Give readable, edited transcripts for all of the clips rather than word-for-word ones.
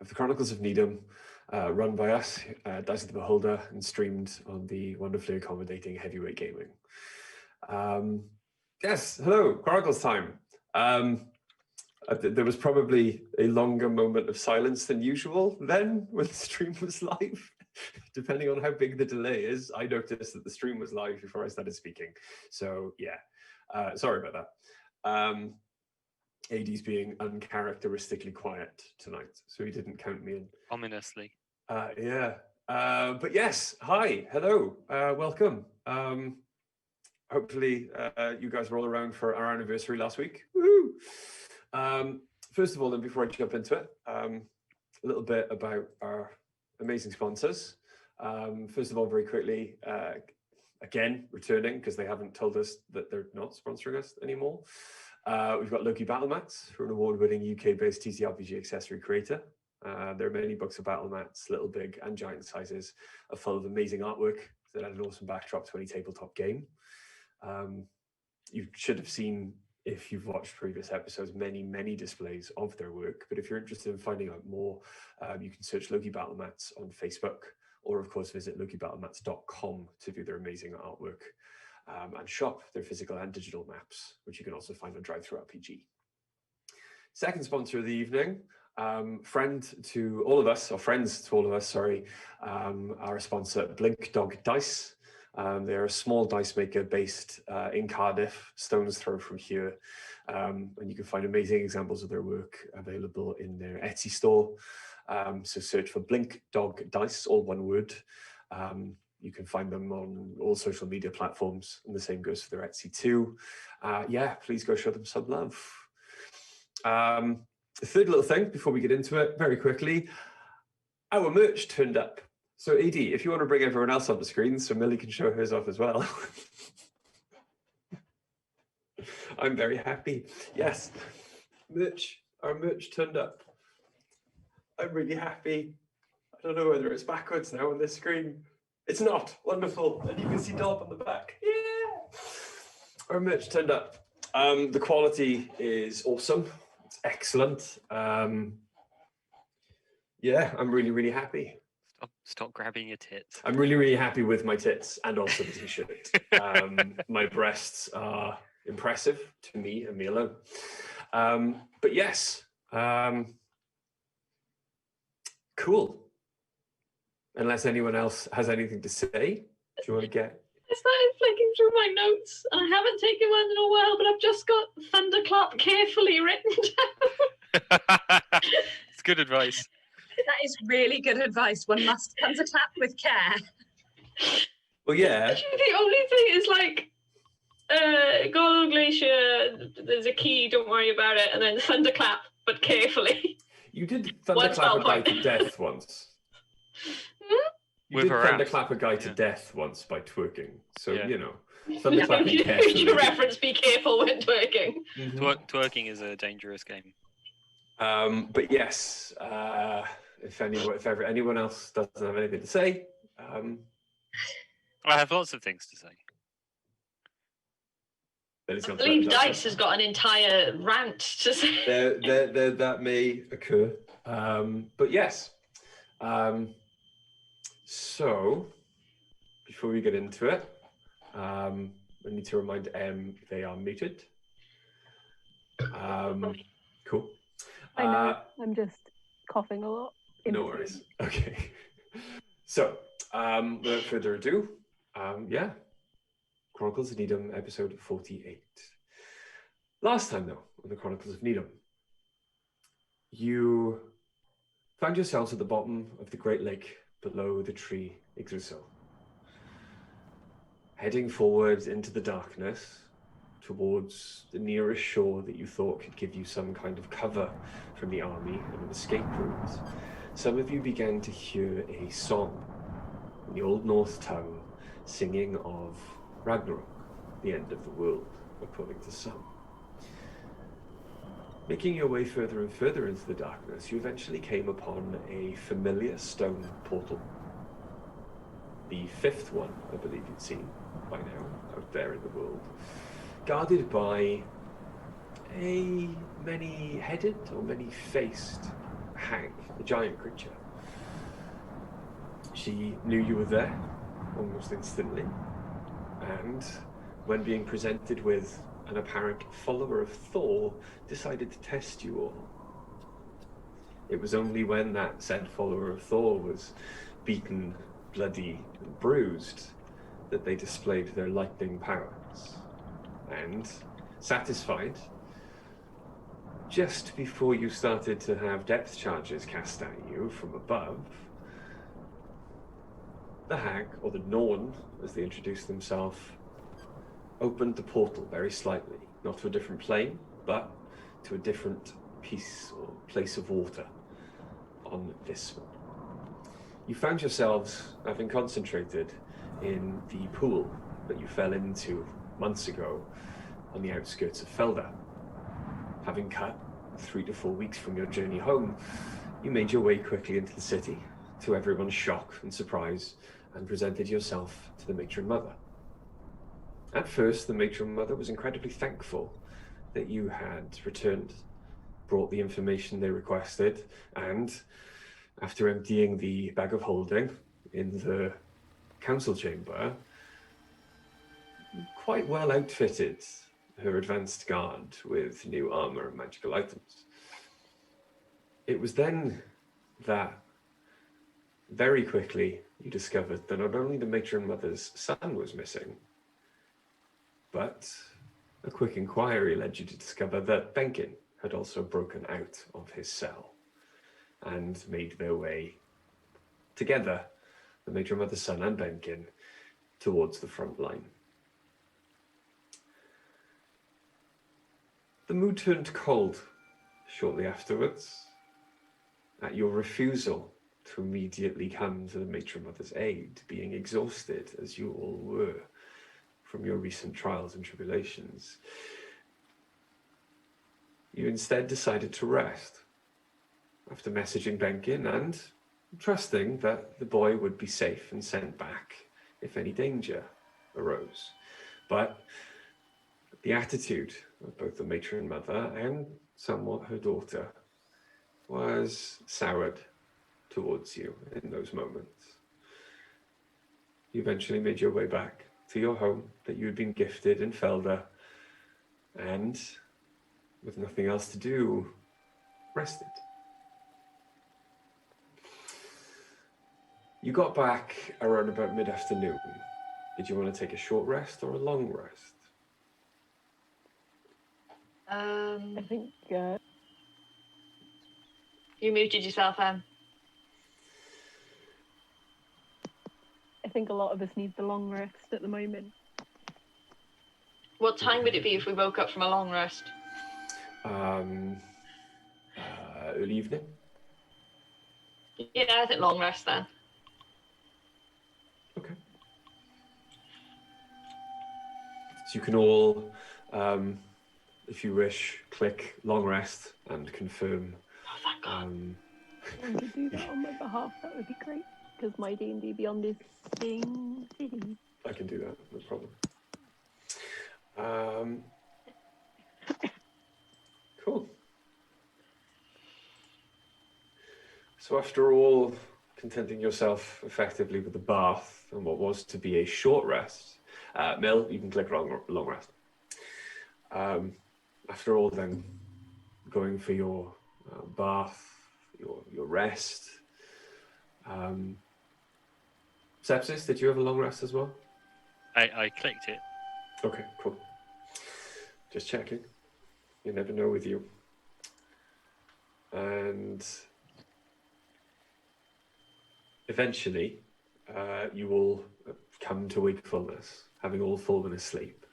of the Chronicles of Nidum, run by us, Dice of the Beholder, and streamed on the wonderfully accommodating Heavyweight Gaming. Yes, hello, Chronicles time. There was probably a longer moment of silence than usual then when the stream was live. Depending on how big the delay is, I noticed that the stream was live before I started speaking. So yeah, sorry about that. AD's being uncharacteristically quiet tonight, so he didn't count me in. Ominously. Yeah. But yes, hi, hello, welcome. Hopefully you guys were all around for our anniversary last week. Woo! First of all, then, before I jump into it, a little bit about our amazing sponsors. First of all, very quickly, again, returning, because they haven't told us that they're not sponsoring us anymore. We've got Loki Battle Mats, who are an award-winning UK-based TCRPG accessory creator. There are many books of battle mats, little, big, and giant sizes, are full of amazing artwork that add an awesome backdrop to any tabletop game. You should have seen, if you've watched previous episodes, many displays of their work. But if you're interested in finding out more, you can search Loki Battle Mats on Facebook, or of course visit lokibattlemats.com to view their amazing artwork and shop their physical and digital maps, which you can also find on Drive-Thru RPG. Second sponsor of the evening, friends to all of us, sorry, our sponsor, Blink Dog Dice. They're a small dice maker based in Cardiff, stone's throw from here. And you can find amazing examples of their work available in their Etsy store. So search for Blink Dog Dice, all one word. You can find them on all social media platforms, and the same goes for their Etsy too. Yeah, please go show them some love. The third little thing before we get into it, very quickly, our merch turned up. So AD, if you want to bring everyone else on the screen so Millie can show hers off as well. I'm very happy. Yes, our merch turned up. I'm really happy. I don't know whether it's backwards now on this screen. It's not. Wonderful. And you can see Dob on the back. Yeah. Our merch turned up. The quality is awesome. It's excellent. Yeah, I'm really happy. Stop grabbing your tits. I'm really happy with my tits and also the t-shirt. My breasts are impressive to me and me alone. But yes, cool. Unless anyone else has anything to say, do you want to get? I started flicking through my notes, and I haven't taken one in a while, but I've just got thunderclap carefully written down. It's good advice. That is really good advice. One must thunderclap with care. Well, yeah. Actually, the only thing is like, Golden Glacier, there's a key, don't worry about it, and then thunderclap, but carefully. You did thunderclap a guy to death once. You did thunderclap a guy to death once by twerking. So, you know, thunderclapping carefully. You reference be careful when twerking. Mm-hmm. Twerking is a dangerous game. But yes, if anyone else doesn't have anything to say, I have lots of things to say. I believe Dice has got an entire rant to say. That may occur. But yes. So, before we get into it, I need to remind Em they are muted. Cool. I know, I'm just coughing a lot. No worries. Okay. So, without further ado, yeah, Chronicles of Nidum, episode 48. Last time, though, on the Chronicles of Nidum, you found yourselves at the bottom of the Great Lake below the tree Yggdrasil, heading forward into the darkness towards the nearest shore that you thought could give you some kind of cover from the army and an escape route. Some of you began to hear a song in the Old Norse tongue singing of Ragnarok, the end of the world, according to some. Making your way further and further into the darkness, you eventually came upon a familiar stone portal. The fifth one, I believe you'd seen by now, out there in the world. Guarded by a many-headed or many-faced hag, a giant creature. She knew you were there almost instantly, and when being presented with an apparent follower of Thor, decided to test you all. It was only when that said follower of Thor was beaten, bloody, and bruised that they displayed their lightning powers. And satisfied, just before you started to have depth charges cast at you from above, the hag, or the Norn, as they introduced themselves, opened the portal very slightly, not to a different plane, but to a different piece or place of water on this one. You found yourselves having concentrated in the pool that you fell into months ago on the outskirts of Feldé. Having cut 3 to 4 weeks from your journey home, you made your way quickly into the city, to everyone's shock and surprise, and presented yourself to the matron mother. At first, the matron mother was incredibly thankful that you had returned, brought the information they requested, and after emptying the bag of holding in the council chamber, quite well outfitted her advanced guard with new armor and magical items. It was then that very quickly you discovered that not only the matron mother's son was missing, but a quick inquiry led you to discover that Benkin had also broken out of his cell and made their way together, the matron mother's son and Benkin, towards the front line. The mood turned cold shortly afterwards at your refusal to immediately come to the matron mother's aid, being exhausted as you all were from your recent trials and tribulations. You instead decided to rest after messaging Benkin and trusting that the boy would be safe and sent back if any danger arose. But the attitude of both the matron mother and somewhat her daughter was soured towards you in those moments. You eventually made your way back to your home that you had been gifted in Feldé, and with nothing else to do, rested. You got back around about mid-afternoon. Did you want to take a short rest or a long rest? I think You muted yourself, Em. I think a lot of us need the long rest at the moment. What time would it be if we woke up from a long rest? Early evening. Yeah, I think long rest then. Okay. So you can all, if you wish, click long rest and confirm. Oh, thank God. If you could do that on my behalf, that would be great. Because my D&D Beyond is Sing City. I can do that, no problem. Cool. So after all, contenting yourself effectively with the bath and what was to be a short rest, Mel, you can click long rest. After all, then going for your bath, your rest. Sepsis, did you have a long rest as well? I clicked it. Okay, cool. Just checking. You never know with you. And eventually, you will come to wakefulness, having all fallen asleep,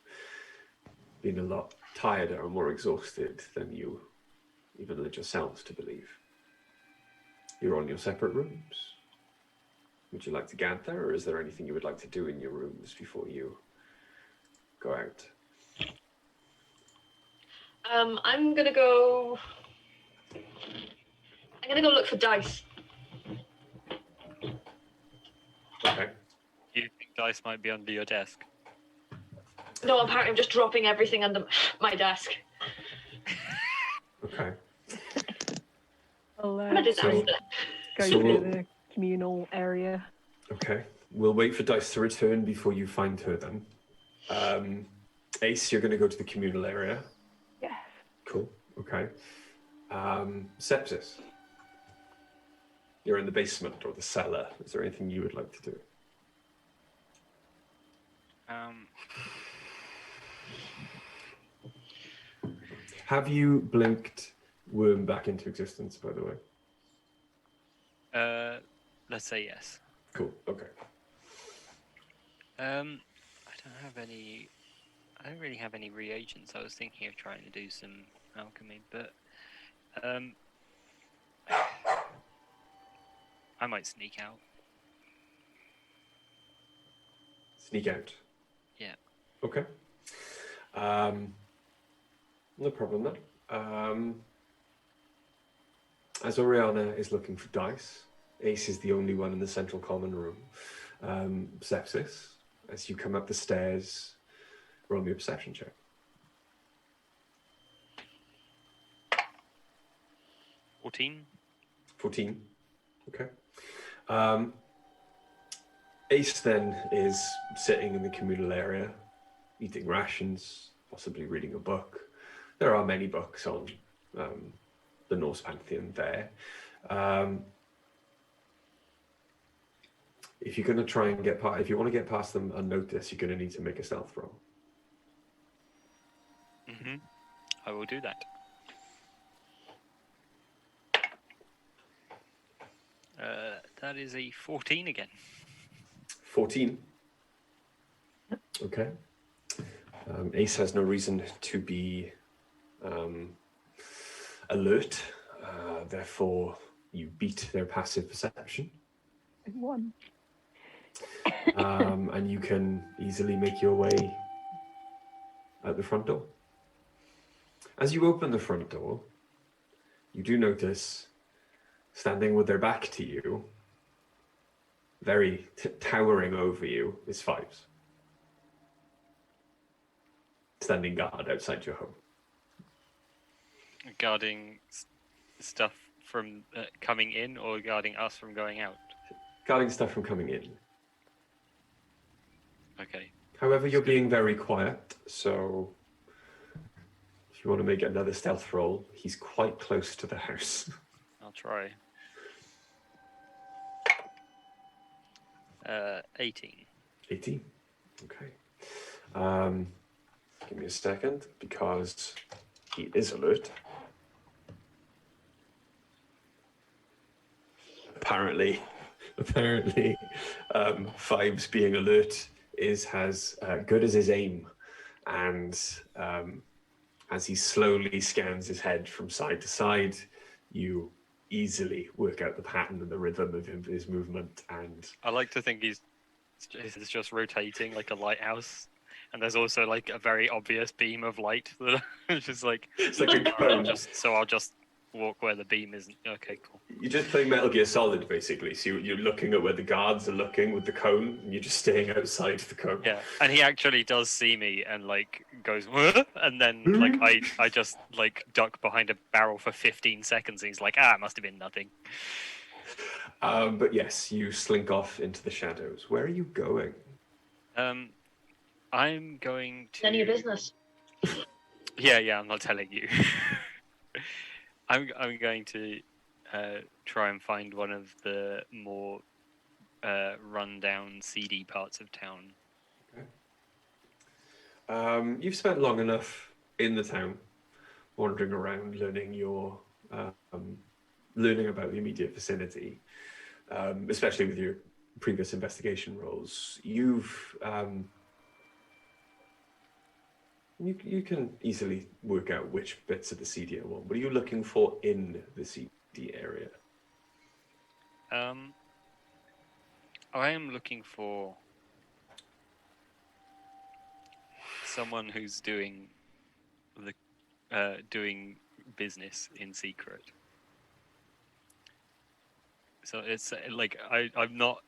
being a lot tireder and more exhausted than you even led yourselves to believe. You're on your separate rooms. Would you like to gather, or is there anything you would like to do in your rooms before you go out? I'm gonna go look for dice. Okay. You think dice might be under your desk? No, apparently I'm just dropping everything under my desk. Okay. I'll I'm a disaster. go So to we'll- the communal area. Okay. We'll wait for Dice to return before you find her then. Ace, you're going to go to the communal area. Yes. Cool. Okay. Sepsis. You're in the basement or the cellar. Is there anything you would like to do? Have you blinked Worm back into existence, by the way? Let's say yes. Cool. Okay. I don't have any. I don't really have any reagents. I was thinking of trying to do some alchemy, but I might sneak out. Sneak out. Yeah. Okay. No problem then. As Oriana is looking for dice, Ace is the only one in the central common room. Sepsis, as you come up the stairs, roll me a perception check. 14. 14. Okay. Ace then is sitting in the communal area, eating rations, possibly reading a book. There are many books on the Norse pantheon there. If you're going to try and if you want to get past them unnoticed, you're going to need to make a stealth roll. I will do that. That is a 14 again. 14. Okay. Ace has no reason to be alert. Therefore, you beat their passive perception. One. And you can easily make your way out the front door. As you open the front door, you do notice, standing with their back to you, very towering over you, is Fives. Standing guard outside your home. Guarding stuff from coming in, or guarding us from going out? Guarding stuff from coming in. Okay. However, you're being very quiet, so if you want to make another stealth roll, he's quite close to the house. I'll try. 18. 18. Okay. Give me a second, because he is alert. Apparently, Fives being alert is as good as his aim, and as he slowly scans his head from side to side, you easily work out the pattern and the rhythm of his movement. And I like to think he's just rotating like a lighthouse, and there's also like a very obvious beam of light that just like it's like a cone. I'll just walk where the beam isn't. Okay, cool. You're just playing Metal Gear Solid, basically. So you're looking at where the guards are looking with the cone, and you're just staying outside the cone. Yeah, and he actually does see me and like goes, "Huh?" And then like I just like duck behind a barrel for 15 seconds, and he's like, it must have been nothing. But yes, you slink off into the shadows. Where are you going? I'm going to. None of your business. Yeah, I'm not telling you. I'm going to try and find one of the more run-down, seedy parts of town. Okay. You've spent long enough in the town, wandering around, learning about the immediate vicinity, especially with your previous investigation roles. You can easily work out which bits of the seedier one. What are you looking for in the seedy area? I am looking for someone who's doing business in secret. So it's like I'm not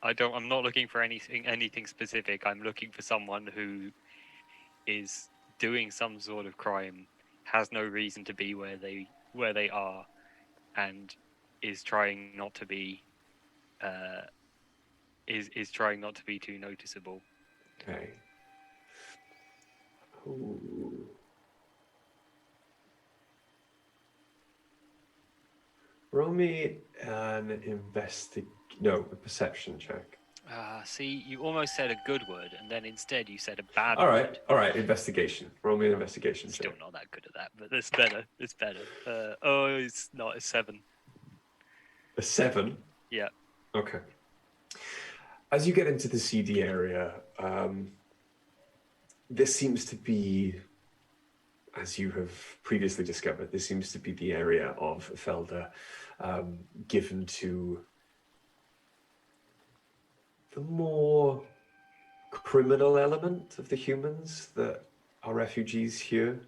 looking for anything specific. I'm looking for someone who is doing some sort of crime, has no reason to be where they are, and is trying not to be is trying not to be too noticeable. Okay. Ooh. Roll me an a perception check. See, you almost said a good word, and then instead you said a bad All word. right, investigation. Roll me an investigation Still check. not that good at that, but it's better. It's better. It's not a 7. A 7? Yeah. Okay. As you get into the CD area, this seems to be, as you have previously discovered, this seems to be the area of Feldé given to the more criminal element of the humans that are refugees here.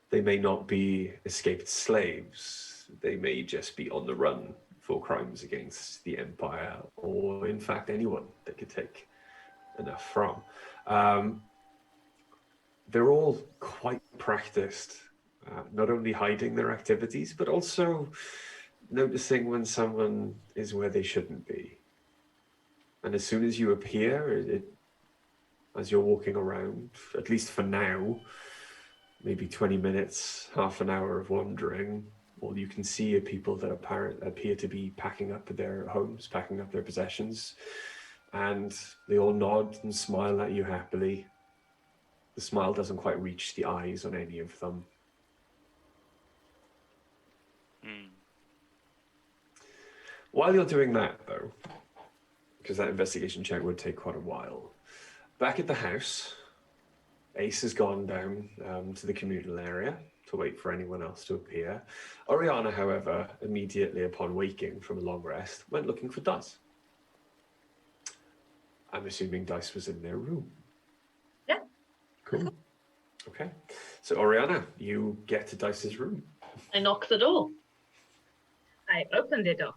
They may not be escaped slaves. They may just be on the run for crimes against the Empire, or in fact anyone they could take enough from. They're all quite practiced, not only hiding their activities, but also noticing when someone is where they shouldn't be. And as soon as you appear, as you're walking around, at least for now, maybe 20 minutes, half an hour of wandering, all you can see are people that appear to be packing up their homes, packing up their possessions, and they all nod and smile at you happily. The smile doesn't quite reach the eyes on any of them. While you're doing that, though, because that investigation check would take quite a while, back at the house, Ace has gone down to the communal area to wait for anyone else to appear. Oriana, however, immediately upon waking from a long rest, went looking for Dice. I'm assuming Dice was in their room. Yeah. Cool. Okay. So, Oriana, you get to Dice's room. I knock the door. I opened the door.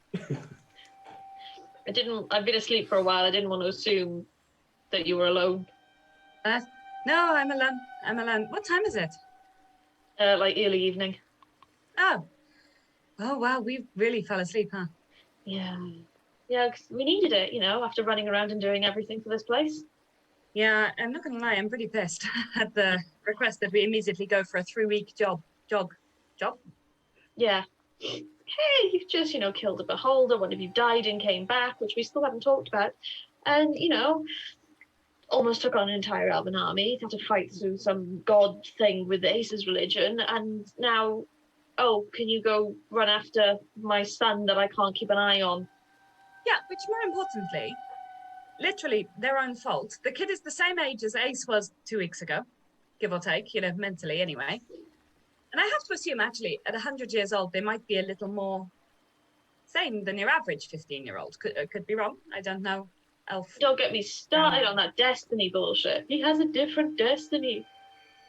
I've been asleep for a while. I didn't want to assume that you were alone. No, I'm alone. What time is it? Like early evening. Oh, wow, we really fell asleep, huh? Yeah. Yeah, 'cause we needed it, after running around and doing everything for this place. Yeah, I'm not gonna lie, I'm pretty pissed at the request that we immediately go for a 3-week jog. Yeah. Hey, you've just, killed a beholder, one of you died and came back, which we still haven't talked about. And, almost took on an entire elven army, had to fight through some god thing with the Ace's religion, and now, can you go run after my son that I can't keep an eye on? Yeah, which more importantly, literally their own fault. The kid is the same age as Ace was 2 weeks ago, give or take, mentally anyway. And I have to assume, actually, at 100 years old, they might be a little more sane than your average 15-year-old. Could be wrong. I don't know. Elf. Don't get me started on that destiny bullshit. He has a different destiny.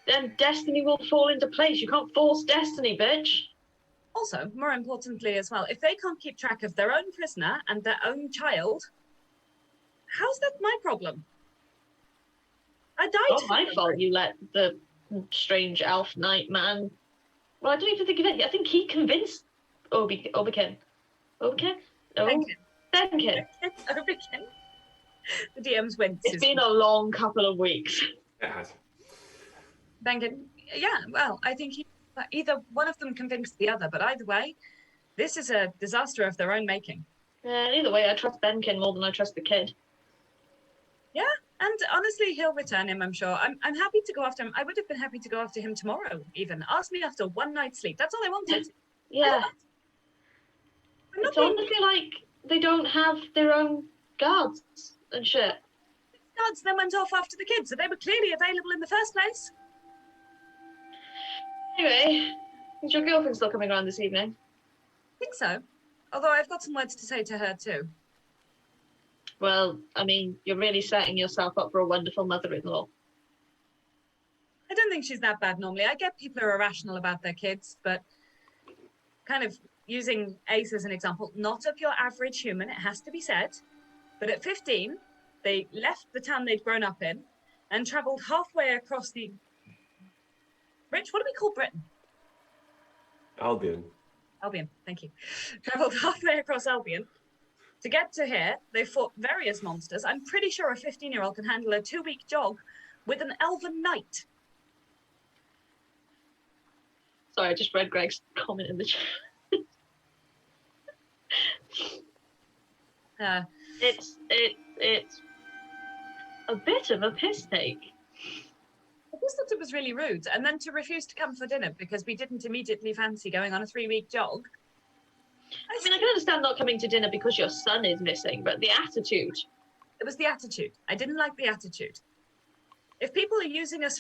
Then destiny will fall into place. You can't force destiny, bitch. Also, more importantly as well, if they can't keep track of their own prisoner and their own child, how's that my problem? I died. Not my fault you let the strange elf knight man. Well, I don't even think of it. I think he convinced Obikin. No, Benkin. Obikin. The DM's went. It's been a long couple of weeks. It has. Benkin. Yeah, well, I think either one of them convinced the other, but either way, this is a disaster of their own making. Either way, I trust Benkin more than I trust the kid. Yeah, and honestly, he'll return him, I'm sure. I'm happy to go after him. I would have been happy to go after him tomorrow, even. Ask me after one night's sleep. That's all I wanted. Yeah. It's honestly like they don't have their own guards and shit. Guards then went off after the kids, so they were clearly available in the first place. Anyway, is your girlfriend still coming around this evening? I think so. Although I've got some words to say to her too. Well, I mean, you're really setting yourself up for a wonderful mother-in-law. I don't think she's that bad normally. I get people are irrational about their kids, but kind of using Ace as an example, not of your average human, it has to be said. But at 15, they left the town they'd grown up in and travelled halfway across the... Rich, what do we call Britain? Albion. Albion, thank you. Travelled halfway across Albion. To get to here, they fought various monsters. I'm pretty sure a 15-year-old can handle a 2-week jog with an elven knight. Sorry, I just read Greg's comment in the chat. It's a bit of a piss take. I just thought it was really rude. And then to refuse to come for dinner because we didn't immediately fancy going on a 3-week jog. I mean, I can understand not coming to dinner because your son is missing, but the attitude. It was the attitude. I didn't like the attitude. If people are using us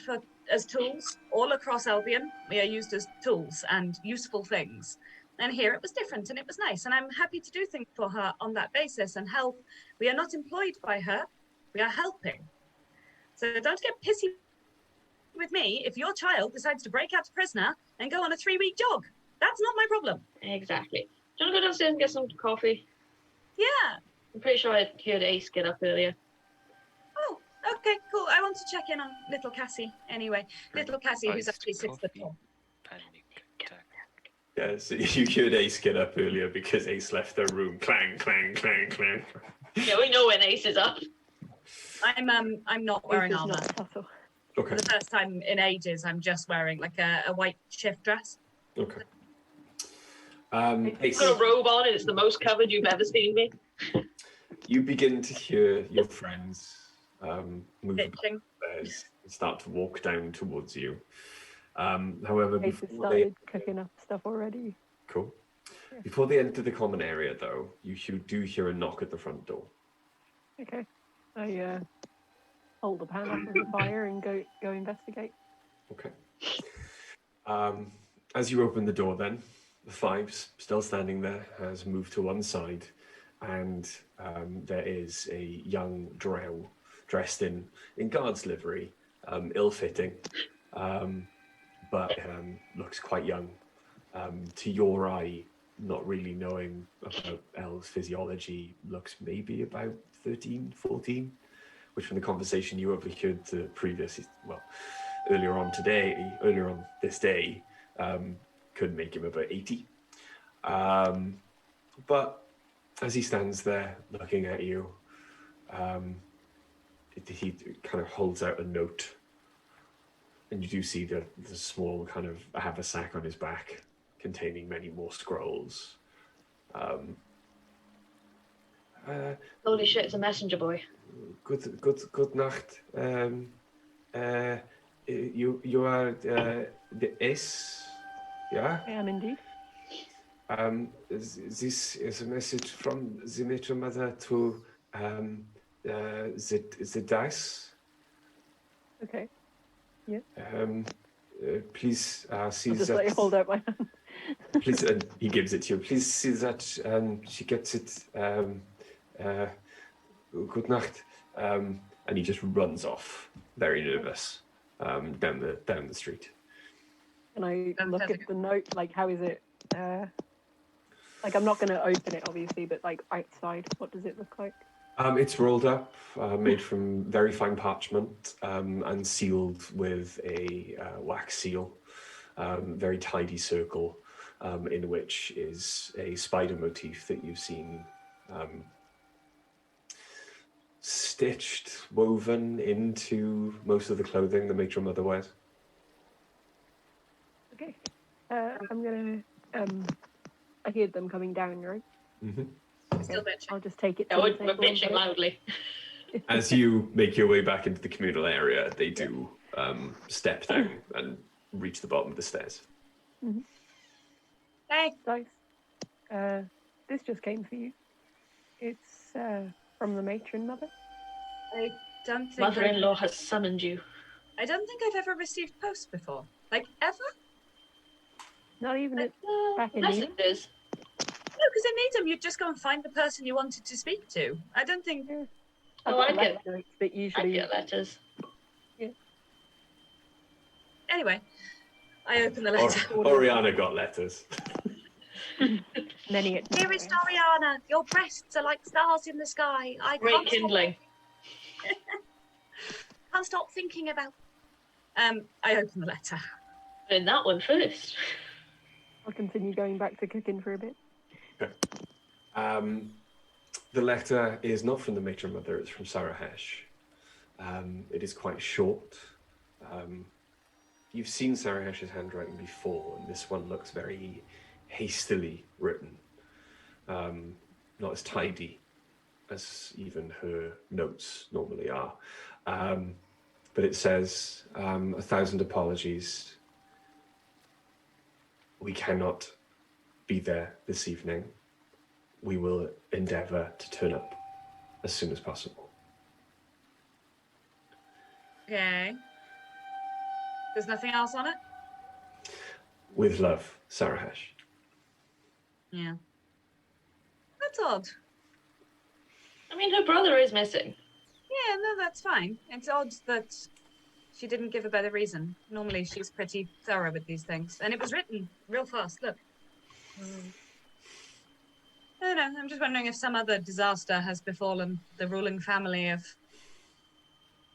as tools all across Albion, we are used as tools and useful things. And here it was different and it was nice. And I'm happy to do things for her on that basis and help. We are not employed by her. We are helping. So don't get pissy with me if your child decides to break out a prisoner and go on a 3-week jog. That's not my problem. Exactly. Do you want to go downstairs and get some coffee? Yeah. I'm pretty sure I heard Ace get up earlier. Oh, okay, cool. I want to check in on little Cassie anyway. Little Cassie, who's actually 6 foot tall. Panic attack. Yeah, so you heard Ace get up earlier because Ace left the room. Clang, clang, clang, clang. Yeah, we know when Ace is up. I'm not wearing It's armor. not subtle. Okay, For the first time in ages, I'm just wearing like a white shift dress. okay. I've Ace, got a robe on and it's the most covered you've ever seen me. you begin to hear your friends move Bitching. upstairs and start to walk down towards you. However, Ace has before they started cooking up stuff already. cool. Yeah. Before they enter the common area, though, you do hear a knock at the front door. Okay. I hold the pan up with the fire and go investigate. Okay. As you open the door, then the Fives, still standing there, has moved to one side, and there is a young drow dressed in guard's livery, ill-fitting, but looks quite young. To your eye, not really knowing about El's physiology, looks maybe about 13, 14, which from the conversation you overheard earlier on this day, could make him about 80. But as he stands there looking at you, he kind of holds out a note, and you do see the small kind of haversack on his back containing many more scrolls. Holy shit, it's a messenger boy. Good night. You are the S, yeah? I am indeed. This is a message from the Matron Mother to the dice. Okay. Please see I'll just that. like hold out my hand. Please, and he gives it to you. Please see that she gets it. Good night. And he just runs off, very nervous, down the street. And I look at the note, like, how is it? Like, I'm not going to open it, obviously, but like outside, what does it look like? It's rolled up, made from very fine parchment, and sealed with a wax seal. Very tidy circle, in which is a spider motif that you've seen stitched, woven into most of the clothing the matron mother wears. Okay. I'm going to, I hear them coming down, right? Mm-hmm. Still bitching. I'll just take it Yeah, to we're the table and bitching put it- loudly. As you make your way back into the communal area, they do step down and reach the bottom of the stairs. Mm-hmm. Hey. Dice. This just came for you. It's from the matron mother. I don't think Mother-in-law has summoned you. I don't think I've ever received post before. Like, ever? Not even at back in Nidum? Messages. No, because in Nidum, you'd just go and find the person you wanted to speak to. I don't think... I've Oh, got I get- letter notes, but I usually get letters. Anyway, I open the letter. Oriana got letters. many at Dearest Ariana, your breasts are like stars in the sky. I Great can't kindling. can't stop thinking about... I open the letter. In that one first. I'll continue going back to cooking for a bit. Okay. The letter is not from the matron mother, it's from Sarahesh. It is quite short. You've seen Sarahesh's handwriting before, and this one looks very hastily written. Not as tidy as even her notes normally are. But it says, 1,000 apologies. We cannot be there this evening. We will endeavour to turn up as soon as possible. Okay. There's nothing else on it? With love, Sarahesh. Yeah. That's odd. I mean, her brother is missing. Yeah, no, that's fine. It's odd that she didn't give a better reason. Normally she's pretty thorough with these things. And it was written real fast, look. I don't know, I'm just wondering if some other disaster has befallen the ruling family of...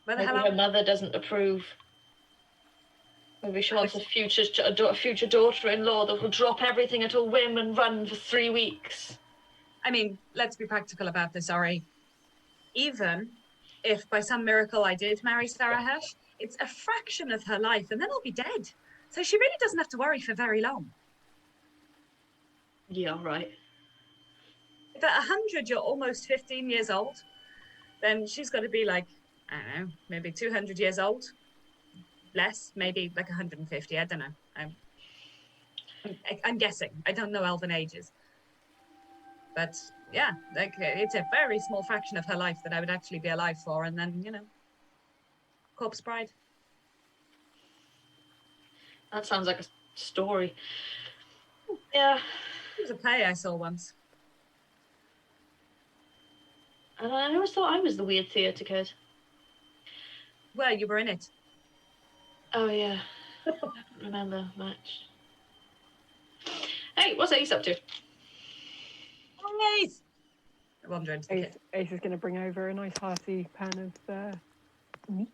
Where the Maybe hell her mother doesn't approve. Maybe she wants a future daughter-in-law that will drop everything at a whim and run for 3 weeks. I mean, let's be practical about this, Ari. Even if by some miracle I did marry Sarahesh, it's a fraction of her life and then I'll be dead. So she really doesn't have to worry for very long. Yeah, right. If at 100 you're almost 15 years old, then she's got to be like, I don't know, maybe 200 years old. Less, maybe like 150, I don't know. I'm guessing. I don't know elven ages. But yeah, like it's a very small fraction of her life that I would actually be alive for, and then, you know, corpse bride. That sounds like a story. Yeah. It was a play I saw once. And I always thought I was the weird theatre kid. Well, you were in it. Oh, yeah. I don't remember much. Hey, what's Ace up to? Ace! I wander into the kitchen. Ace is going to bring over a nice hearty pan of meats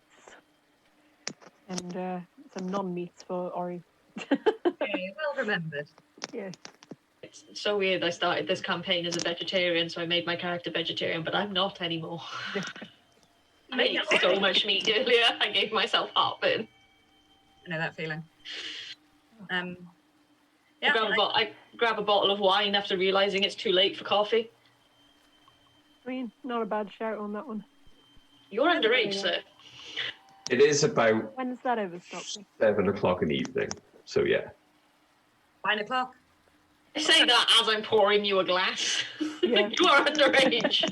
and some non-meats for Ori. Okay, well remembered. Yeah. It's so weird. I started this campaign as a vegetarian, so I made my character vegetarian, but I'm not anymore. I ate so much meat earlier, I gave myself heartburn. I know that feeling. I Yeah, grab a bottle of wine after realising it's too late for coffee. I mean, not a bad shout on that one. You're underage, sir. It is about When's that overstocked? 7 o'clock in the evening, so yeah. 9 o'clock. I say that as I'm pouring you a glass. Yeah. You are underage.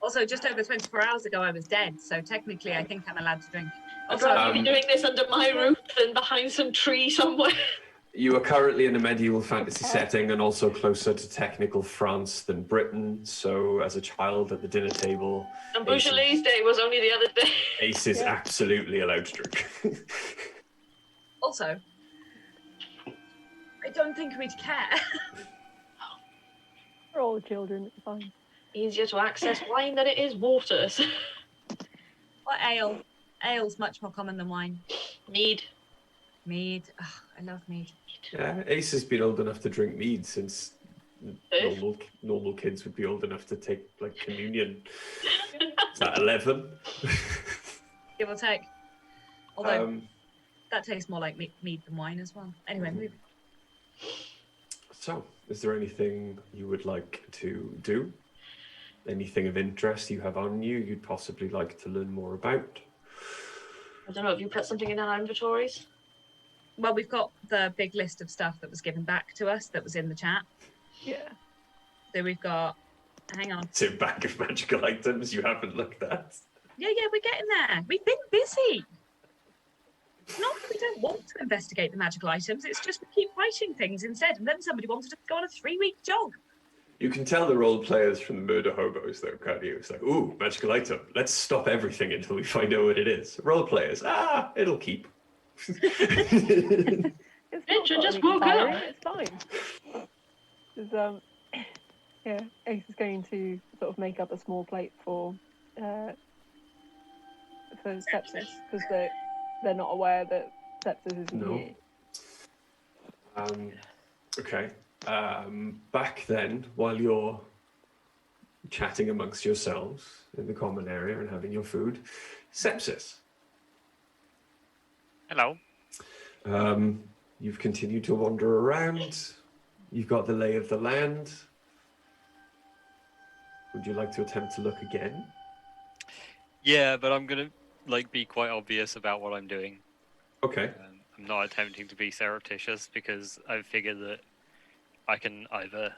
Also, just over 24 hours ago, I was dead, so technically I think I'm allowed to drink. I'd Also, rather be doing this under my roof than behind some tree somewhere. You are currently in a medieval fantasy setting and also closer to technical France than Britain, so as a child at the dinner table... And Beaujolais Day was only the other day. Ace is absolutely allowed to drink. also, I don't think we'd care. We're all children, it's fine. Easier to access wine than it is water. What ale? Ale's much more common than wine. Mead. Mead. Oh, I love mead. Yeah, Ace has been old enough to drink mead since normal kids would be old enough to take like communion. Is that 11? Give or take. Although that tastes more like mead than wine as well. Anyway, moving. So, is there anything you would like to do? Anything of interest you have on you you'd possibly like to learn more about? I don't know, have you put something in our inventories? Well, we've got the big list of stuff that was given back to us that was in the chat. Yeah. So we've got, hang on. It's a bag of magical items you haven't looked at. Yeah, we're getting there. We've been busy. Not that we don't want to investigate the magical items, it's just we keep writing things instead, and then somebody wanted to go on a 3-week jog. You can tell the role players from the murder hobos, though, can't you? It's like, ooh, magical item. Let's stop everything until we find out what it is. Role players, it'll keep. It's Richard just really woke up. tiring, it's fine. Yeah, Ace is going to sort of make up a small plate for sepsis because they're not aware that sepsis is No. here. Okay. Back then, while you're chatting amongst yourselves in the common area and having your food, sepsis. Hello. You've continued to wander around. You've got the lay of the land. Would you like to attempt to look again? Yeah, but I'm gonna be quite obvious about what I'm doing. Okay. I'm not attempting to be surreptitious because I figure that I can either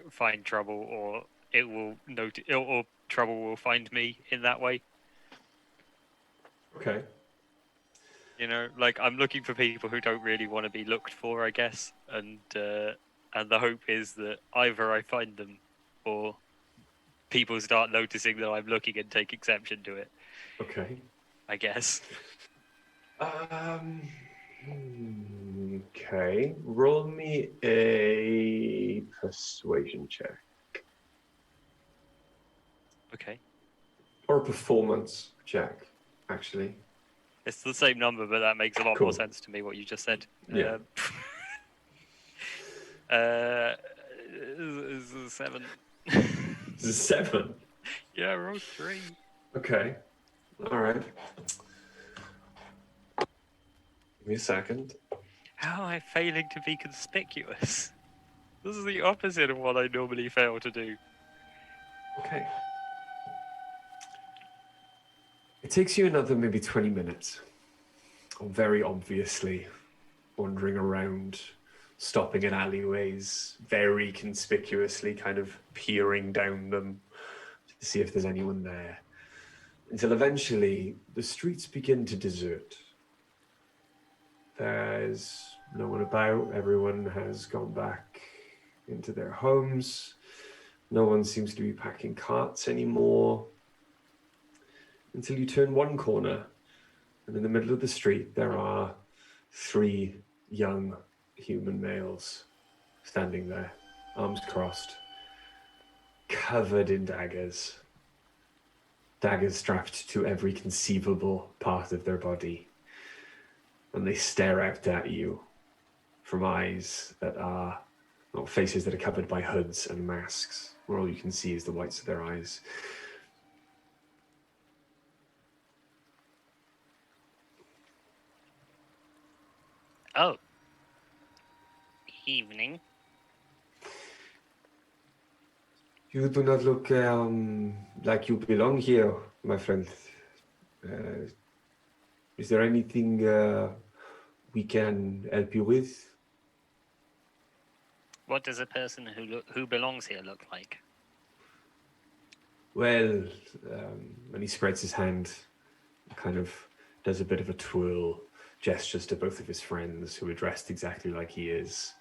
find trouble or it will or trouble will find me in that way. Okay. You know, I'm looking for people who don't really want to be looked for, I guess, and the hope is that either I find them or people start noticing that I'm looking and take exception to it. Okay. I guess. Okay. Roll me a persuasion check. Okay. Or a performance check, actually. It's the same number, but that makes a lot Cool. more sense to me, what you just said. Yeah. Is a 7. It's a 7. Yeah, roll 3. Okay. All right. Give me a second. How am I failing to be conspicuous? This is the opposite of what I normally fail to do. Okay. It takes you another maybe 20 minutes. Very obviously wandering around, stopping in alleyways, very conspicuously kind of peering down them to see if there's anyone there. Until eventually the streets begin to desert. There's no one about. Everyone has gone back into their homes. No one seems to be packing carts anymore. Until you turn one corner, and in the middle of the street, there are 3 young human males standing there, arms crossed, covered in daggers. Daggers strapped to every conceivable part of their body. And they stare out at you from eyes that are, not faces that are covered by hoods and masks, where all you can see is the whites of their eyes. Oh. Evening. You do not look like you belong here, my friend. Is there anything we can help you with? What does a person who belongs here look like? Well, and he spreads his hand, kind of does a bit of a twirl, gestures to both of his friends who are dressed exactly like he is.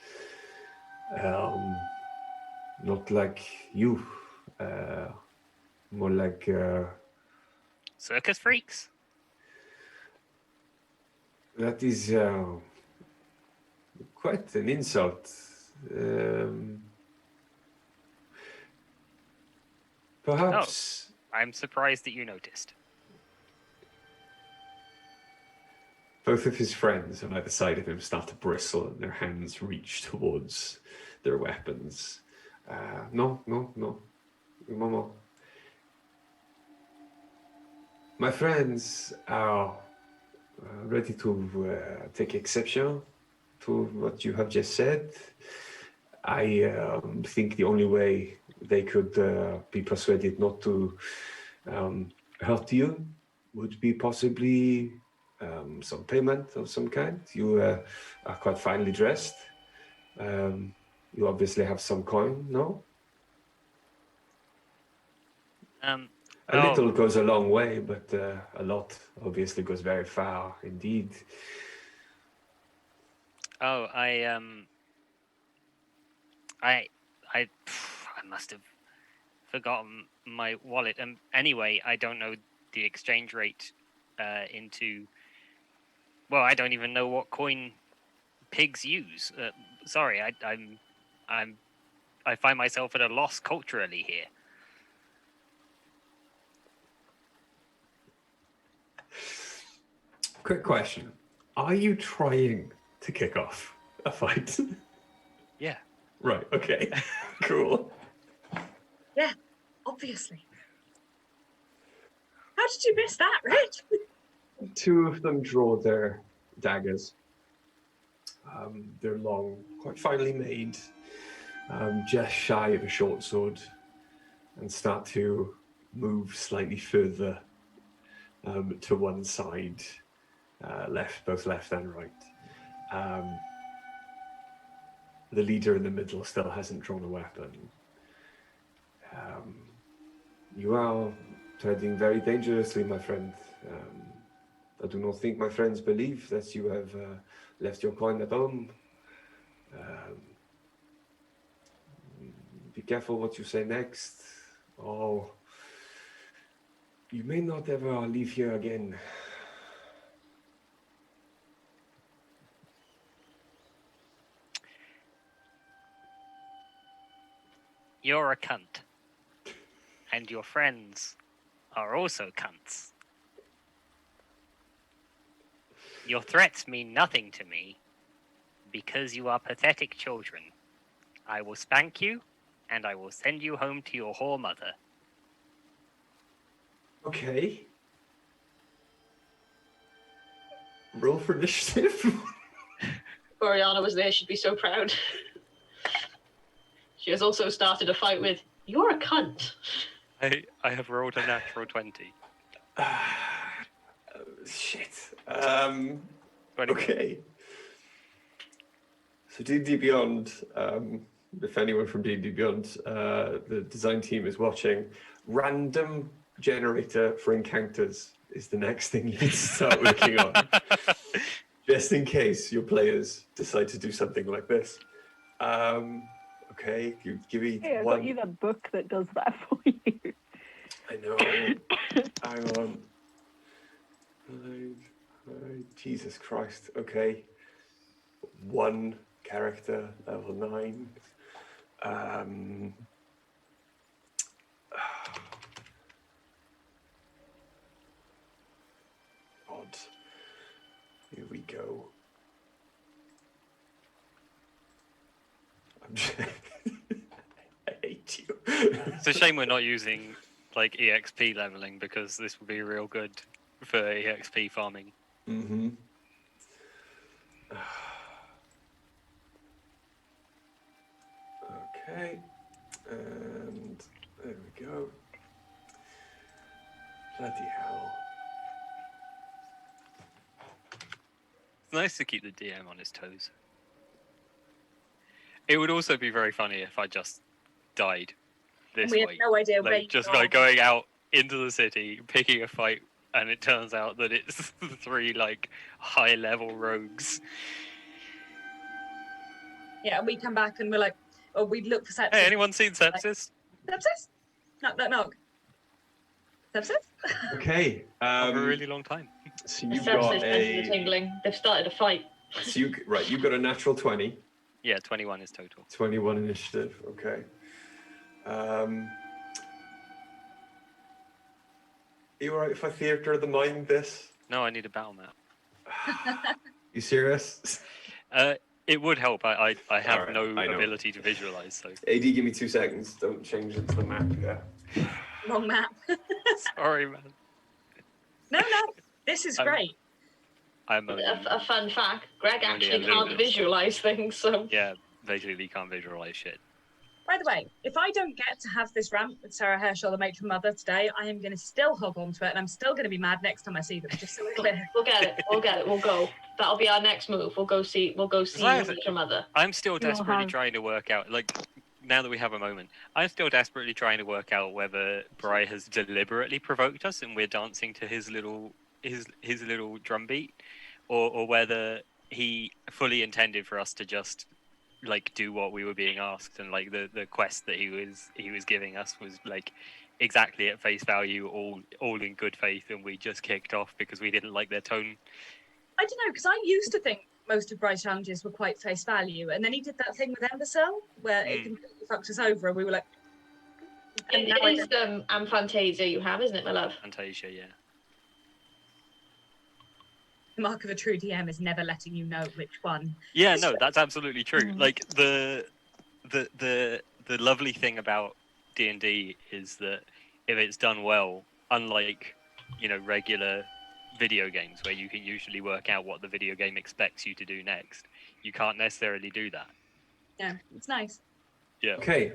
Not like you, more like... Circus freaks? That is quite an insult. Perhaps... Oh, I'm surprised that you noticed. Both of his friends on either side of him start to bristle and their hands reach towards their weapons. No. Momo. My friends are ready to take exception to what you have just said. I think the only way they could be persuaded not to hurt you would be possibly some payment of some kind. You are quite finely dressed. You obviously have some coin, no? A little goes a long way, but a lot obviously goes very far indeed. Oh, I must have forgotten my wallet. Anyway, I don't know the exchange rate into. Well, I don't even know what coin pigs use. Sorry, I find myself at a loss culturally here. Quick question. Are you trying to kick off A fight? Yeah. Right, okay. Cool. Obviously. How did you miss that, Rich? Two of them draw their daggers. They're long, quite finely made, just shy of a short sword, and start to move slightly further to one side, both left and right. The leader in the middle still hasn't drawn a weapon. You are treading very dangerously, my friend. I do not think my friends believe that you have left your coin at home. Be careful what you say next. Oh, you may not ever leave here again. You're a cunt. And your friends are also cunts. Your threats mean nothing to me because you are pathetic children. I will spank you, and I will send you home to your whore mother. Okay. Roll for initiative. Oriana was there, she'd be so proud. She has also started a fight with, "You're a cunt." I have rolled a natural 20. Shit. 20. Okay. So D&D Beyond, if anyone from D&D Beyond, the design team is watching, random generator for encounters is the next thing you need to start working on. Just in case your players decide to do something like this. Okay, give me Hey, I one. got you the book that does that for you. I know. Hang on. Jesus Christ. Okay. One character, level 9. Odd. Here we go. I hate you. It's a shame we're not using like EXP leveling because this would be real good for EXP farming. Mm-hmm. Okay. And there we go. Bloody hell. It's nice to keep the DM on his toes. It would also be very funny if I just died this We have way. no idea where Like you just are. like going out into the city, picking a fight, and it turns out that it's 3 like high level rogues. Yeah, and we come back and we're like, oh, we look for sepsis. Hey, anyone seen Sepsis? Sepsis? No. Sepsis? Okay. For a really long time. So The you've sepsis got tends to be a. tingling. They've started a fight. So you've got a natural 20. Yeah, 21 is total. 21 initiative. Okay. Are you alright if I theatre of the mind this? No, I need a battle map. You serious? It would help. I have Alright, no I know. ability to visualize, so AD, give me 2 seconds. Don't change it to the map yet. Wrong map. sorry, man. No. This is I'm- great. I'm only, A fun fact, Greg Only a actually little can't bit of visualize things, so... yeah, basically can't visualize shit. By the way, if I don't get to have this rant with Sarah Herschel, the matron mother, today, I am going to still hop onto it, and I'm still going to be mad next time I see them. Just so we're clear. We'll get it. We'll go. That'll be our next move. We'll go see your mother. I'm still will desperately have- trying to work out, like, now that we have a moment, I'm still desperately trying to work out whether Bry has deliberately provoked us and we're dancing to his little drum beat, or whether he fully intended for us to just like do what we were being asked, and like the quest that he was giving us was like exactly at face value, all in good faith, and we just kicked off because we didn't like their tone. I don't know, because I used to think most of Bry's challenges were quite face value, and then he did that thing with Embercell where it completely fucked us over, and we were like... And now I it is Amphantasia you have, isn't it, my love? Fantasia, yeah. The mark of a true DM is never letting you know which one. Yeah, no, that's absolutely true. Mm. Like the lovely thing about D&D is that if it's done well, unlike regular video games where you can usually work out what the video game expects you to do next, you can't necessarily do that. Yeah, it's nice. Yeah. Okay.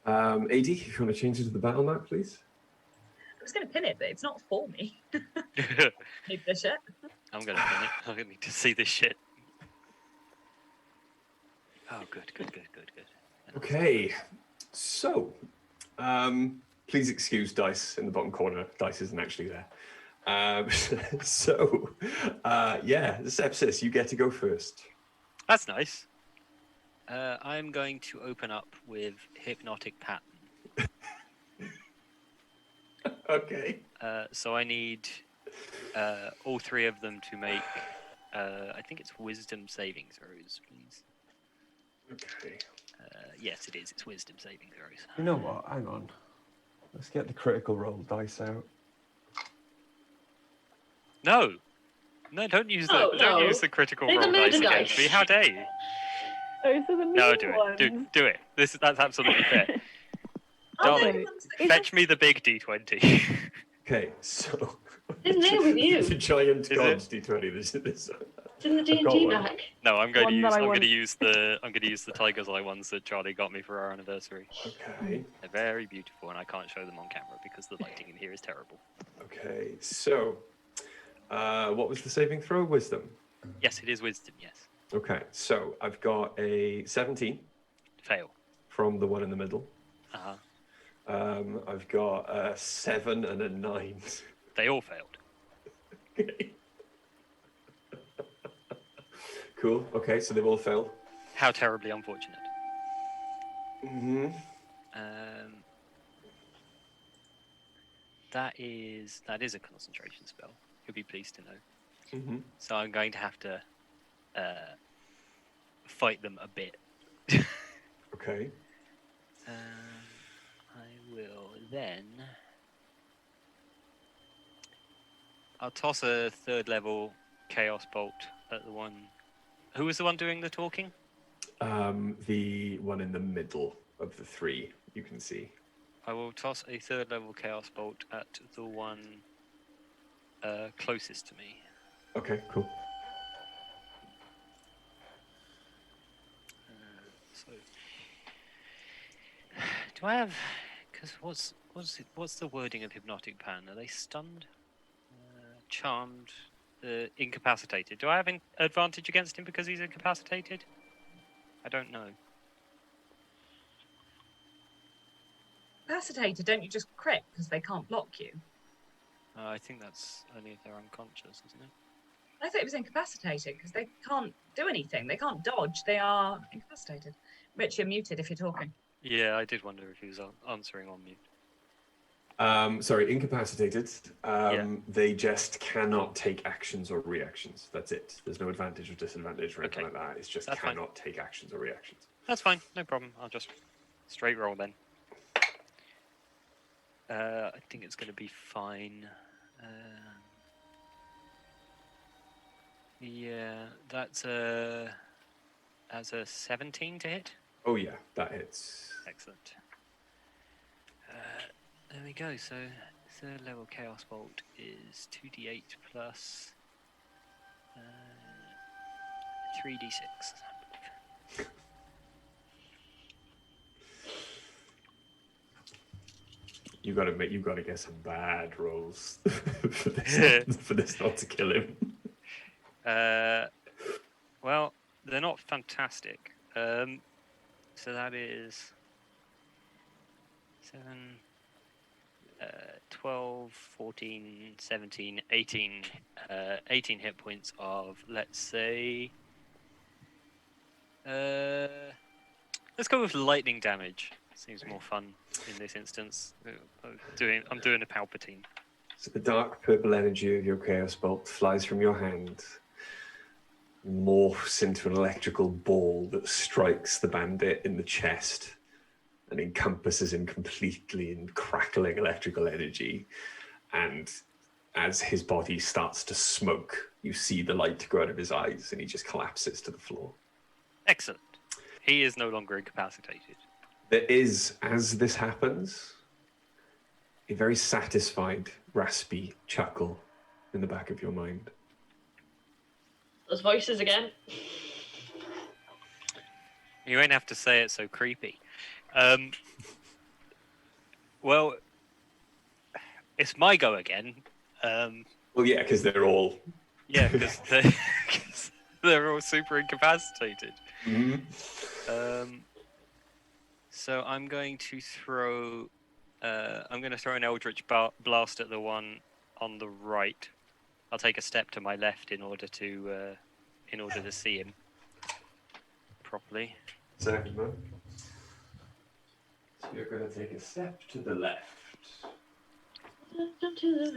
AD, if you want to change it to the battle map, please. I was going to pin it, but it's not for me. Need this shit. I'm gonna pin it. I'm gonna need to see this shit. Oh, good. Okay. So, please excuse Dice in the bottom corner. Dice isn't actually there. Yeah, Sepsis, you get to go first. That's nice. I'm going to open up with Hypnotic Pattern. Okay. So I need all three of them to make, I think it's Wisdom saving throws, please. Okay. Yes, it is. It's Wisdom saving throws. You know what? Hang on. Let's get the critical roll dice out. No, don't use the don't use the critical They're the roll dice murder against dice. me. How dare you? Those are the No, mean do ones. it. Do it. That's absolutely fair. Are they Darling, the ones that- fetch me the big D20. Okay, so In there with you. the giant Is gods D20. This It's in the I've got D&D one. back. No, I'm going One to that use I I'm going to use the Tiger's Eye ones that Charlie got me for our anniversary. Okay. They're very beautiful, and I can't show them on camera because the lighting in here is terrible. Okay. So, what was the saving throw? Wisdom. Yes, it is Wisdom. Yes, Okay. So I've got a 17 fail. from the one in the middle. Uh-huh. I've got a 7 and a 9. They all failed. Okay. Cool. Okay, so they've all failed. How terribly unfortunate. Mm-hmm. That is a concentration spell. You'll be pleased to know. Mm-hmm. So I'm going to have to fight them a bit. Okay. I will then. I'll toss a 3rd level Chaos Bolt at the one. Who was the one doing the talking? The one in the middle of the 3, you can see. I will toss a 3rd level Chaos Bolt at the one closest to me. Okay, cool. So, do I have? Because what's the wording of Hypnotic Pan? Are they stunned, charmed, incapacitated? Do I have advantage against him because he's incapacitated? I don't know. Incapacitated, don't you just crit because they can't block you? I think that's only if they're unconscious, isn't it? I thought it was incapacitated because they can't do anything. They can't dodge. They are incapacitated. Rich, you're muted if you're talking. Yeah, I did wonder if he was answering on mute. Sorry, incapacitated. Yeah. They just cannot take actions or reactions. That's it. There's no advantage or disadvantage or anything Okay. like that. It's just That's fine. cannot take actions or reactions. That's fine, no problem. I'll just straight roll then. I think it's going to be fine. Yeah, that's a 17 to hit. Oh yeah, that hits. Excellent. There we go. So 3rd level Chaos Bolt is 2d8 plus 3d6. I believe. You gotta get some bad rolls for this not to kill him. Well, they're not fantastic. So that is 7, 12, 14, 17, 18, 18 hit points of, let's say, let's go with lightning damage. Seems more fun in this instance. I'm doing a Palpatine. So the dark purple energy of your Chaos Bolt flies from your hand, morphs into an electrical ball that strikes the bandit in the chest and encompasses him completely in crackling electrical energy. And as his body starts to smoke, you see the light go out of his eyes and he just collapses to the floor. Excellent. He is no longer incapacitated. There is, as this happens, a very satisfied, raspy chuckle in the back of your mind. Those voices again. You won't have to say it so creepy. Well, it's my go again. Well, yeah, because they're all... Yeah, because they're all super incapacitated. Mm-hmm. So I'm going to throw... I'm going to throw an Eldritch Blast at the one on the right. I'll take a step to my left in order to see him properly. Second one. So you're going to take a step to the left.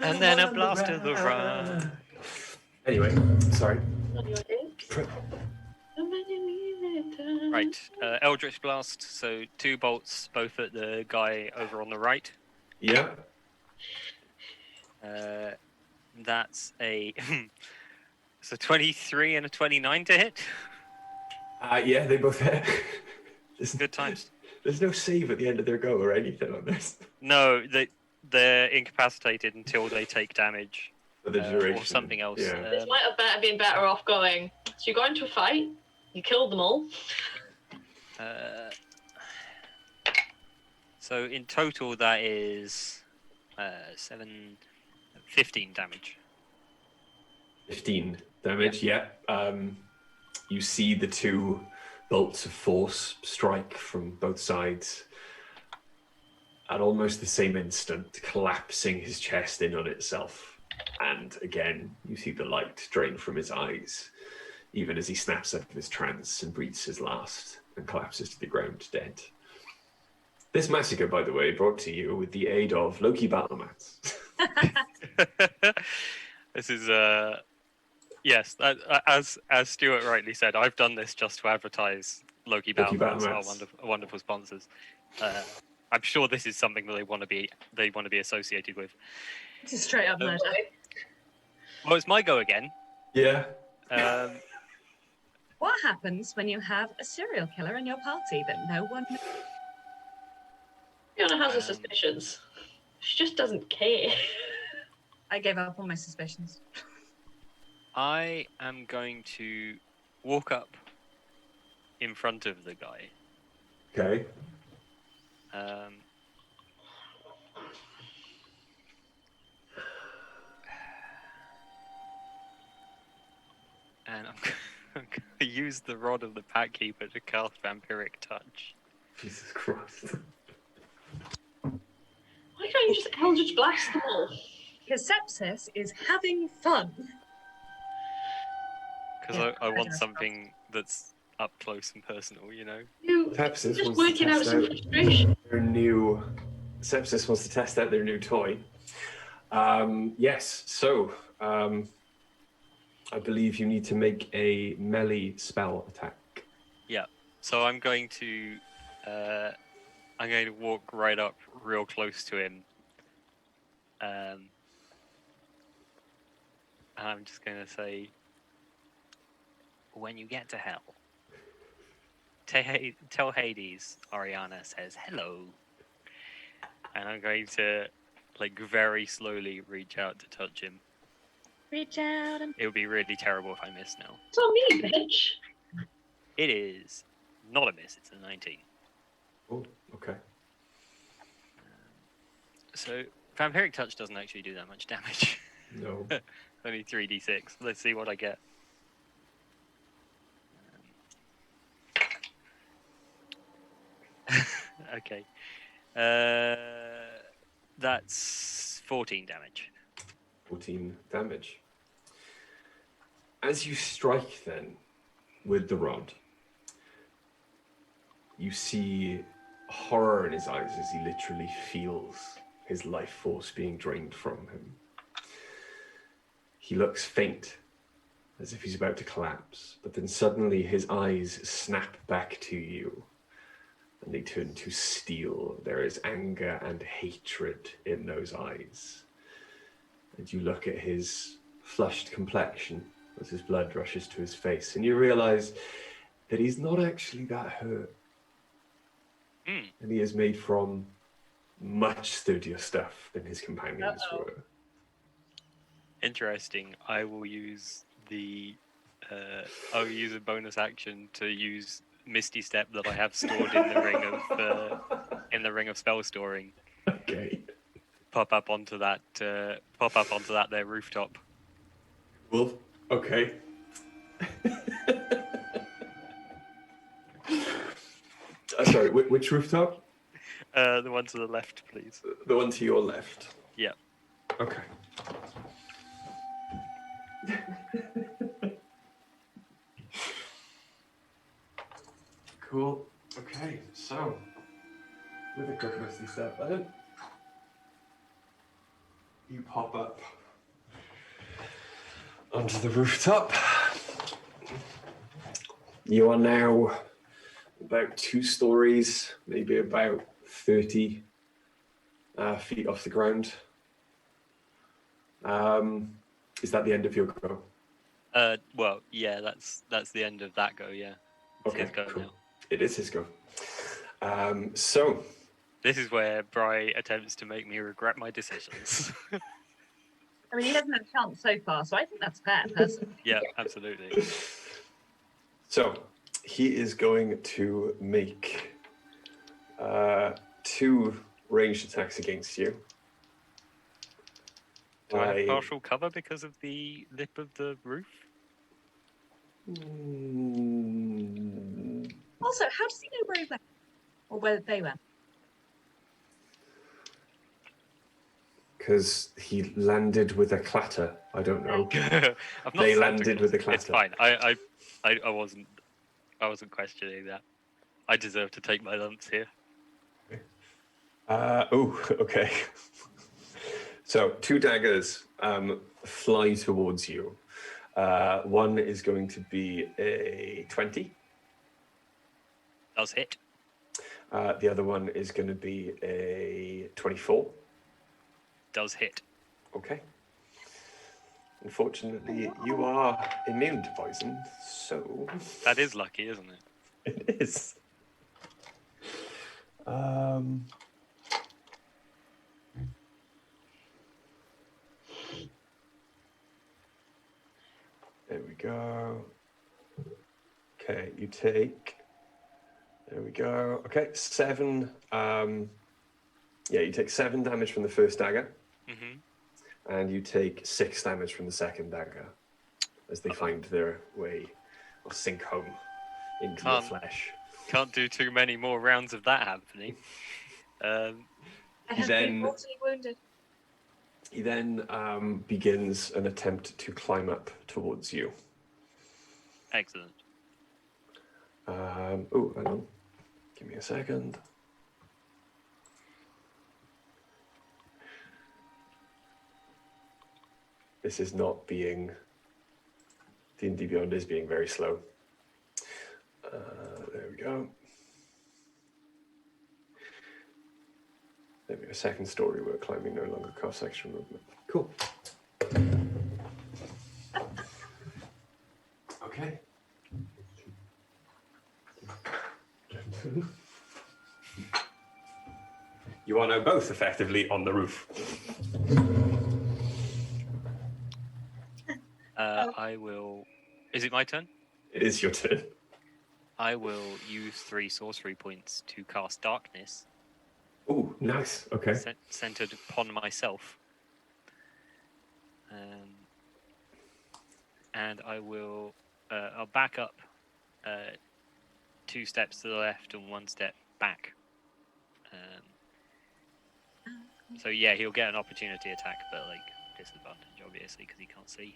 And then a blast to the right. Anyway, sorry. Right, Eldritch Blast, so 2 bolts, both at the guy over on the right. Yeah. That's a... so 23 and a 29 to hit. Yeah, they both hit. Good times. There's no save at the end of their go or anything on this. No, they're incapacitated until they take damage. For the duration. Or something else. Yeah. This might have been better off going. So you got into a fight, you killed them all. So in total that is 15 damage. 15 damage, yeah. You see the 2 bolts of force strike from both sides at almost the same instant, collapsing his chest in on itself. And again, you see the light drain from his eyes, even as he snaps out of his trance and breathes his last and collapses to the ground dead. This massacre, by the way, brought to you with the aid of Loki battle mats. This is yes, as Stuart rightly said, I've done this just to advertise Loki battle mats, our wonderful sponsors. I'm sure this is something that they want to be associated with. This is straight up murder. Well, it's my go again. Yeah. What happens when you have a serial killer in your party that no one knows? Fiona has her suspicions. She just doesn't care. I gave up on my suspicions. I am going to walk up in front of the guy. Okay. And I'm going to use the Rod of the Pack Keeper to cast Vampiric Touch. Jesus Christ. Why can't you just Eldritch Blast them all? Because Sepsis is having fun. Because I want something that's up close and personal, you know? Sepsis Just wants to working out test some out frustration. their new... Sepsis wants to test out their new toy. Yes, so... I believe you need to make a melee spell attack. Yeah. So I'm going to walk right up real close to him. And I'm just going to say, when you get to hell, tell Hades, Ariana says hello. And I'm going to, very slowly reach out to touch him. Reach out and... It would be really terrible if I miss now. It's on me, bitch. It is not a miss, it's a 19. Oh, okay. So, Vampiric Touch doesn't actually do that much damage. No. Only 3d6. Let's see what I get. Okay. That's 14 damage. 14 damage. As you strike then with the rod, you see horror in his eyes as he literally feels his life force being drained from him. He looks faint, as if he's about to collapse, but then suddenly his eyes snap back to you and they turn to steel. There is anger and hatred in those eyes. And you look at his flushed complexion as his blood rushes to his face, and you realize that he's not actually that hurt. And he is made from much sturdier stuff than his companions were. Interesting. I will use I'll use a bonus action to use Misty Step that I have stored in the ring of spell storing. Okay. Pop up onto that there rooftop. Well, okay. Sorry, which rooftop? The one to the left, please. The one to your left. Yeah. Okay. Cool. Okay, so with a quick Misty Step then, you pop up onto the rooftop. You are now about 2 stories, maybe about 30 feet off the ground. Is that the end of your go? Well, yeah, that's the end of that go. Yeah. It's Okay, his go cool. now. It is his go. So This is where Bri attempts to make me regret my decisions. I mean, he hasn't had a chance so far, so I think that's fair, personally. Yeah, absolutely. So he is going to make 2 ranged attacks against you. Do I have partial cover because of the lip of the roof? Also, how does he know where he went? Or where they went? Because he landed with a clatter. I don't know. I've not They Santa landed Claus. with a clatter. It's fine. I wasn't questioning that. I deserve to take my lumps here. Okay. So 2 daggers fly towards you. One is going to be a 20. Does hit. The other one is going to be a 24. Does hit. Okay. Unfortunately, you are immune to poison, so... That is lucky, isn't it? It is. There we go. Okay, you take... There we go. Okay, 7... you take 7 damage from the first dagger. Mm-hmm. And you take 6 damage from the second dagger as they find their way or sink home into the flesh. Can't do too many more rounds of that happening. I have been mortally wounded. He then begins an attempt to climb up towards you. Excellent. Hang on. Give me a second. This is not being... D&D Beyond is being very slow. There we go. There we go. Second story where climbing no longer costs extra movement. Cool. Okay. You are now both effectively on the roof. I will... Is it my turn? It is your turn. I will use 3 sorcery points to cast darkness. Oh, nice. Okay. Centered upon myself. And I will... I'll back up 2 steps to the left and 1 step back. So yeah, he'll get an opportunity attack, but like disadvantage, obviously, because he can't see.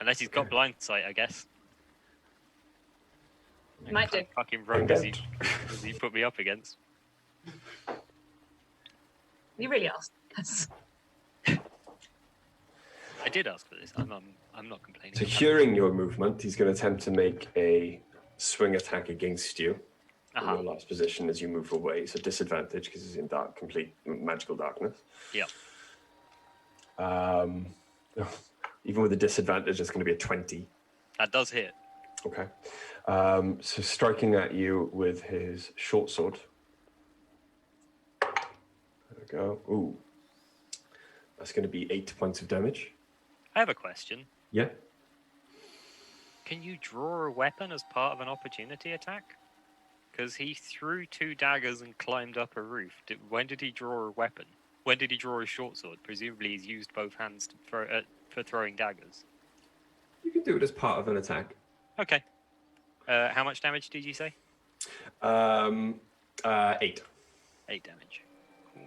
Unless he's got blind sight, I guess. Might do. Fucking rogue does he put me up against? You really asked. Yes. I did ask for this. I'm not complaining. So hearing your movement, he's going to attempt to make a swing attack against you in your last position as you move away. So disadvantage because he's in complete magical darkness. Yeah. Even with a disadvantage, it's going to be a 20. That does hit. Okay. So striking at you with his short sword. There we go. Ooh. That's going to be 8 points of damage. I have a question. Yeah. Can you draw a weapon as part of an opportunity attack? Because he threw 2 daggers and climbed up a roof. When did he draw a weapon? When did he draw a short sword? Presumably he's used both hands to for throwing daggers. You can do it as part of an attack. Okay. How much damage did you say? 8. 8 damage. Cool.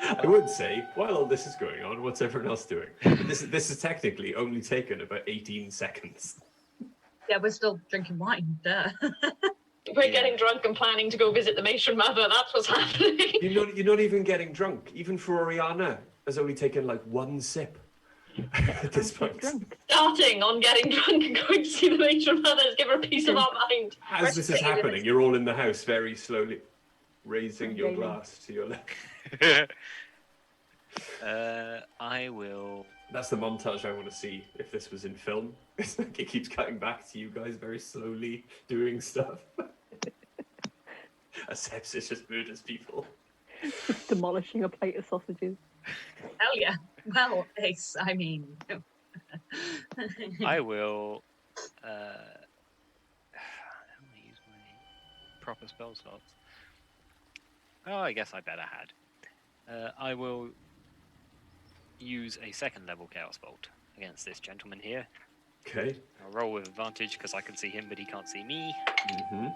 I would say, while all this is going on, what's everyone else doing? But this is technically only taken about 18 seconds. Yeah, we're still drinking wine. Duh. We're getting drunk and planning to go visit the matron mother. That's what's happening. You're not even getting drunk. Even for Oriana, has only taken like 1 sip at this point. Starting on getting drunk and going to see the matron mother is give her a piece of our mind. As this is happening, you're all in the house very slowly, raising your glass to your lip. I will. That's the montage I want to see if this was in film. It's like it keeps cutting back to you guys very slowly doing stuff. As sepsis just murders people. Just demolishing a plate of sausages. Hell yeah. Well, Ace, I mean. I will. How do I use my proper spell slots? Oh, I guess I better had. I will use a 2nd level Chaos Bolt against this gentleman here. Okay. I'll roll with advantage because I can see him, but he can't see me. Mm-hmm.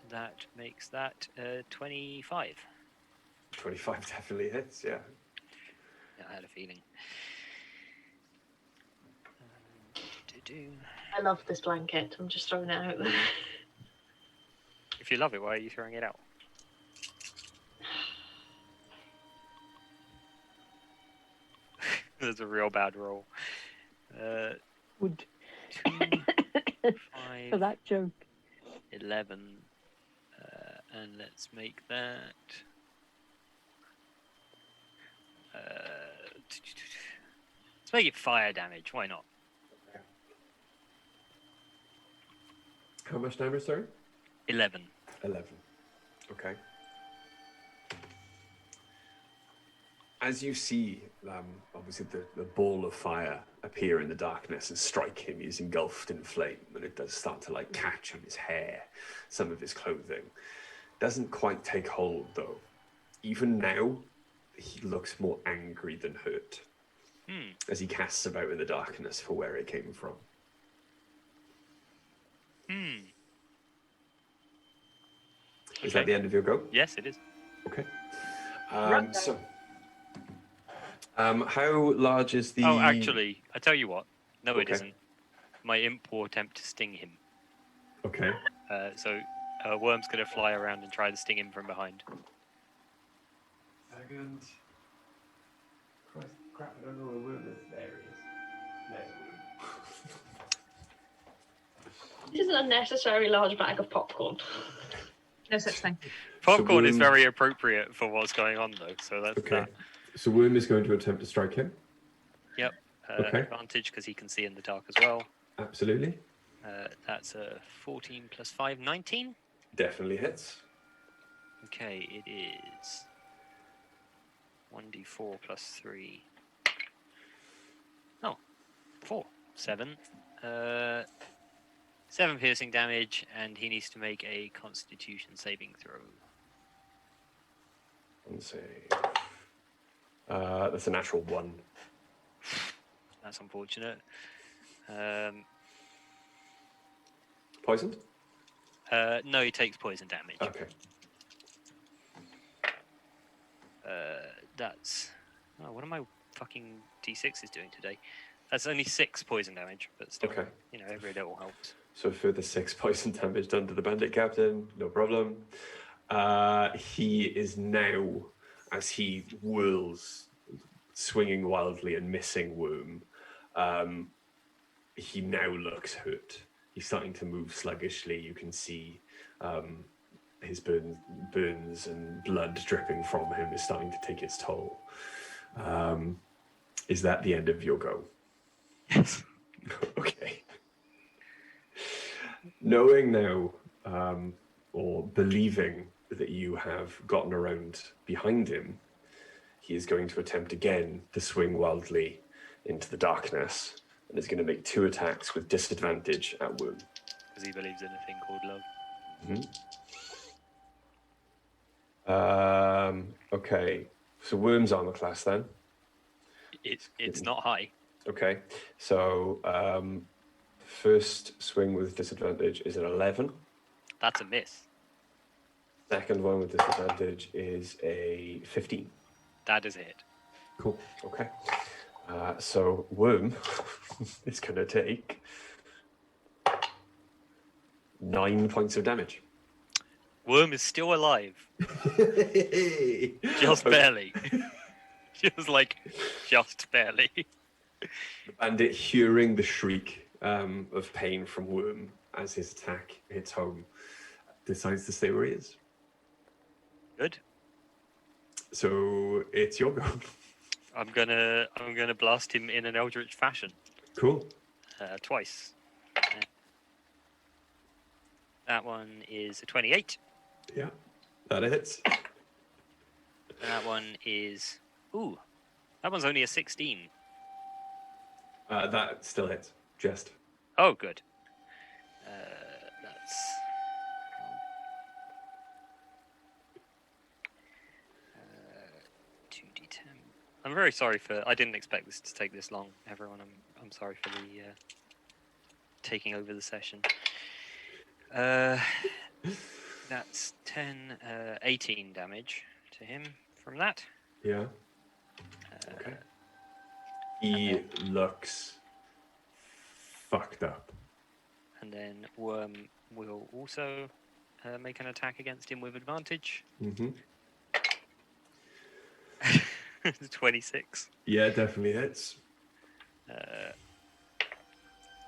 That makes that 25. 25 definitely hits, yeah. Yeah, I had a feeling. I love this blanket. I'm just throwing it out there. If you love it, why are you throwing it out? That's a real bad roll. Would 2, 5, for that joke. 11. And let's make that. Let's make it fire damage. Why not? How much damage, sorry? 11. 11. Okay. As you see, obviously, the ball of fire appear in the darkness and strike him, he's engulfed in flame, and it does start to like catch on his hair, some of his clothing. Doesn't quite take hold, though. Even now, he looks more angry than hurt as he casts about in the darkness for where it came from. Is that the end of your go? Yes, it is. Okay. How large is the... Oh, actually, I tell you what. No, it Okay. isn't. My imp will attempt to sting him. Okay. So a worm's going to fly around and try to sting him from behind. Second. Christ, crap, I don't know where the worm is. There it is. There's worm. This is an unnecessary large bag of popcorn. No such thing. Popcorn is worm- very appropriate for what's going on, though. So that's Okay. that. So Worm is going to attempt to strike him. Yep. Okay. Advantage because he can see in the dark as well. Absolutely. That's a 14 plus 5, 19. Definitely hits. Okay, it is 1d4 plus 3. Oh, 4. 7. 7 piercing damage, and he needs to make a Constitution saving throw. Let's see. That's a natural 1. That's unfortunate. Poisoned? No, he takes poison damage. Okay. That's... Oh, what am I fucking D6s doing today? That's only 6 poison damage, but still, Okay. you know, every little helps. So further 6 poison damage done to the bandit captain, no problem. He is now, as he whirls, swinging wildly and missing Worm, he now looks hurt. He's starting to move sluggishly. You can see his burns and blood dripping from him is starting to take its toll. Is that the end of your go? Yes. Okay. Knowing now, or believing that you have gotten around behind him, he is going to attempt again to swing wildly into the darkness and is going to make 2 attacks with disadvantage at Worm. Because he believes in a thing called love. Okay, so Worm's armor class then. It's not high. Okay, so first swing with disadvantage is an 11. That's a miss. Second one with disadvantage is a 15. That is a hit. Cool. Okay. So Worm is going to take 9 points of damage. Worm is still alive. Just barely. Just barely. The bandit, hearing the shriek of pain from Worm as his attack hits home, decides to stay where he is. Good. So it's your go. I'm gonna blast him in an eldritch fashion. Cool. Twice. That one is a 28. Yeah, that hits. That one is... Ooh, that one's only a 16. That still hits. Just. Oh, good. That's... 2d10. I'm very sorry for... I didn't expect this to take this long, everyone. I'm sorry for the taking over the session. That's 18 damage to him from that. Yeah. Okay. He looks fucked up. And then Worm will also make an attack against him with advantage. 26. Yeah, definitely hits.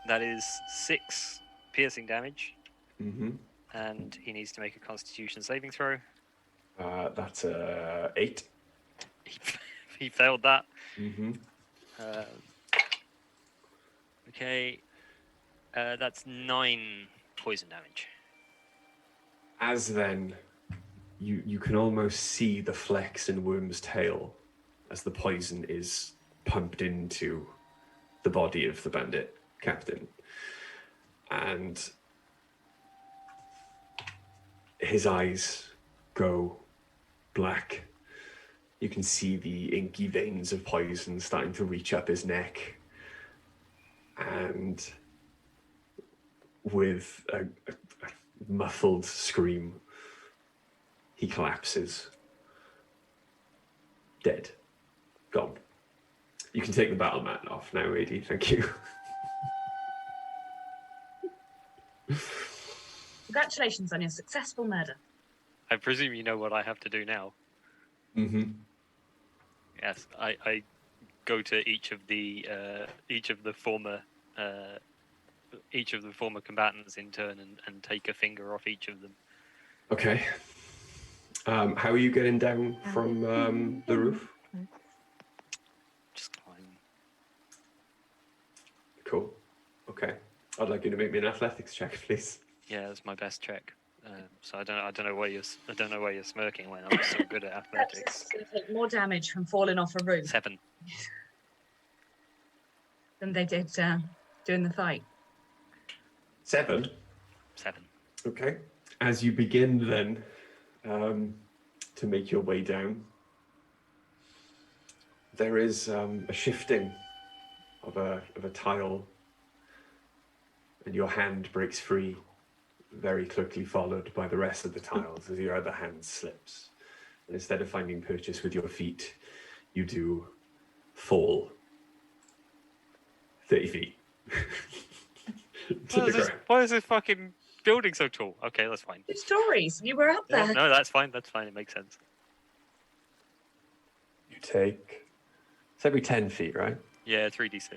That is 6 piercing damage. Mm-hmm. And he needs to make a Constitution saving throw. That's 8. He failed that. Mm-hmm. Okay. That's 9 poison damage. As then, you can almost see the flex in Worm's tail as the poison is pumped into the body of the bandit captain. And his eyes go black. You can see the inky veins of poison starting to reach up his neck. And with a muffled scream, he collapses. Dead. Gone. You can take the battle mat off now, AD. Thank you. Congratulations on your successful murder. I presume you know what I have to do now. Mm-hmm. Yes, I go to each of the former combatants in turn and take a finger off each of them. Okay. How are you getting down from the roof? Just climb. Cool. Okay. I'd like you to make me an athletics check, please. Yeah, that's my best check. So I don't know why you're smirking when I'm so good at athletics. It's going to take more damage from falling off a roof 7. than they did doing the fight. 7. 7. Okay. As you begin then to make your way down, there is a shifting of a tile, and your hand breaks free, very quickly followed by the rest of the tiles as your other hand slips. And instead of finding purchase with your feet, you do fall 30 feet to the ground. Why is this fucking building so tall? Okay, that's fine. Good stories. You were up there. No, that's fine. That's fine. It makes sense. You take... It's every 10 feet, right? Yeah, 3d6.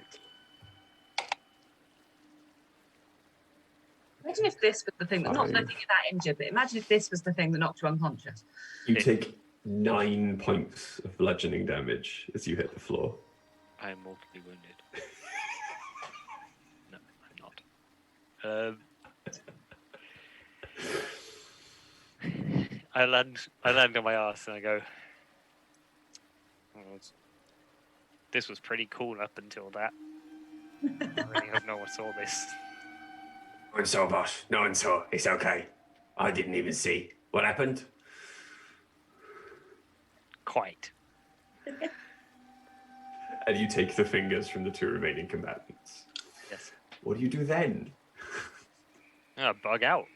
Imagine if this was the thing that, not 5. letting you that injured, but imagine if this was the thing that knocked you unconscious. You take 9 points of bludgeoning damage as you hit the floor. I am mortally wounded. No, I'm not. I land on my ass and I go, "Well, this was pretty cool up until that. I really hope no one saw this." No one saw, boss. No one saw. It's okay. I didn't even see. What happened? Quite. And you take the fingers from the 2 remaining combatants. Yes. What do you do then? Bug out.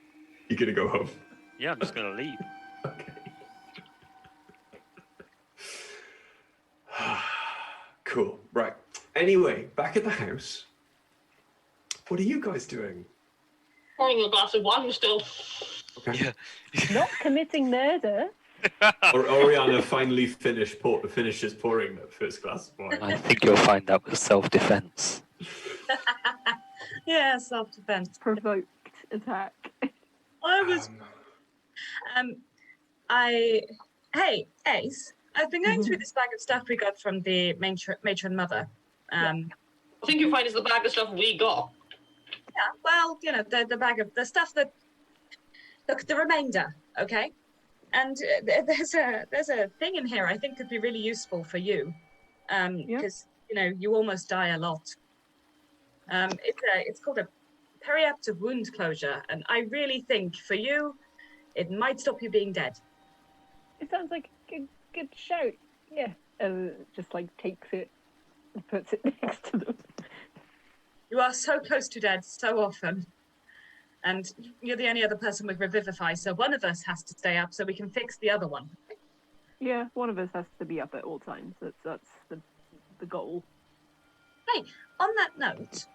You're gonna go home. Yeah, I'm just gonna leave. Okay. Cool. Right. Anyway, back at the house. What are you guys doing? Pouring a glass of wine still. Okay. Yeah. Not committing murder. Oriana finally finishes pouring that first glass of wine. I think you'll find that was self-defense. Yeah, self-defense. Provoked attack. I was. Hey, Ace. I've been going through this bag of stuff we got from the matron mother. I think you'll find it's the bag of stuff we got. Yeah, well, you know, the bag of the stuff that. Look, the remainder, okay? And there's a thing in here I think could be really useful for you, because you know you almost die a lot. It's called a periaptive wound closure, and I really think for you, it might stop you being dead. It sounds like a good shout. Yeah. Just like takes it and puts it next to them. You are so close to dead so often. And you're the only other person with Revivify, so one of us has to stay up so we can fix the other one. Yeah, one of us has to be up at all times. That's the goal. Hey, on that note,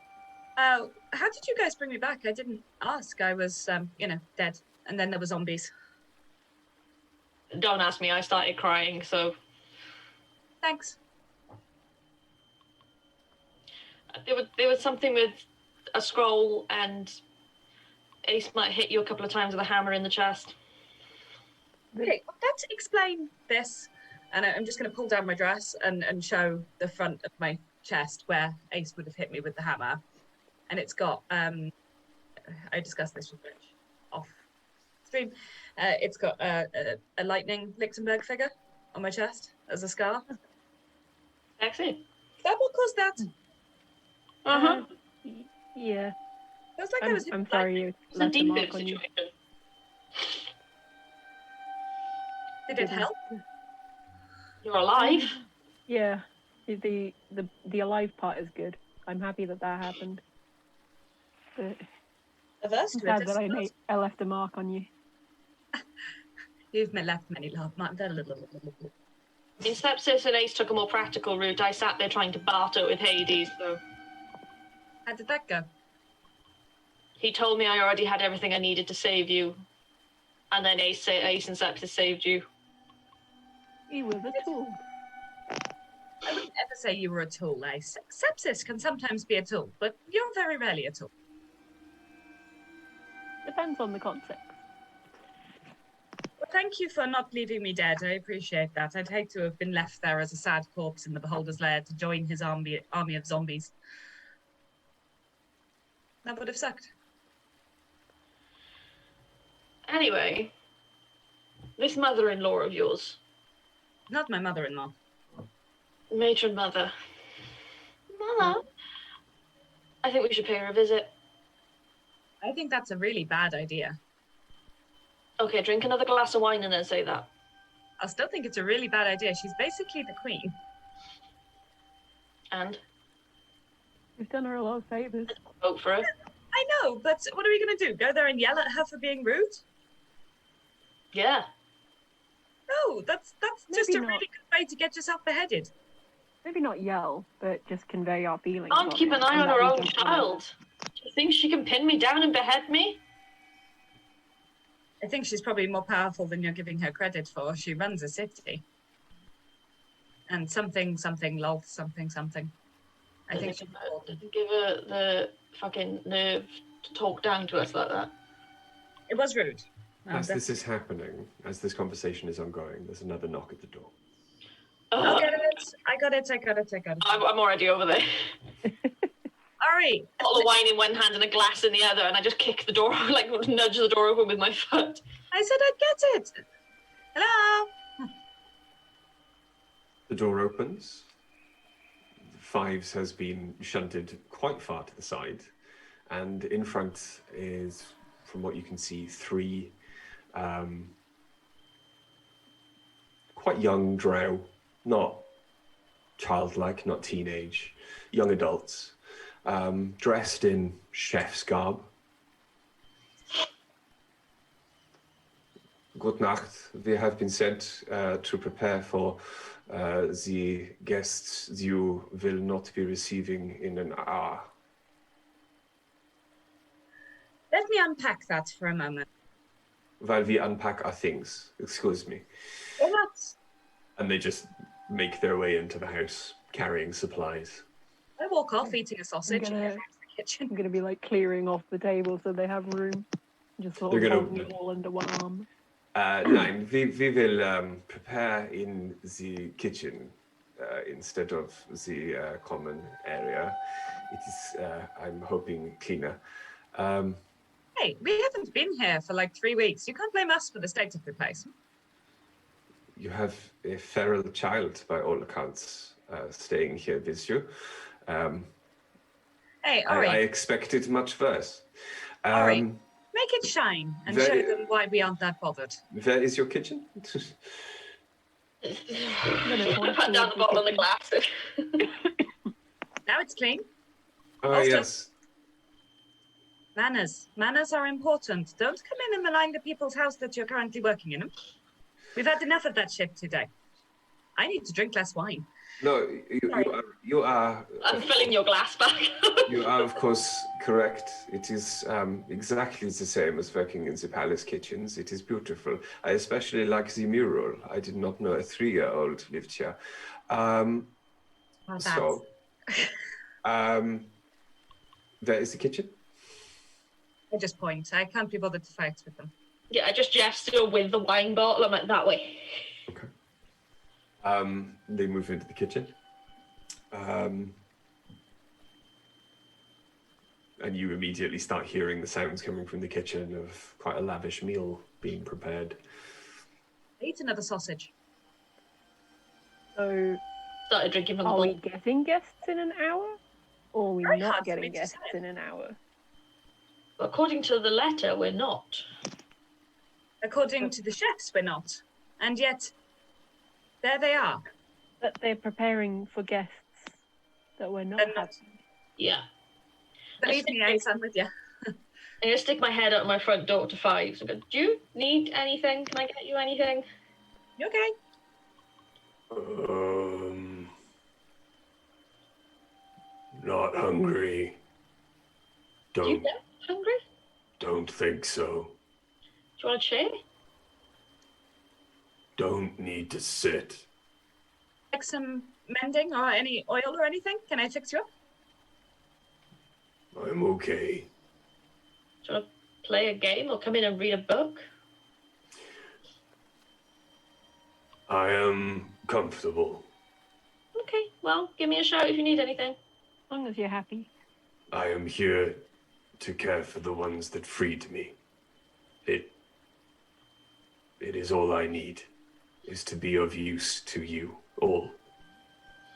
how did you guys bring me back? I didn't ask. I was, dead. And then there were zombies. Don't ask me, I started crying, so... Thanks. There was something with a scroll, and Ace might hit you a couple of times with a hammer in the chest. Okay, well, let's explain this. And I'm just going to pull down my dress and show the front of my chest where Ace would have hit me with the hammer. And it's got, I discussed this with Rich off stream. It's got a lightning Lichtenberg figure on my chest as a scar. Excellent. Is that what caused that? Uh-huh. Yeah. Feels like I was hit I'm with sorry lightning. you It's a left a deep mark on you. situation. Did it help? You're alive. Yeah. The alive part is good. I'm happy that happened. But Averse I'm to it. sad that I left a mark on you. You've left many love marks. In Sepsis and Ace took a more practical route. I sat there trying to barter with Hades, so... How did that go? He told me I already had everything I needed to save you. And then Ace and Sepsis saved you. You were the tool. I wouldn't ever say you were a tool, Ace. Sepsis can sometimes be a tool, but you're very rarely a tool. Depends on the context. Well, thank you for not leaving me dead. I appreciate that. I'd hate to have been left there as a sad corpse in the Beholder's Lair to join his army of zombies. That would have sucked. Anyway, this mother-in-law of yours, Not my mother-in-law. matron mother. Mother, I think we should pay her a visit. I think that's a really bad idea. Okay, drink another glass of wine and then say that. I still think it's a really bad idea. She's basically the queen. And You've done her a lot of favors. vote for her. I know, but what are we going to do? Go there and yell at her for being rude? Yeah. No, that's just Maybe a not. really good way to get yourself beheaded. Maybe not yell, but just convey our feelings. Can't keep an eye on her own child. Do you think she can pin me down and behead me? I think she's probably more powerful than you're giving her credit for. She runs a city. And something, lol, something. I think she's important. Give her the fucking nerve to talk down to us like that. It was rude. As this is happening, as this conversation is ongoing, there's another knock at the door. I'll get it. I got it. I'm already over there. All right. A bottle of wine in one hand and a glass in the other, and I just kick the door, like nudge the door open with my foot. I said I'd get it. Hello. The door opens. Fives has been shunted quite far to the side, and in front is, from what you can see, three quite young drow, not childlike, not teenage, young adults, dressed in chef's garb. Good Nacht. We have been sent to prepare for the guests you will not be receiving in an hour. Let me unpack that for a moment. While we unpack our things, excuse me. Or not. And they just make their way into the house, carrying supplies. I walk off eating a sausage and go to the kitchen. I'm going to be like clearing off the table so they have room. Just sort of holding it all under one arm. No, we will prepare in the kitchen instead of the common area. It is, I'm hoping, cleaner. Hey, we haven't been here for like 3 weeks. You can't blame us for the state of the place. You have a feral child, by all accounts, staying here with you. Hey, all right. I expected much worse. All right. Make it shine and show them why we aren't that bothered. Where is your kitchen? I put down the bottle and the glass. Now it's clean. Oh, Also, yes. Manners. Manners are important. Don't come in and malign the people's house that you're currently working in. We've had enough of that shit today. I need to drink less wine. No, you are. I'm filling your glass back. You are, of course, correct. It is exactly the same as working in the palace kitchens. It is beautiful. I especially like the mural. I did not know a 3-year-old lived here. There is the kitchen. I just point. I can't be bothered to fight with them. Yeah, I just gesture with the wine bottle. I'm like, that way. Okay. They move into the kitchen. And you immediately start hearing the sounds coming from the kitchen of quite a lavish meal being prepared. Eat another sausage. So, started drinking from the are bowl. we getting guests in an hour? Or are we Very not hard for me getting to guests say. in an hour? According to the letter, we're not. According to the chefs, we're not. And yet, there they are. But they're preparing for guests that we're not They're not. having. Yeah. Believe me, Ace, I'm with you. I'm going to stick my head out my front door to Fives and go, do you need anything? Can I get you anything? You okay? Not hungry. You get hungry? Don't think so. Do you want a chair? Don't need to sit. Like some mending or any oil or anything? Can I fix you up? I'm okay. Do you want to play a game or come in and read a book? I am comfortable. Okay, well, give me a shout if you need anything. As long as you're happy. I am here to care for the ones that freed me. It is all I need, is to be of use to you all.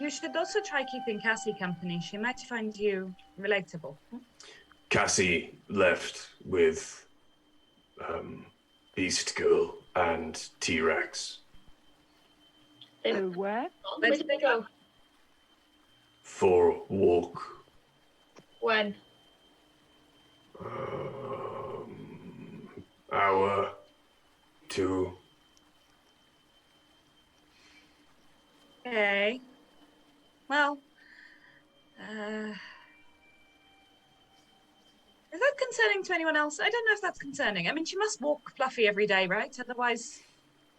You should also try keeping Cassie company. She might find you relatable. Cassie left with Beast Girl and T-Rex They, So where? where did they go? for a walk. When? Hour, 2. Okay. Well, is that concerning to anyone else? I don't know if that's concerning. I mean, she must walk Fluffy every day, right? Otherwise,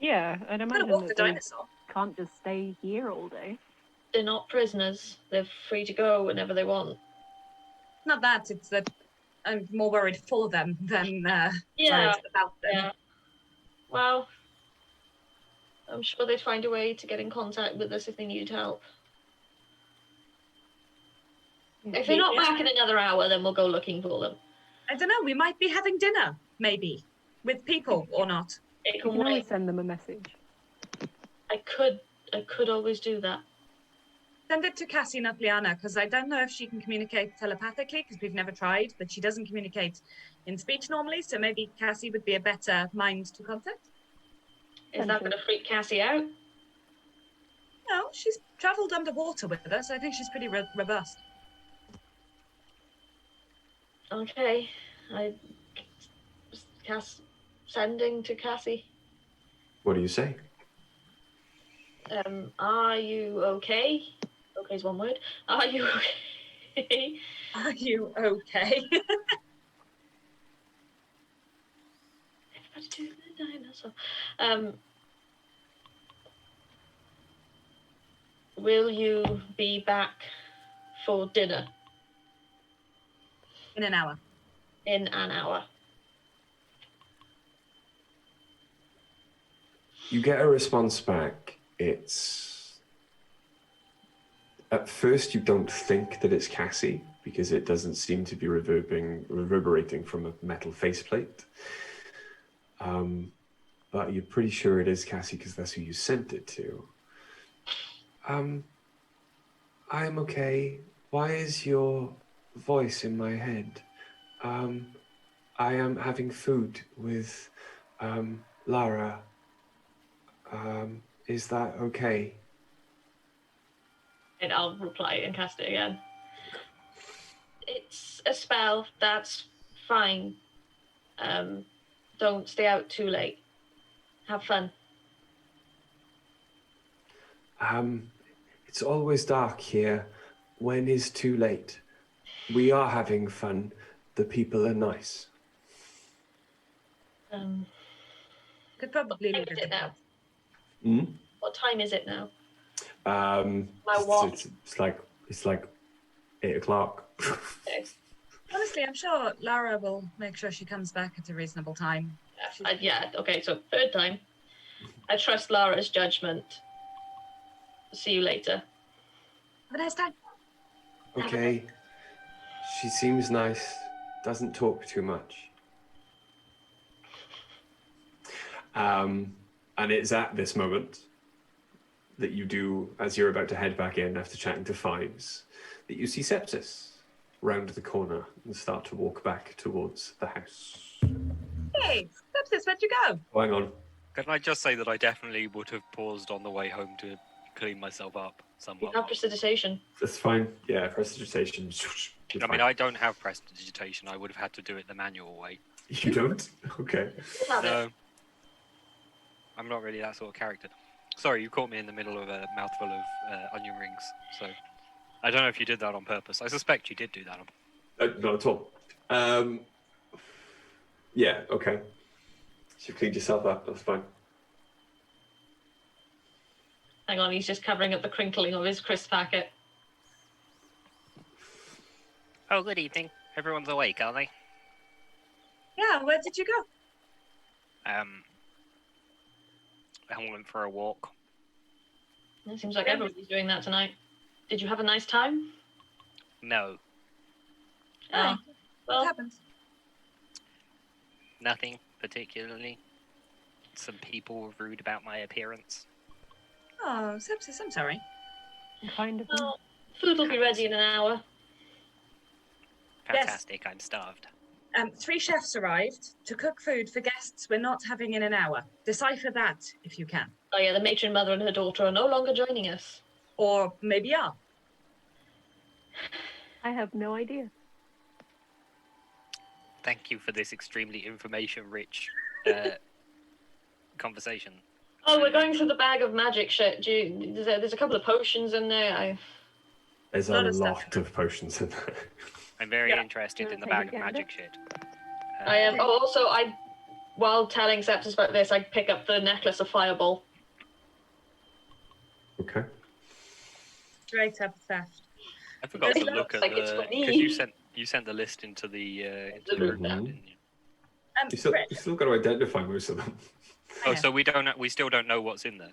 Yeah, I'd gotta imagine walk the that they dinosaur. can't just stay here all day. They're not prisoners. They're free to go whenever they want. Not that, it's that I'm more worried for them than Yeah. worried about them. Yeah. Well, I'm sure they'd find a way to get in contact with us if they need help. If they're not back in another hour, then we'll go looking for them. I don't know, we might be having dinner, maybe, with people or not. It You can can always wait. send them a message. I could always do that. Send it to Cassie, not Liana, because I don't know if she can communicate telepathically, because we've never tried, but she doesn't communicate in speech normally, so maybe Cassie would be a better mind to contact. Is that going to freak Cassie out? No, she's travelled underwater with us. I think she's pretty robust. Okay. Sending to Cassie. What do you say? Are you okay? Okay is one word. Are you okay? Are you okay? Everybody do the dinosaur. Will you be back for dinner In an hour. in an hour? You get a response back. It's... At first, you don't think that it's Cassie, because it doesn't seem to be reverberating from a metal faceplate. But you're pretty sure it is Cassie, because that's who you sent it to. I am okay. Why is your voice in my head? I am having food with Lara. Is that okay? And I'll reply and cast it again. It's a spell. That's fine. Don't stay out too late. Have fun. It's always dark here. When is too late? We are having fun. The people are nice. Could probably leave Is it it now? Hmm? What time is it now? My watch. It's like 8 o'clock. Okay. Honestly, I'm sure Lara will make sure she comes back at a reasonable time. Yeah, okay, so third time. I trust Lara's judgment. See you later. Have a nice time. Okay. She seems nice. Doesn't talk too much. And it's at this moment that you do, as you're about to head back in after chatting to Fives, that you see Sepsis round the corner and start to walk back towards the house. Hey, Sepsis, where'd you go? Oh, hang on. Can I just say that I definitely would have paused on the way home to clean myself up You somewhat. have prestidigitation. That's fine. Yeah, prestidigitation. I mean, I don't have prestidigitation. I would have had to do it the manual way. You don't? Okay. You have it. No. I'm not really that sort of character. Sorry, you caught me in the middle of a mouthful of onion rings, so I don't know if you did that on purpose. I suspect you did do that on Not at all. Yeah, okay. So you cleaned yourself up, that's fine. Hang on, he's just covering up the crinkling of his crisp packet. Oh, good evening. Everyone's awake, are they? Yeah, where did you go? I went for a walk. It seems like everybody's doing that tonight. Did you have a nice time? No, Oh, what well, happened? nothing particularly. Some people were rude about my appearance. Oh, Sepsis, I'm sorry. Kind of. well, food will be ready in an hour. Yes. Fantastic, I'm starved. 3 chefs arrived to cook food for guests we're not having in an hour. Decipher that, if you can. Oh yeah, the matron mother and her daughter are no longer joining us. Or maybe are. I have no idea. Thank you for this extremely information-rich conversation. Oh, we're going through the bag of magic shit. There's a couple of potions in there. There's a Lot of lot stuff. of potions in there. I'm very Yeah. interested in the Take bag a of gander. magic shit. I am. Oh, also, while telling Sepsis about this, I pick up the necklace of Fireball. Okay. Straight up theft. I forgot to It look looks at like it's the for me. because You sent the list into the The group, group, yeah. didn't you? You Rich, still got to identify most of them. Oh, so we still don't know what's in there.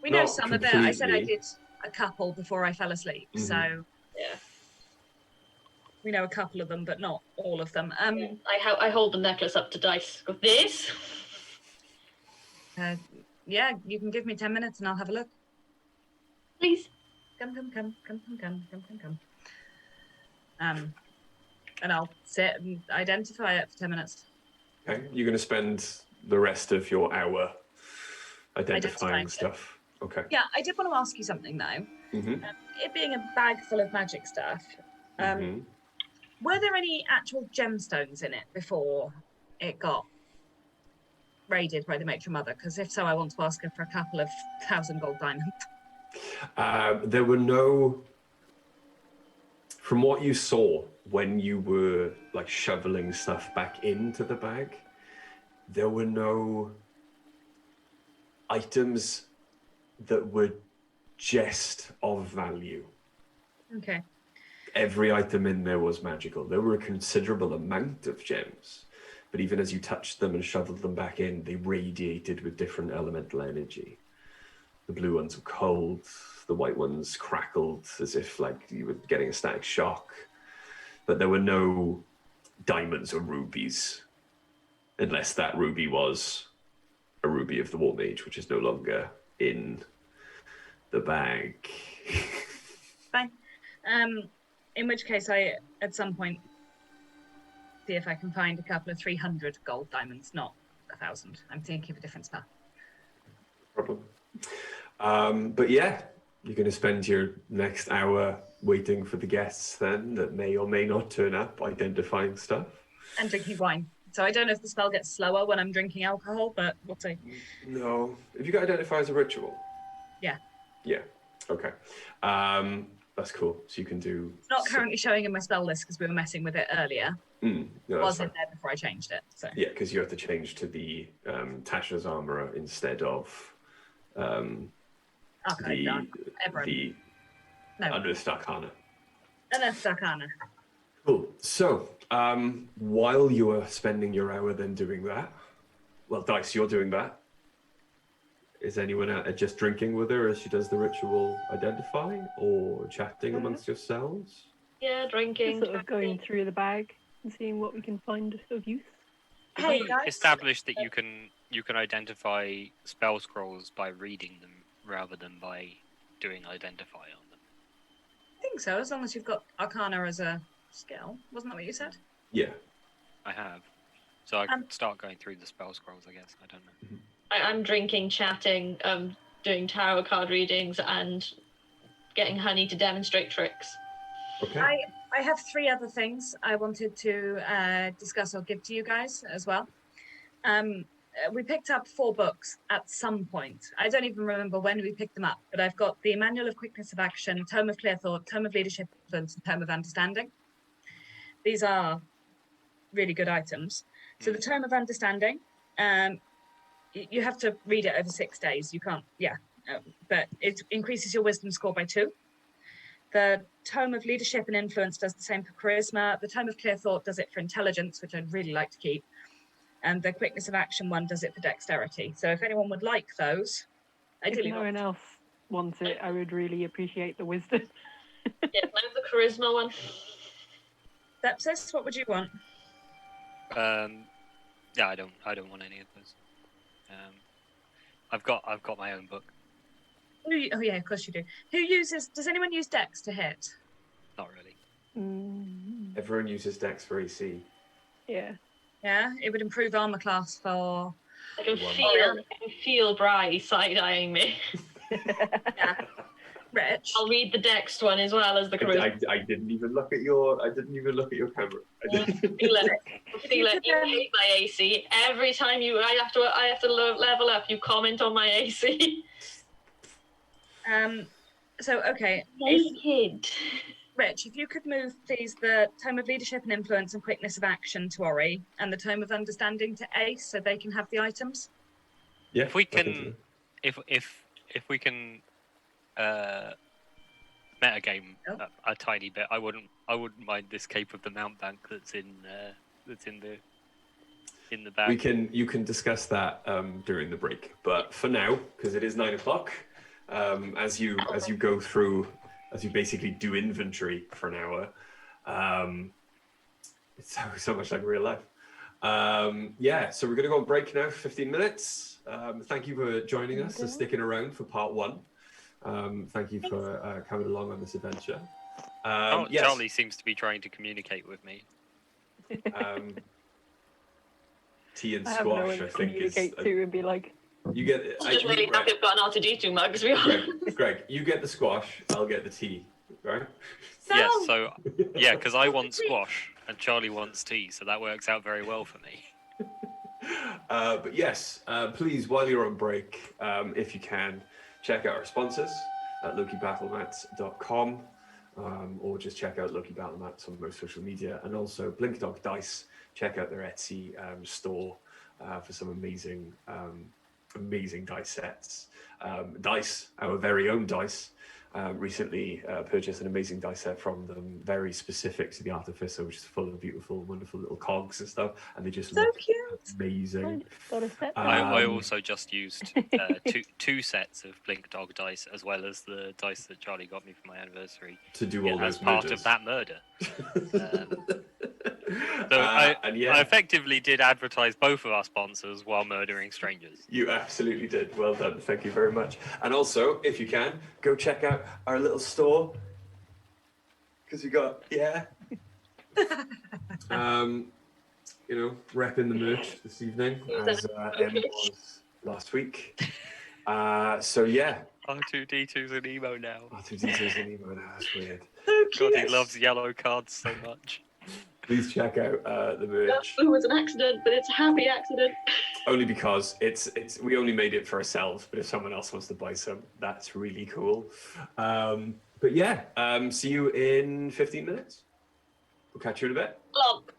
we know Not some of it. I said I completely. did a couple before I fell asleep, so Yeah. we know a couple of them, but not all of them. I hold the necklace up to Dice. Go, this? Yeah, you can give me 10 minutes and I'll have a look. Please. Come. And I'll sit and identify it for 10 minutes. Okay, you're going to spend the rest of your hour identifying Identifying it. stuff. Okay. Yeah, I did want to ask you something though. Mm-hmm. It being a bag full of magic stuff, Mm-hmm. were there any actual gemstones in it before it got raided by the matron mother? Because if so, I want to ask her for a couple of 1,000 gold diamonds. There were no. From what you saw when you were like shoveling stuff back into the bag, there were no items that were just of value. Okay. Every item in there was magical. There were a considerable amount of gems, but even as you touched them and shoveled them back in, they radiated with different elemental energy. The blue ones were cold, the white ones crackled as if like you were getting a static shock. But there were no diamonds or rubies, unless that ruby was a ruby of the War Mage, which is no longer in the bag. Fine. In which case, I at some point see if I can find a couple of 300 gold diamonds, not 1,000. I'm thinking of a different stuff. Problem. But yeah, you're going to spend your next hour waiting for the guests then that may or may not turn up, identifying stuff. And drinking wine. So I don't know if the spell gets slower when I'm drinking alcohol, but we'll see. No. Have you got identify as a ritual? Yeah. Yeah. Okay. That's cool. So you can do... It's not currently showing in my spell list because we were messing with it earlier. No, It was in there before I changed it. So yeah, because you have to change to the Tasha's Armourer instead of okay, the Unearthed Arcana. Unearthed Arcana. Cool. So, while you are spending your hour then doing that, well, Dice, you're doing that. Is anyone just drinking with her as she does the ritual identifying or chatting amongst yourselves? Yeah, drinking. Sort of going through the bag and seeing what we can find of use. Hey, we guys. established that you can identify spell scrolls by reading them rather than by doing identify on them. I think so, as long as you've got Arcana as a skill. Wasn't that what you said? Yeah. I have. So I could start going through the spell scrolls, I guess. I don't know. I'm drinking, chatting, doing tarot card readings, and getting Honey to demonstrate tricks. Okay. I have 3 other things I wanted to discuss or give to you guys as well. We picked up 4 books at some point. I don't even remember when we picked them up, but I've got the Manual of Quickness of Action, Tome of Clear Thought, Tome of Leadership, and Tome of Understanding. These are really good items. So the Tome of Understanding, you have to read it over 6 days. You can't, but it increases your wisdom score by 2. The Tome of Leadership and Influence does the same for charisma. The Tome of Clear Thought does it for intelligence, which I'd really like to keep. And the Quickness of Action one does it for dexterity. So if anyone would like those, ideally If no one else wants it, I would really appreciate the wisdom. Yeah, can I have the charisma one? Sepsis, what would you want? Yeah, I don't want any of those. I've got my own book. Oh yeah, of course you do. Does anyone use dex to hit? Not really. Everyone uses Dex for AC. Yeah. Yeah, it would improve armor class for... I can feel Bri side-eyeing me. Yeah. Rich. I'll read the next one as well as the charisma. I didn't even look at your camera. Feel it. You hate my AC. Every time I have to level up, you comment on my AC. So okay. Naked. Rich, if you could move, please, the Tome of Leadership and Influence and Quickness of Action to Ori, and the Tome of Understanding to Ace, so they can have the items. Yeah. If we can, if we can metagame Oh. a tiny bit. I wouldn't mind this Cape of the Mountebank that's in the bag. You can discuss that during the break, but for now, because it is 9 o'clock, as you go through, as you basically do inventory for an hour, it's so much like real life. So we're gonna go on break now for 15 minutes. Thank you for joining us and sticking around for part 1. Thank you for coming along on this adventure. Yes. Charlie seems to be trying to communicate with me. Tea and I have no squash, one I to think, is communicate to and be like, you get. It's just really happy I've got an R2D2 mug, to be honest. Greg, you get the squash. I'll get the tea. Right? Yes, so because I want squash and Charlie wants tea, so that works out very well for me. But yes, please, while you're on break, if you can, check out our sponsors at LokiBattlemats.com, or just check out Loki Battlemats on most social media, and also Blink Dog Dice. Check out their Etsy store for some amazing dice sets. Dice, our very own Dice, recently purchased an amazing dice set from them, very specific to the Artificer, which is full of beautiful, wonderful little cogs and stuff, and they just So look cute. amazing. got a set. I also just used two sets of Blink Dog dice, as well as the dice that Charlie got me for my anniversary, To do all as those part murders. of that murder. So I effectively did advertise both of our sponsors while murdering strangers. You absolutely did. Well done. Thank you very much. And also, if you can, go check out our little store. Because you got, repping the merch this evening, as Emma was last week. R2D2's an emo now. R2D2's an emo now. That's weird. God, he loves yellow cards so much. Please check out the merch. It was an accident, but it's a happy accident. Only because we only made it for ourselves, but if someone else wants to buy some, that's really cool. See you in 15 minutes. We'll catch you in a bit. Lump.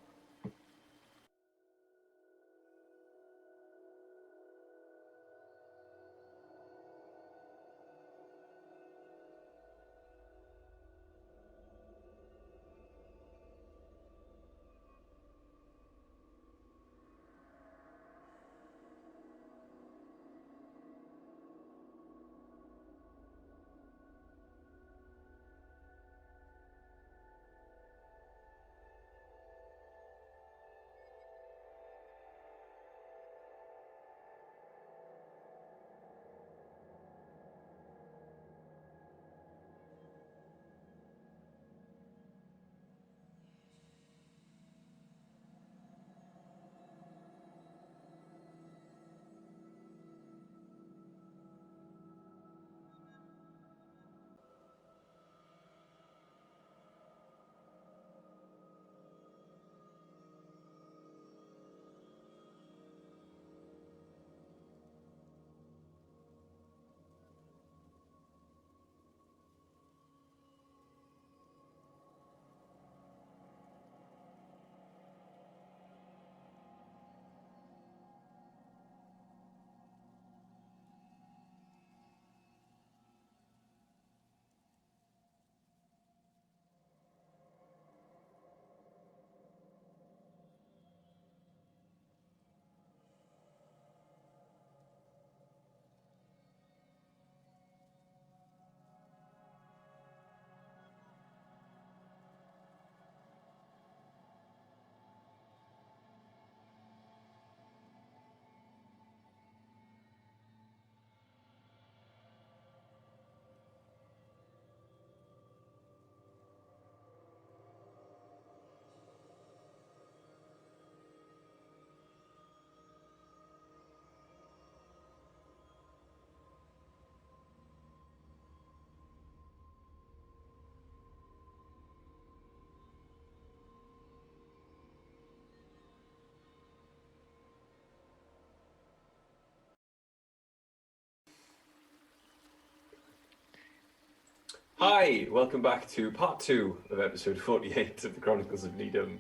Hi, welcome back to part 2 of episode 48 of the Chronicles of Nidum,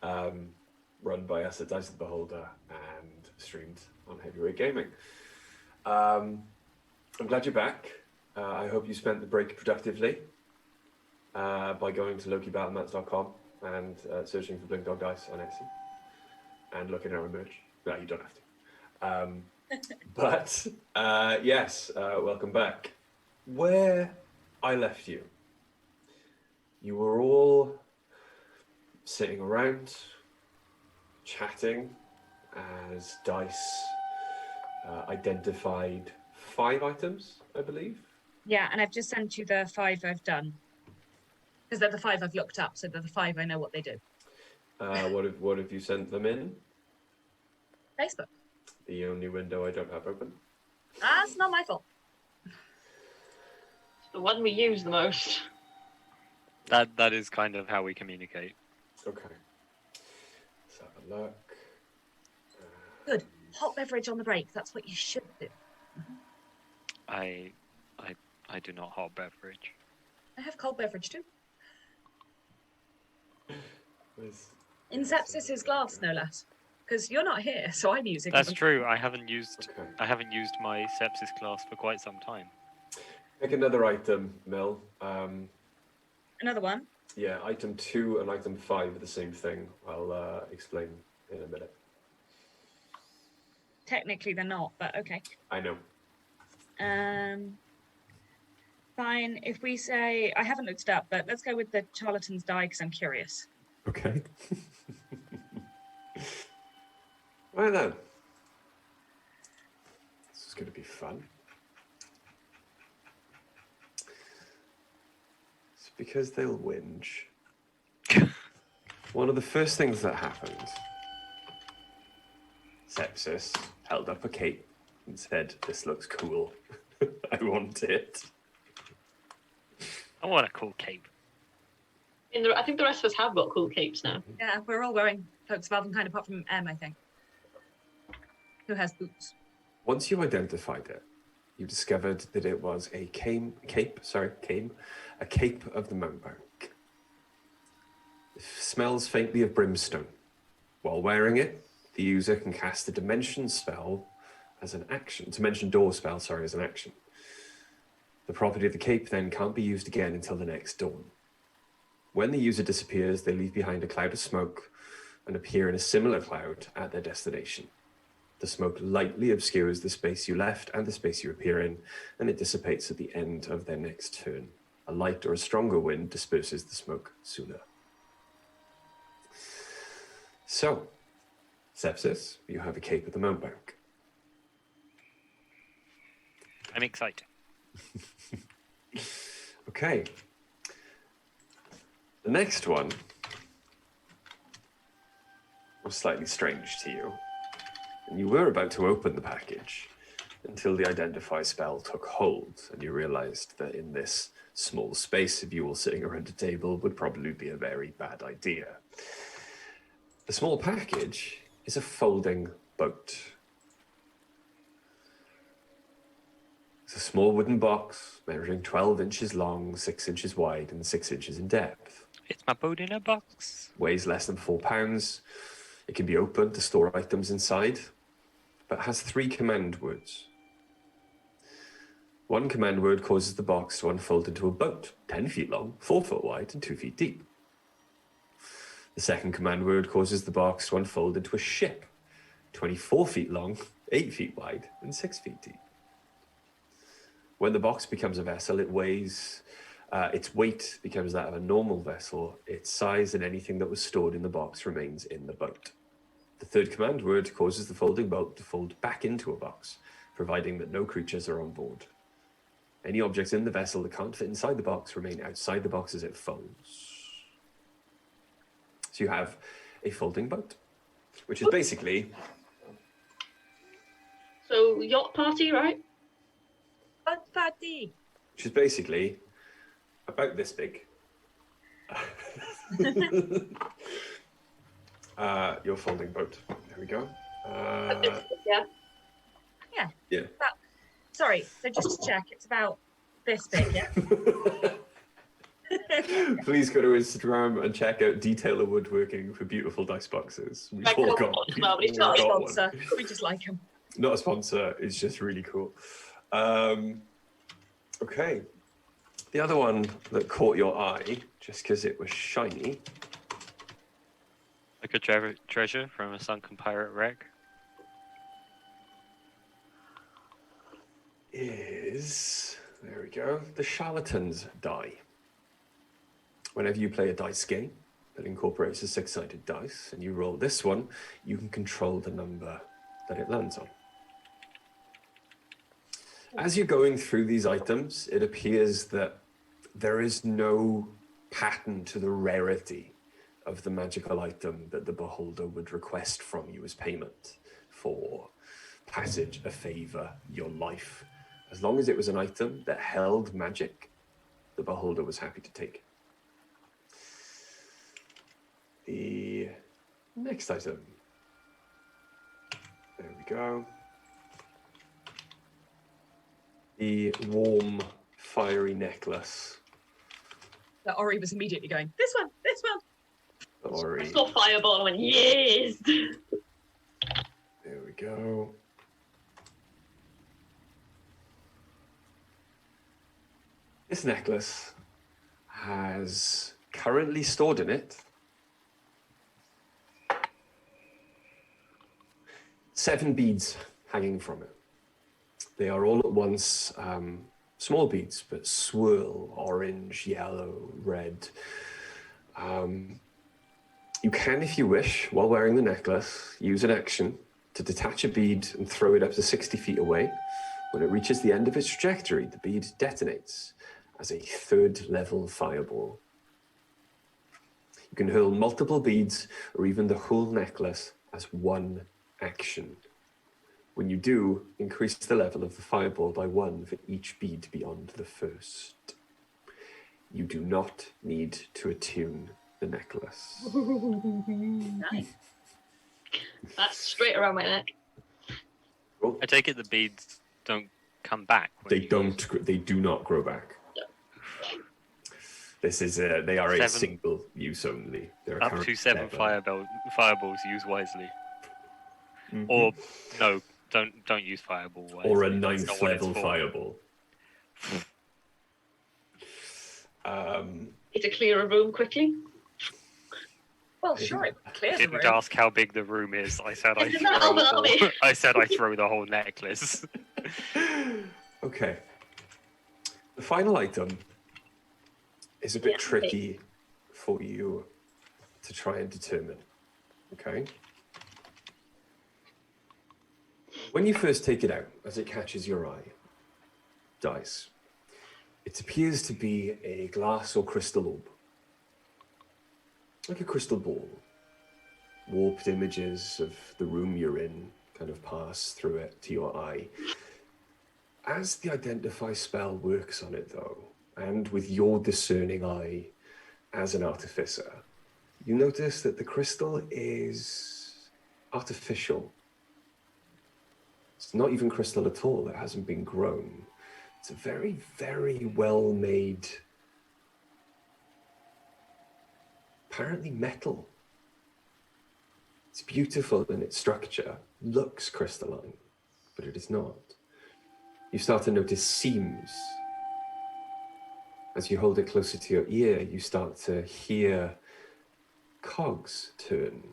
run by us at Dice of the Beholder and streamed on Heavyweight Gaming. I'm glad you're back. I hope you spent the break productively. by going to lokibattlemats.com and searching for Blink Dog Dice on Etsy and looking at our merch. No, you don't have to. But yes, welcome back. Where I left you, you were all sitting around, chatting, as Dice identified 5 items, I believe. Yeah, and I've just sent you the 5 I've done. Because they're the 5 I've looked up, so they're the 5 I know what they do. What have you sent them in? Facebook. The only window I don't have open. That's not my fault. It's the one we use the most. That is kind of how we communicate. Okay. Let's have a look. Good. Hot beverage on the break. That's what you should do. I do not hot beverage. I have cold beverage too. Where's- In Sepsis' glass, no less. Because you're not here, so I'm using That's them. true. I haven't used Okay. my sepsis class for quite some time. Pick another item, Mel. Another one. Yeah, item 2 and item 5 are the same thing. I'll explain in a minute. Technically they're not, but okay. I know. Fine. If we say, I haven't looked it up, but let's go with the charlatan's die because I'm curious. Okay. Right then. This is going to be fun. It's because they'll whinge. One of the first things that happened, Sepsis held up a cape and said, "This looks cool. I want it." I want a cool cape. I think the rest of us have got cool capes now. Yeah, we're all wearing cloaks of elven kind, apart from M, I think. Who has boots? Once you identified it, you discovered that it was a cape of the mountebank. It smells faintly of brimstone. While wearing it, the user can cast a dimension spell as an action. Dimension door spell, as an action. The property of the cape then can't be used again until the next dawn. When the user disappears, they leave behind a cloud of smoke and appear in a similar cloud at their destination. The smoke lightly obscures the space you left and the space you appear in, and it dissipates at the end of their next turn. A light or a stronger wind disperses the smoke sooner. So, Sepsis, you have a cape at the mountebank. I'm excited. Okay. The next one was slightly strange to you. And you were about to open the package until the identify spell took hold, and you realized that in this small space of you all sitting around a table would probably be a very bad idea. The small package is a folding boat. It's a small wooden box measuring 12 inches long, 6 inches wide, and 6 inches in depth. It's my boat in a box. Weighs less than 4 pounds. It can be opened to store items inside, but has 3 command words. One command word causes the box to unfold into a boat, 10 feet long, 4 foot wide, and 2 feet deep. The second command word causes the box to unfold into a ship, 24 feet long, 8 feet wide, and 6 feet deep. When the box becomes a vessel, its weight becomes that of a normal vessel. Its size and anything that was stored in the box remains in the boat. The third command word causes the folding boat to fold back into a box, providing that no creatures are on board. Any objects in the vessel that can't fit inside the box remain outside the box as it folds. So you have a folding boat, which is basically... So, yacht party, right? Boat party! Which is basically about this big. Your folding boat. There we go. Yeah. Yeah. Sorry, so just to check, it's about this big, yeah? Please go to Instagram and check out Detailer Woodworking for beautiful dice boxes. We've all got, It's we've not Not a all got sponsor. one. We just like them. Not a sponsor, it's just really cool. Okay. The other one that caught your eye, just because it was shiny, Like a treasure from a sunken pirate wreck. is, there we go, the Charlatan's die. Whenever you play a dice game that incorporates a 6-sided dice and you roll this one, you can control the number that it lands on. As you're going through these items, it appears that there is no pattern to the rarity of the magical item that the beholder would request from you as payment for passage, a favor, your life. As long as it was an item that held magic, the beholder was happy to take it. The next item. There we go. The warm, fiery necklace. That Ori was immediately going, this one, this one. I Ori. saw Fireball and went, yes! There we go. This necklace has currently stored in it 7 beads hanging from it. They are all at once small beads, but swirl orange, yellow, red. You can, if you wish, while wearing the necklace, use an action to detach a bead and throw it up to 60 feet away. When it reaches the end of its trajectory, the bead detonates as a 3rd level fireball. You can hurl multiple beads or even the whole necklace as one action. When you do, increase the level of the fireball by 1 for each bead beyond the first. You do not need to attune the necklace. Nice. That's straight around my neck. Cool. I take it the beads don't come back. They do not grow back. This is they are 7. a single use only. They're Up to 7 fireballs, use wisely. Or no, don't use fireball wisely. Or a That's 9th not what it's level for. fireball. Need to clear a room quickly. Well, sure, it clears the Didn't room. ask how big the room is. I said It's an army. I said I throw the whole necklace. Okay. The final item is a bit Yeah, tricky for you to try and determine. Okay. When you first take it out, as it catches your eye, dice, it appears to be a glass or crystal orb. Like a crystal ball. Warped images of the room you're in kind of pass through it to your eye. As the identify spell works on it, though, and with your discerning eye as an artificer, you notice that the crystal is artificial. It's not even crystal at all. It hasn't been grown. It's a very, very well-made, apparently metal. It's beautiful in its structure, looks crystalline, but it is not. You start to notice seams. As you hold it closer to your ear, you start to hear cogs turn,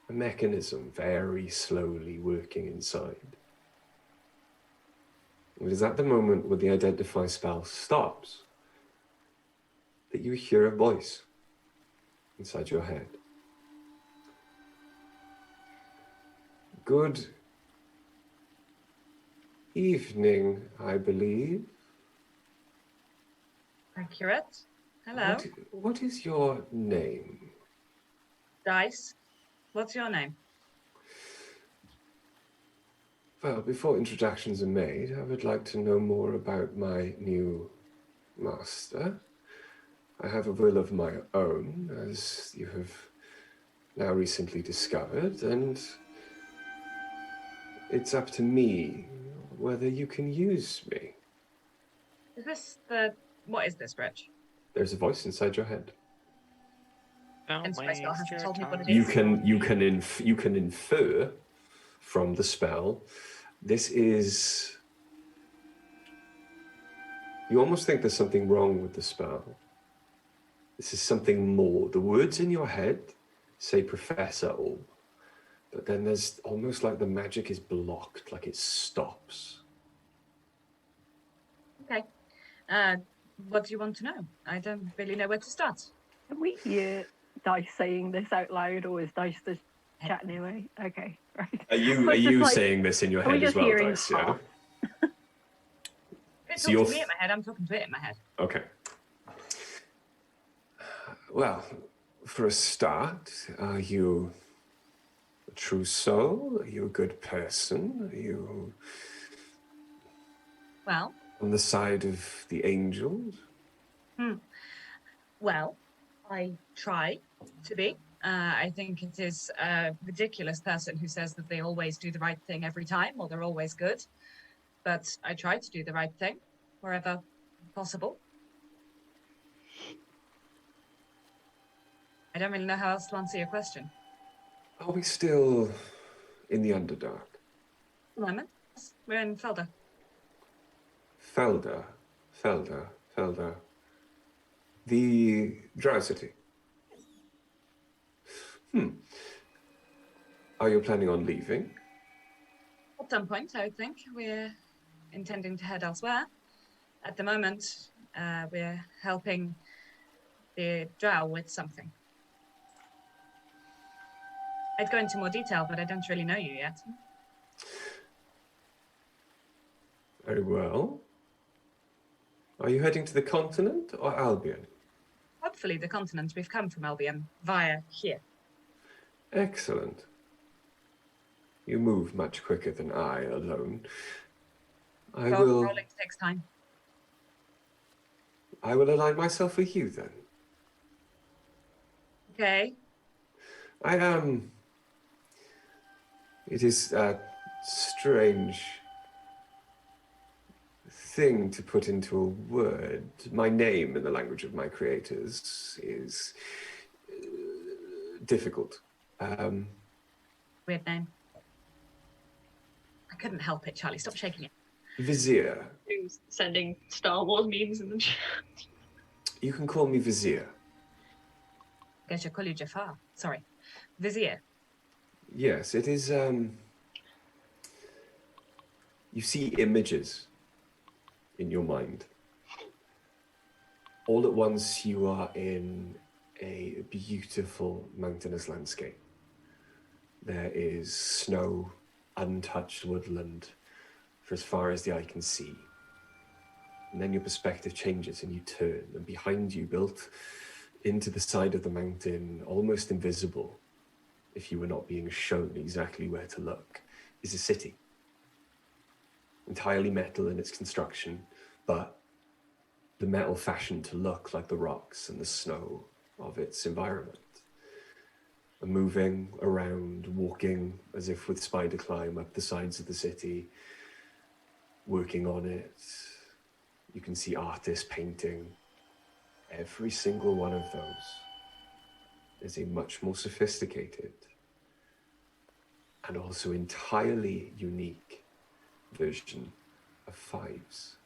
a mechanism very slowly working inside. It is at the moment where the identify spell stops that you hear a voice inside your head. Good evening, I believe. Accurate. Hello. What is your name? Dice. What's your name? Well, before introductions are made, I would like to know more about my new master. I have a will of my own, as you have now recently discovered, and it's up to me whether you can use me. Is this the... What is this, Rich? There's a voice inside your head. And Space Girl hasn't told me what it You is. can infer from the spell. This is You almost think there's something wrong with the spell. This is something more. The words in your head say Professor Orb, but then there's almost like the magic is blocked, like it stops. Okay. What do you want to know? I don't really know where to start. Can we hear Dice saying this out loud, or is Dice just chatting away? Okay, right. Are you We're just like- saying this in your Are we head as just well, hearing Dice? Yeah. half? If it So talks you're to me in my head, I'm talking to it in my head. Okay. Well, for a start, are you a true soul? Are you a good person? Are you Well, on the side of the angels? well, I try to be. I think it is a ridiculous person who says that they always do the right thing every time, or they're always good. But I try to do the right thing wherever possible. I don't really know how else to answer your question. Are we still in the Underdark? At the moment, we're in Feldé. Feldé. The Drow City. Are you planning on leaving? At some point, I would think we're intending to head elsewhere. At the moment, we're helping the Drow with something. I'd go into more detail, but I don't really know you yet. Very well. Are you heading to the continent or Albion? Hopefully the continent. We've come from Albion via here. Excellent. You move much quicker than I alone. I will Rolling takes time. align myself with you then. Okay. It is a strange thing to put into a word. My name in the language of my creators is difficult. Weird name. I couldn't help it, Charlie. Stop shaking it. Vizier. Who's sending Star Wars memes in the chat? You can call me Vizier. I guess you'll call you Jafar. Sorry. Vizier. Yes, it is. You see images in your mind. All at once, you are in a beautiful mountainous landscape. There is snow, untouched woodland for as far as the eye can see. And then your perspective changes and you turn, and behind you, built into the side of the mountain, almost invisible, if you were not being shown exactly where to look, is a city. Entirely metal in its construction, but the metal fashioned to look like the rocks and the snow of its environment. And moving around, walking as if with spider climb up the sides of the city, working on it. You can see artists painting. Every single one of those is a much more sophisticated and also entirely unique version of fives.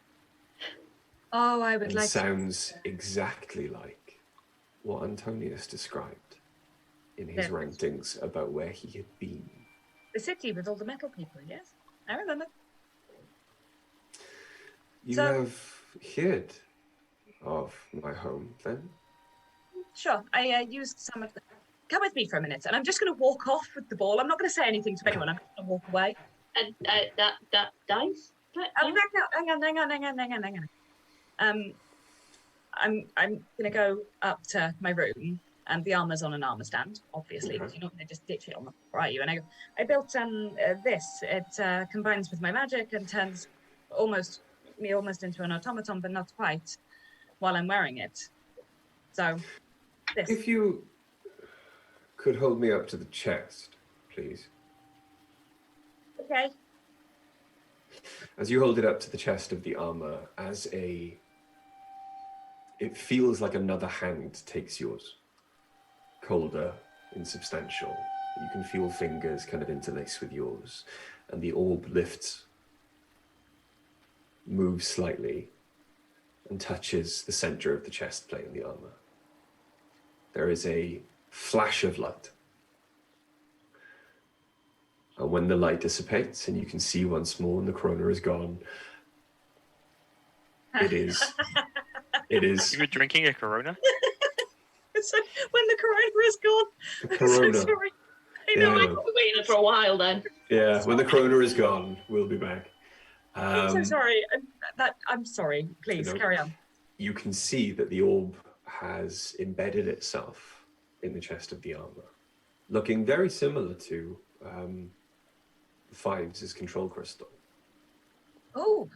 Oh, I would And like sounds exactly like what Antonius described in his rantings about where he had been. the city with all the metal people, yes? I remember. You So- have heard of my home, then? Sure. I used some of the... Come with me for a minute, and I'm just going to walk off with the ball. I'm not going to say anything to anyone. I'm just going to walk away. And that dice? Hang on. I'm going to go up to my room, and the armor's on an armor stand, obviously, because you're not going to just ditch it on the floor, are you? And I built this. It combines with my magic and turns me almost into an automaton, but not quite, while I'm wearing it. So, this. If you could hold me up to the chest, please. Okay. As you hold it up to the chest of the armor, it feels like another hand takes yours. Colder, insubstantial. You can feel fingers kind of interlace with yours. And the orb lifts, moves slightly, and touches the center of the chest plate and the armor. There is a flash of light. And when the light dissipates and you can see once more and the corona is gone, it is. You were drinking a Corona? So when the corona is gone. The I'm corona. so sorry. I know. Yeah. I've been waiting for a while then. Yeah, when the corona is gone, we'll be back. I'm so sorry. I'm sorry. Please carry on. You can see that the orb has embedded itself in the chest of the armor, looking very similar to Fives' control crystal. Oh,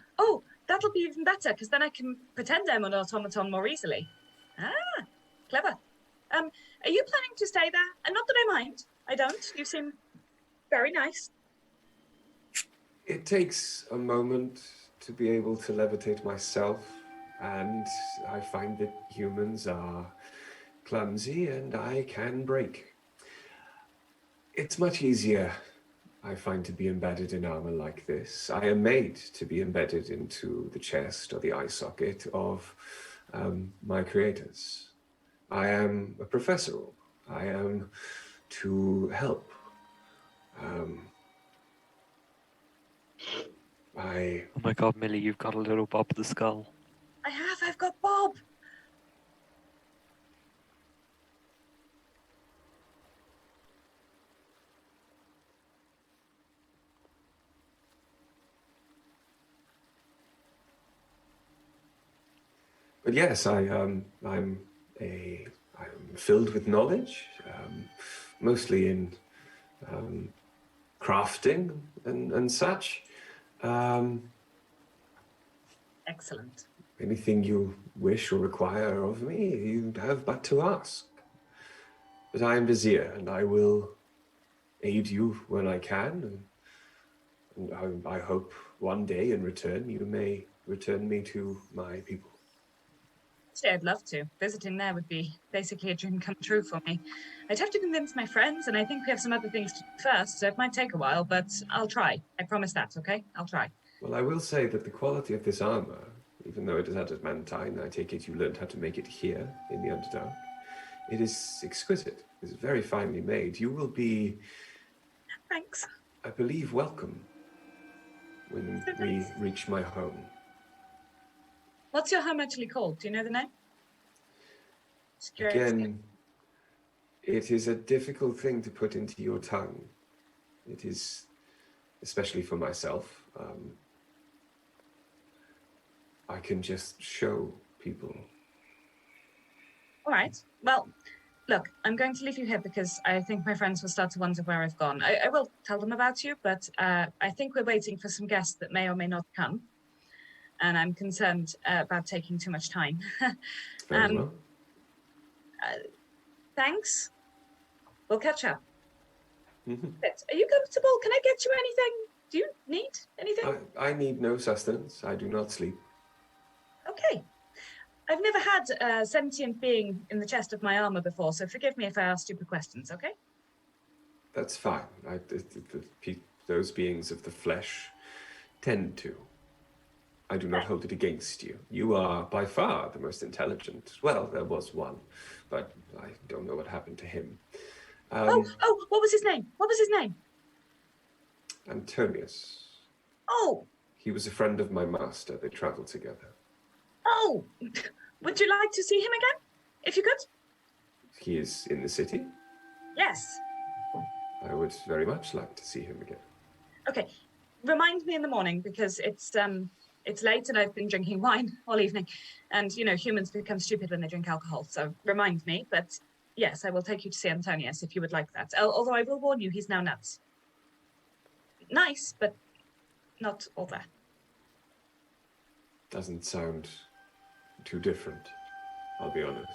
that'll be even better because then I can pretend I'm an automaton more easily. Ah, clever. Are you planning to stay there? And not that I mind. I don't. You seem very nice. It takes a moment to be able to levitate myself, and I find that humans are clumsy and I can break. It's much easier, I find, to be embedded in armor like this. I am made to be embedded into the chest or the eye socket of my creators. I am a professor. I am to help. Oh my god, Millie, you've got a little Bob the Skull. I've got Bob. But yes, I'm filled with knowledge, mostly in crafting and such. Excellent. Anything you wish or require of me, you have but to ask. But I am Vizier, and I will aid you when I can. And I hope one day in return you may return me to my people. Actually, I'd love to. Visiting there would be basically a dream come true for me. I'd have to convince my friends, and I think we have some other things to do first, so it might take a while, but I'll try. I promise that, okay? I'll try. Well, I will say that the quality of this armor, even though it is adamantine, I take it you learned how to make it here in the Underdark. It is exquisite. It is very finely made. You will be, Thanks. I believe, welcome when we reach my home. What's your home actually called? Do you know the name? Again, it is a difficult thing to put into your tongue. It is, especially for myself. I can just show people. All right. Well, look, I'm going to leave you here because I think my friends will start to wonder where I've gone. I will tell them about you, but I think we're waiting for some guests that may or may not come. And I'm concerned about taking too much time. Very well. Thanks. We'll catch up. Mm-hmm. Are you comfortable? Can I get you anything? Do you need anything? I need no sustenance. I do not sleep. Okay. I've never had a sentient being in the chest of my armor before, so forgive me if I ask stupid questions, okay? That's fine. Those beings of the flesh tend to. I do not hold it against you. You are by far the most intelligent. Well, there was one, but I don't know what happened to him. What was his name? What was his name? Antonius. Oh. He was a friend of my master. They traveled together. Oh. Would you like to see him again? If you could? He is in the city? Yes. I would very much like to see him again. Okay. Remind me in the morning because it's late and I've been drinking wine all evening. And, you know, humans become stupid when they drink alcohol. So remind me. But yes, I will take you to see Antonius if you would like that. Although I will warn you, he's now nuts. Nice, but not all that. Doesn't sound too different, I'll be honest.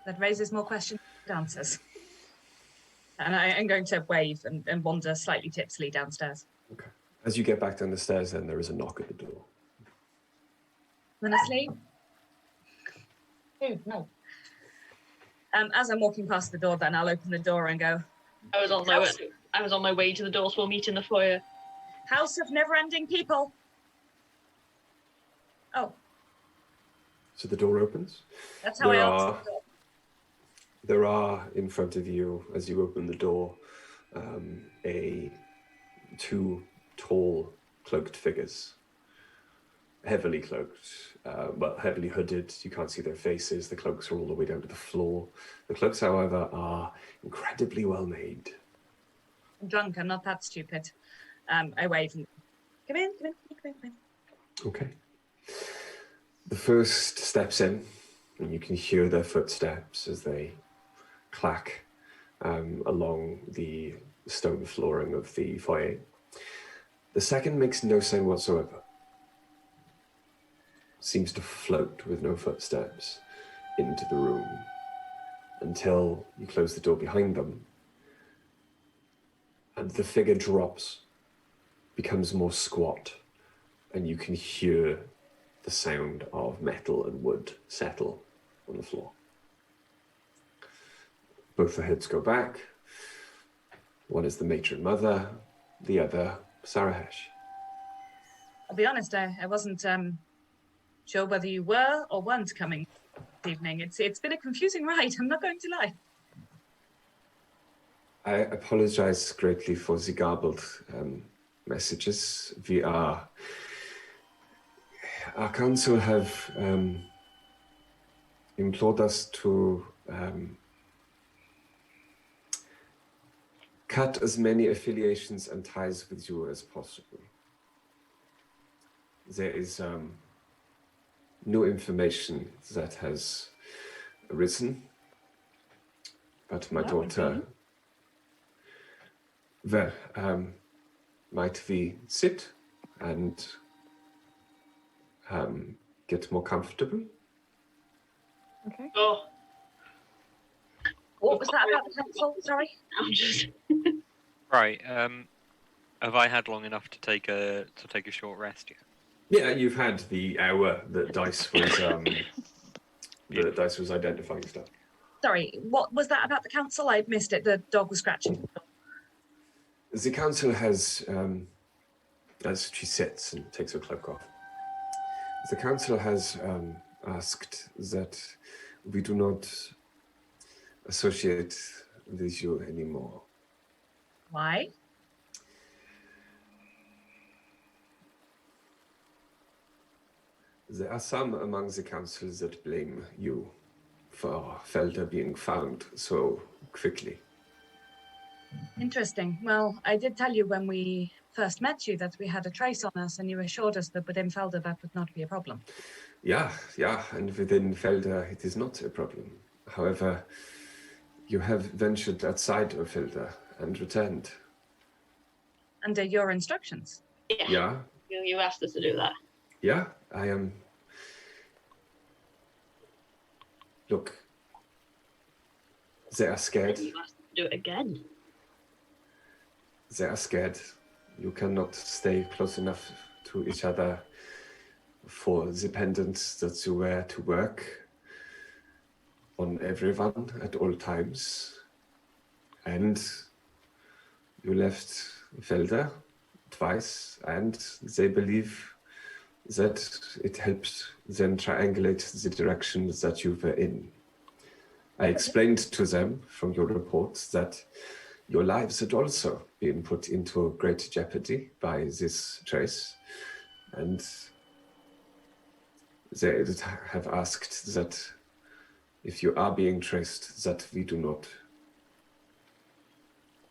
That raises more questions than answers. And I am going to wave and wander slightly tipsily downstairs. Okay. As you get back down the stairs, then there is a knock at the door. Honestly? No. As I'm walking past the door, then I'll open the door and go. I was on my way to the door, so we'll meet in the foyer. House of never-ending people. Oh. So the door opens. That's how I answered the door. There are in front of you, as you open the door, two tall cloaked figures. Heavily cloaked, heavily hooded. You can't see their faces. The cloaks are all the way down to the floor. The cloaks, however, are incredibly well made. I'm drunk. I'm not that stupid. I wave and come in. Okay. The first steps in, and you can hear their footsteps as they clack along the stone flooring of the foyer. The second makes no sound whatsoever. Seems to float with no footsteps into the room until you close the door behind them, and the figure drops, becomes more squat, and you can hear the sound of metal and wood settle on the floor. Both the heads go back. One is the matron mother, the other Sarahesh. I'll be honest, I wasn't sure whether you were or weren't coming this evening. It's been a confusing ride, I'm not going to lie. I apologize greatly for the garbled messages. Our council have implored us to cut as many affiliations and ties with you as possible. There is new information that has arisen, but my daughter... Well, might we sit and get more comfortable? Okay. Oh, What was that about the council? Sorry? I'm just... Right. Have I had long enough to take a short rest yet? Yeah, you've had the hour that Dice was that Dice was identifying stuff. Sorry, what was that about the council? I missed it. The dog was scratching. The council has, as she sits and takes her cloak off, the council has asked that we do not associate with you anymore. Why? There are some among the council that blame you for Feldé being found so quickly. Interesting. Well, I did tell you when we first met you that we had a trace on us, and you assured us that within Feldé that would not be a problem. Yeah, and within Feldé it is not a problem. However, you have ventured outside of Feldé and returned. Under your instructions? Yeah. You asked us to do that. Yeah, I am. Look, they are scared. You asked us to do it again. They are scared. You cannot stay close enough to each other for the pendants that you wear to work on everyone at all times. And you left Feldé twice, and they believe that it helped them triangulate the direction that you were in. I explained to them from your reports that your lives had also been put into great jeopardy by this trace, and they have asked that if you are being traced, that we do not.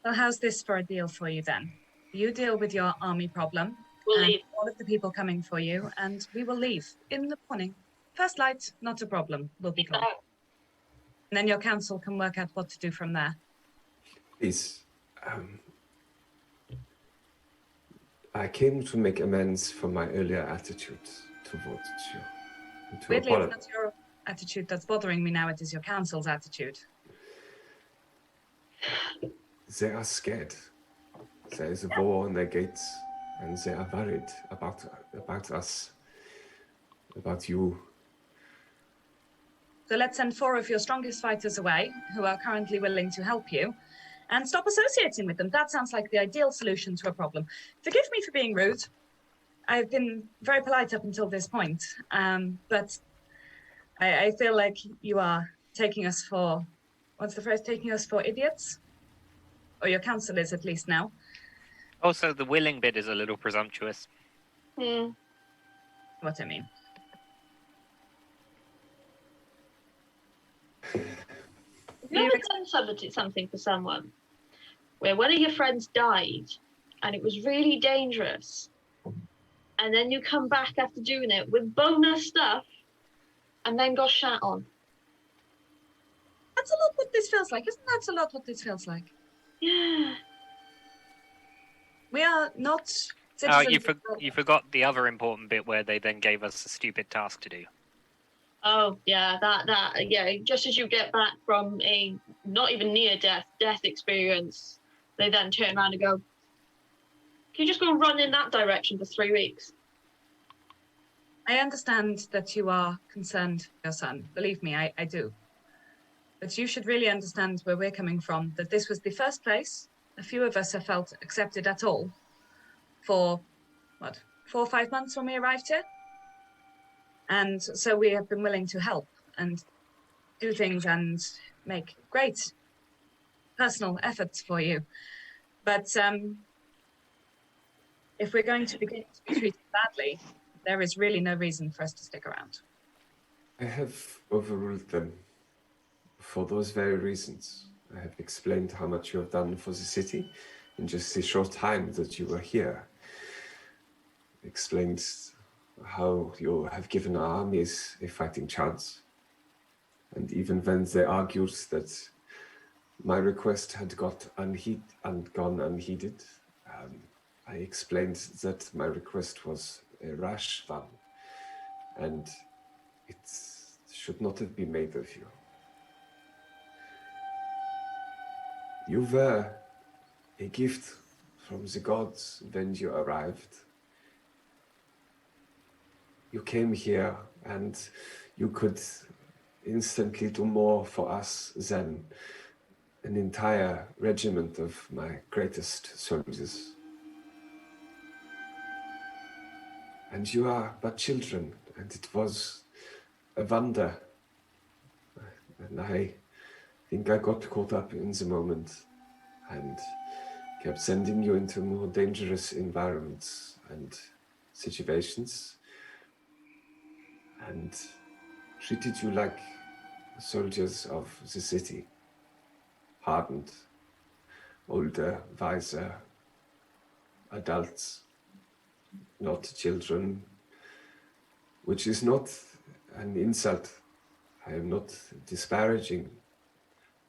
Well, how's this for a deal for you then? You deal with your army problem, We'll and leave. all of the people coming for you, and we will leave in the morning. First light, not a problem. We'll be gone. And then your council can work out what to do from there. Please, I came to make amends for my earlier attitude towards you. Weirdly, it's not your attitude that's bothering me now, it is your council's attitude. They are scared. There is a war on their gates, and they are worried about us, about you. So let's send 4 of your strongest fighters away, who are currently willing to help you, and stop associating with them. That sounds like the ideal solution to a problem. Forgive me for being rude. I've been very polite up until this point, but I feel like you are taking us for, what's the phrase, taking us for idiots? Or your council is, at least now. Also, the willing bit is a little presumptuous. Hmm. What I mean. Have you ever done something for someone where one of your friends died and it was really dangerous, and then you come back after doing it with bonus stuff and then got shat on? That's a lot what this feels like. Isn't that a lot what this feels like? Yeah. We are not Oh, citizens. you forgot the other important bit where they then gave us a stupid task to do. Oh yeah, yeah. Just as you get back from a not even near death experience, they then turn around and go, "Can you just go run in that direction for 3 weeks?" I understand that you are concerned for your son. Believe me, I do. But you should really understand where we're coming from, that this was the first place a few of us have felt accepted at all for, 4 or 5 months when we arrived here? And so we have been willing to help and do things and make great personal efforts for you. But if we're going to begin to be treated badly, there is really no reason for us to stick around. I have overruled them for those very reasons. I have explained how much you have done for the city in just the short time that you were here. Explained how you have given our armies a fighting chance. And even when they argued that my request had gone unheeded, I explained that my request was a rash one, and it should not have been made of you. You were a gift from the gods when you arrived. You came here and you could instantly do more for us than an entire regiment of my greatest soldiers. And you are but children, and it was a wonder. And I think I got caught up in the moment and kept sending you into more dangerous environments and situations, and treated you like soldiers of the city, hardened, older, wiser adults, not children, which is not an insult. I am not disparaging,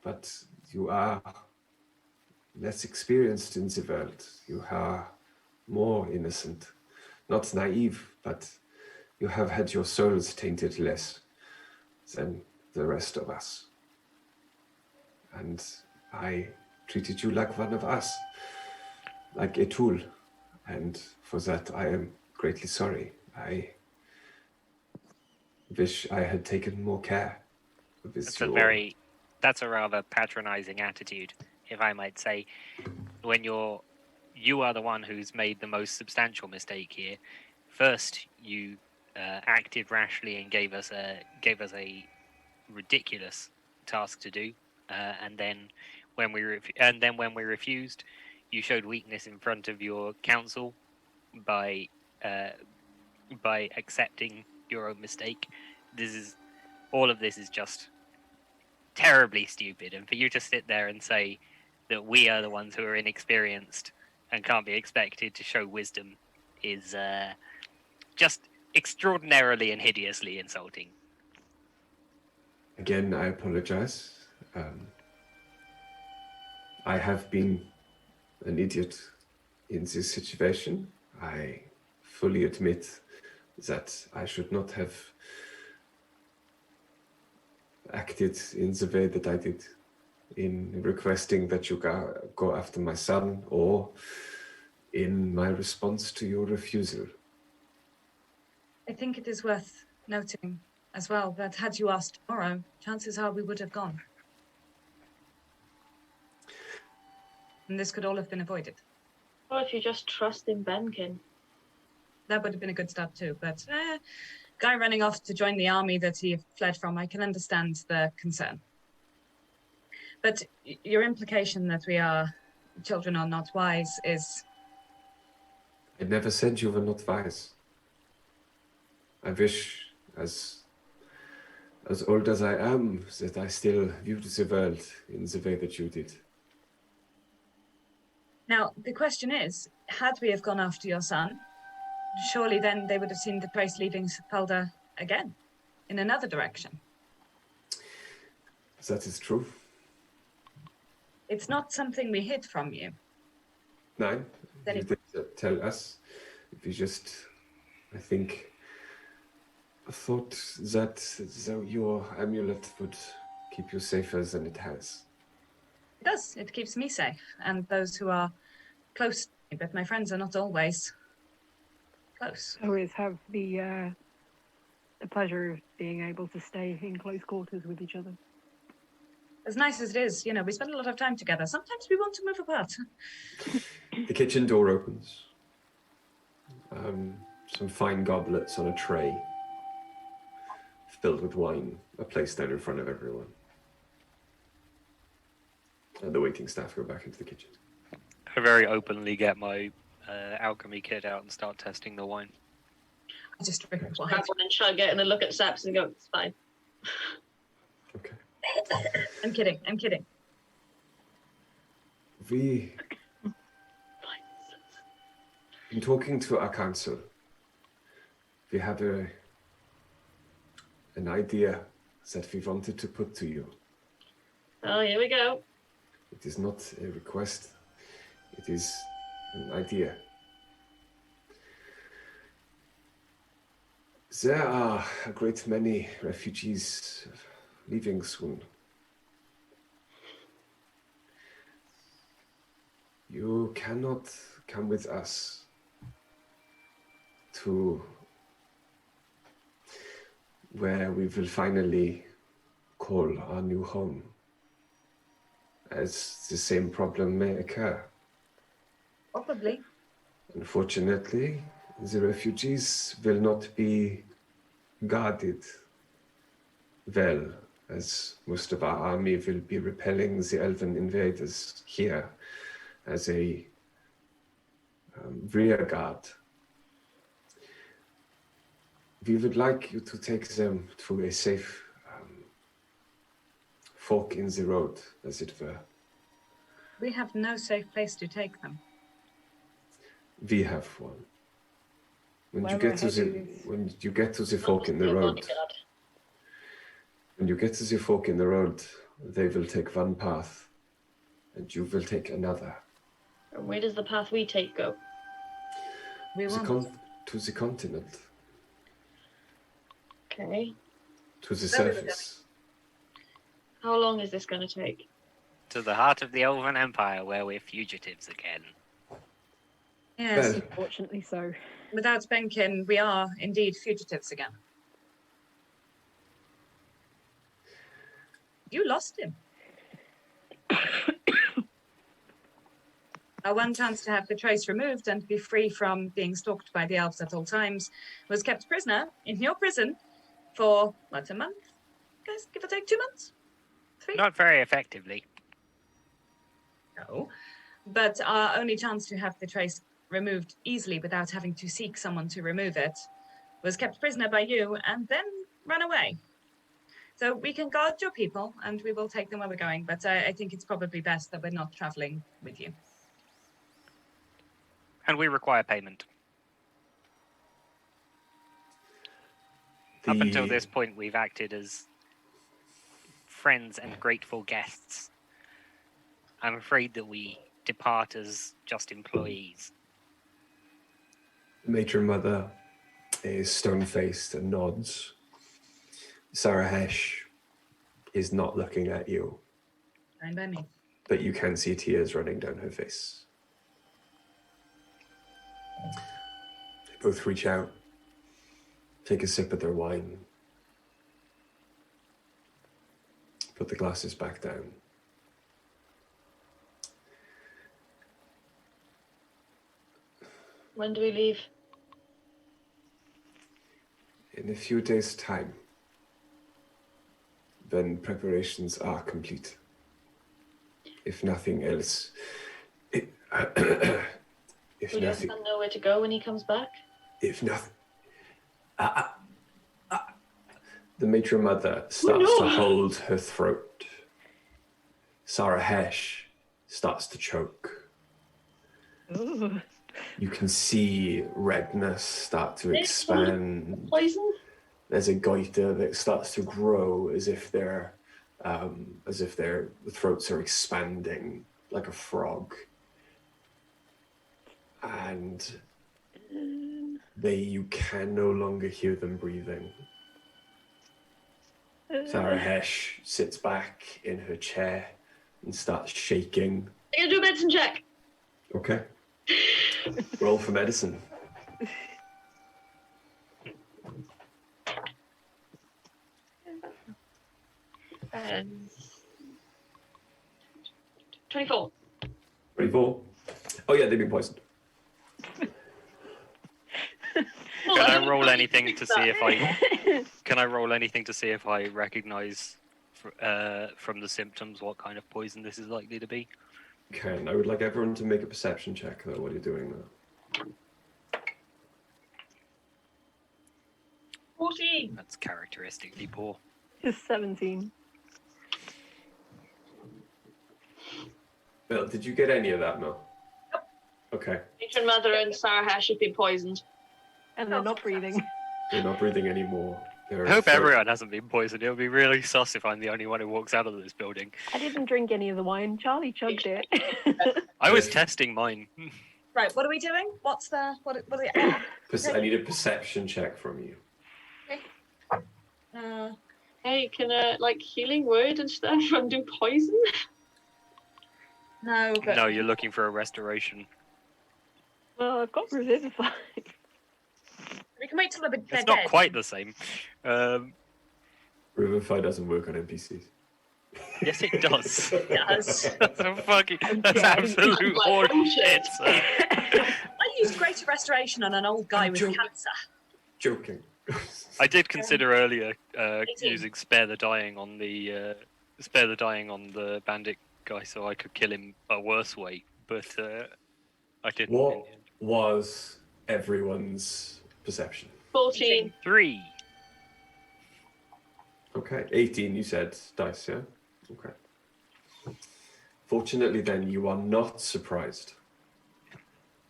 but you are less experienced in the world. You are more innocent, not naive, but you have had your souls tainted less than the rest of us. And I treated you like one of us, like a tool. And for that, I am greatly sorry. I wish I had taken more care of this. That's a rather patronizing attitude, if I might say. When you are the one who's made the most substantial mistake here. First, you acted rashly and gave us a ridiculous task to do, and then when we refused, you showed weakness in front of your council by accepting your own mistake. All of this is just terribly stupid, and for you to sit there and say that we are the ones who are inexperienced and can't be expected to show wisdom is just extraordinarily and hideously insulting. Again, I apologize. I have been an idiot in this situation. I fully admit that I should not have acted in the way that I did in requesting that you go after my son, or in my response to your refusal. I think it is worth noting as well that had you asked tomorrow, chances are we would have gone. And this could all have been avoided. Or if you just trust in Benkin. That would have been a good start too, but guy running off to join the army that he fled from, I can understand the concern. But your implication that we are children are not wise is... I never said you were not wise. I wish, as old as I am, that I still viewed the world in the way that you did. Now, the question is, had we have gone after your son, surely then they would have seen the trace leaving Feldé again, in another direction. That is true. It's not something we hid from you. No, Then you did tell us. We just, I think, thought that your amulet would keep you safer than it has. It does. It keeps me safe, and those who are close to me, but my friends are not always close. I always have the pleasure of being able to stay in close quarters with each other. As nice as it is, you know, we spend a lot of time together. Sometimes we want to move apart. The kitchen door opens. Some fine goblets on a tray filled with wine are placed down in front of everyone. And the waiting staff go back into the kitchen. I very openly get my alchemy kit out and start testing the wine. I just drink wine. Grab one and chug it and then look at Saps and go, it's fine. Okay. I'm kidding. I'm kidding. We, in talking to our council, we have an idea that we wanted to put to you. Oh, here we go. It is not a request. It is an idea. There are a great many refugees leaving soon. You cannot come with us to where we will finally call our new home, as the same problem may occur. Probably. Unfortunately, the refugees will not be guarded well, as most of our army will be repelling the elven invaders here as a rear guard. We would like you to take them to a safe fork in the road, as it were. We have no safe place to take them. We have one. When Where you we're get to the heading is- when you get to the fork in the Your road, bodyguard. when you get to the fork in the road, they will take one path, and you will take another. And where does the path we take go? We To want. to the continent, Okay. to the Where we were surface. How long is this going to take? To the heart of the Elven Empire, where we're fugitives again. Yes. Well, Fortunately so. Without Benkin, we are indeed fugitives again. You lost him. Our one chance to have the trace removed and be free from being stalked by the elves at all times was kept prisoner in your prison for, what, a month? Guys, give or take 2 months? 3? Not very effectively. No. But our only chance to have the trace removed easily without having to seek someone to remove it was kept prisoner by you and then run away. So we can guard your people and we will take them where we're going, but I think it's probably best that we're not traveling with you. And we require payment. Up until the- this point, we've acted as friends and grateful guests. I'm afraid that we depart as just employees. The matron mother is stone-faced and nods. Sarahesh is not looking at you, Fine by me. but you can see tears running down her face. They both reach out, take a sip of their wine, put the glasses back down. When do we leave? In a few days' time, then preparations are complete. If nothing else, if We don't nothing, know where to go when he comes back. if nothing, the matron mother starts to hold her throat. Sarah Hesh starts to choke. Ooh. You can see redness start to expand. Poison? There's a goiter that starts to grow as if their throats are expanding like a frog. And you can no longer hear them breathing. Sarah Hesh sits back in her chair and starts shaking. I'm gonna do a medicine check. Okay. Roll for medicine. 24. 24. Oh yeah, they've been poisoned. Can I roll anything to see if I? Can I roll anything to see if I recognise from the symptoms what kind of poison this is likely to be? I would like everyone to make a perception check though. What are you doing now? 14. That's characteristically poor. Just 17. Bill, did you get any of that, Mel? Nope. Okay. Matron Mother and Sarah Hesh have been poisoned. And they're not breathing. They're not breathing anymore. I hope everyone hasn't been poisoned. It would be really sus if I'm the only one who walks out of this building. I didn't drink any of the wine. Charlie chugged it. I was testing mine. Right, what are we doing? What's the what is it? I need a perception check from you. Hey, can like healing word and stuff undo poison? No, but No, you're looking for a restoration. Well, I've got Revivify. we can wait till they're It's dead. not quite the same. Revivify doesn't work on NPCs. Yes, it does. It does. That's absolute horseshit. I used Greater Restoration on an old guy with cancer. Joking. I did consider earlier 18. using spare the dying on the bandit guy, so I could kill him a worse way, but I didn't. What was everyone's perception? 14. 3. Okay, 18 you said, Dice, yeah? Okay. Fortunately then, you are not surprised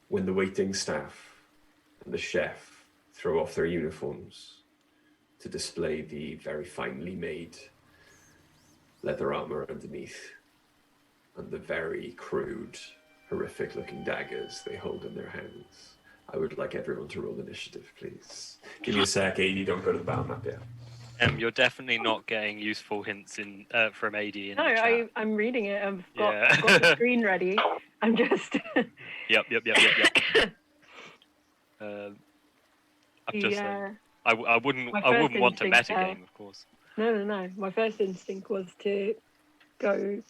when the waiting staff and the chef throw off their uniforms to display the very finely made leather armor underneath and the very crude, horrific looking daggers they hold in their hands. I would like everyone to roll initiative, please. Give me a sec, AD, don't go to the battle map yet. You're definitely not getting useful hints in from AD in No, the chat. I'm reading it. I've got the screen ready. I'm just... Yep. I'm just saying. I wouldn't want to metagame, of course. No. My first instinct was to go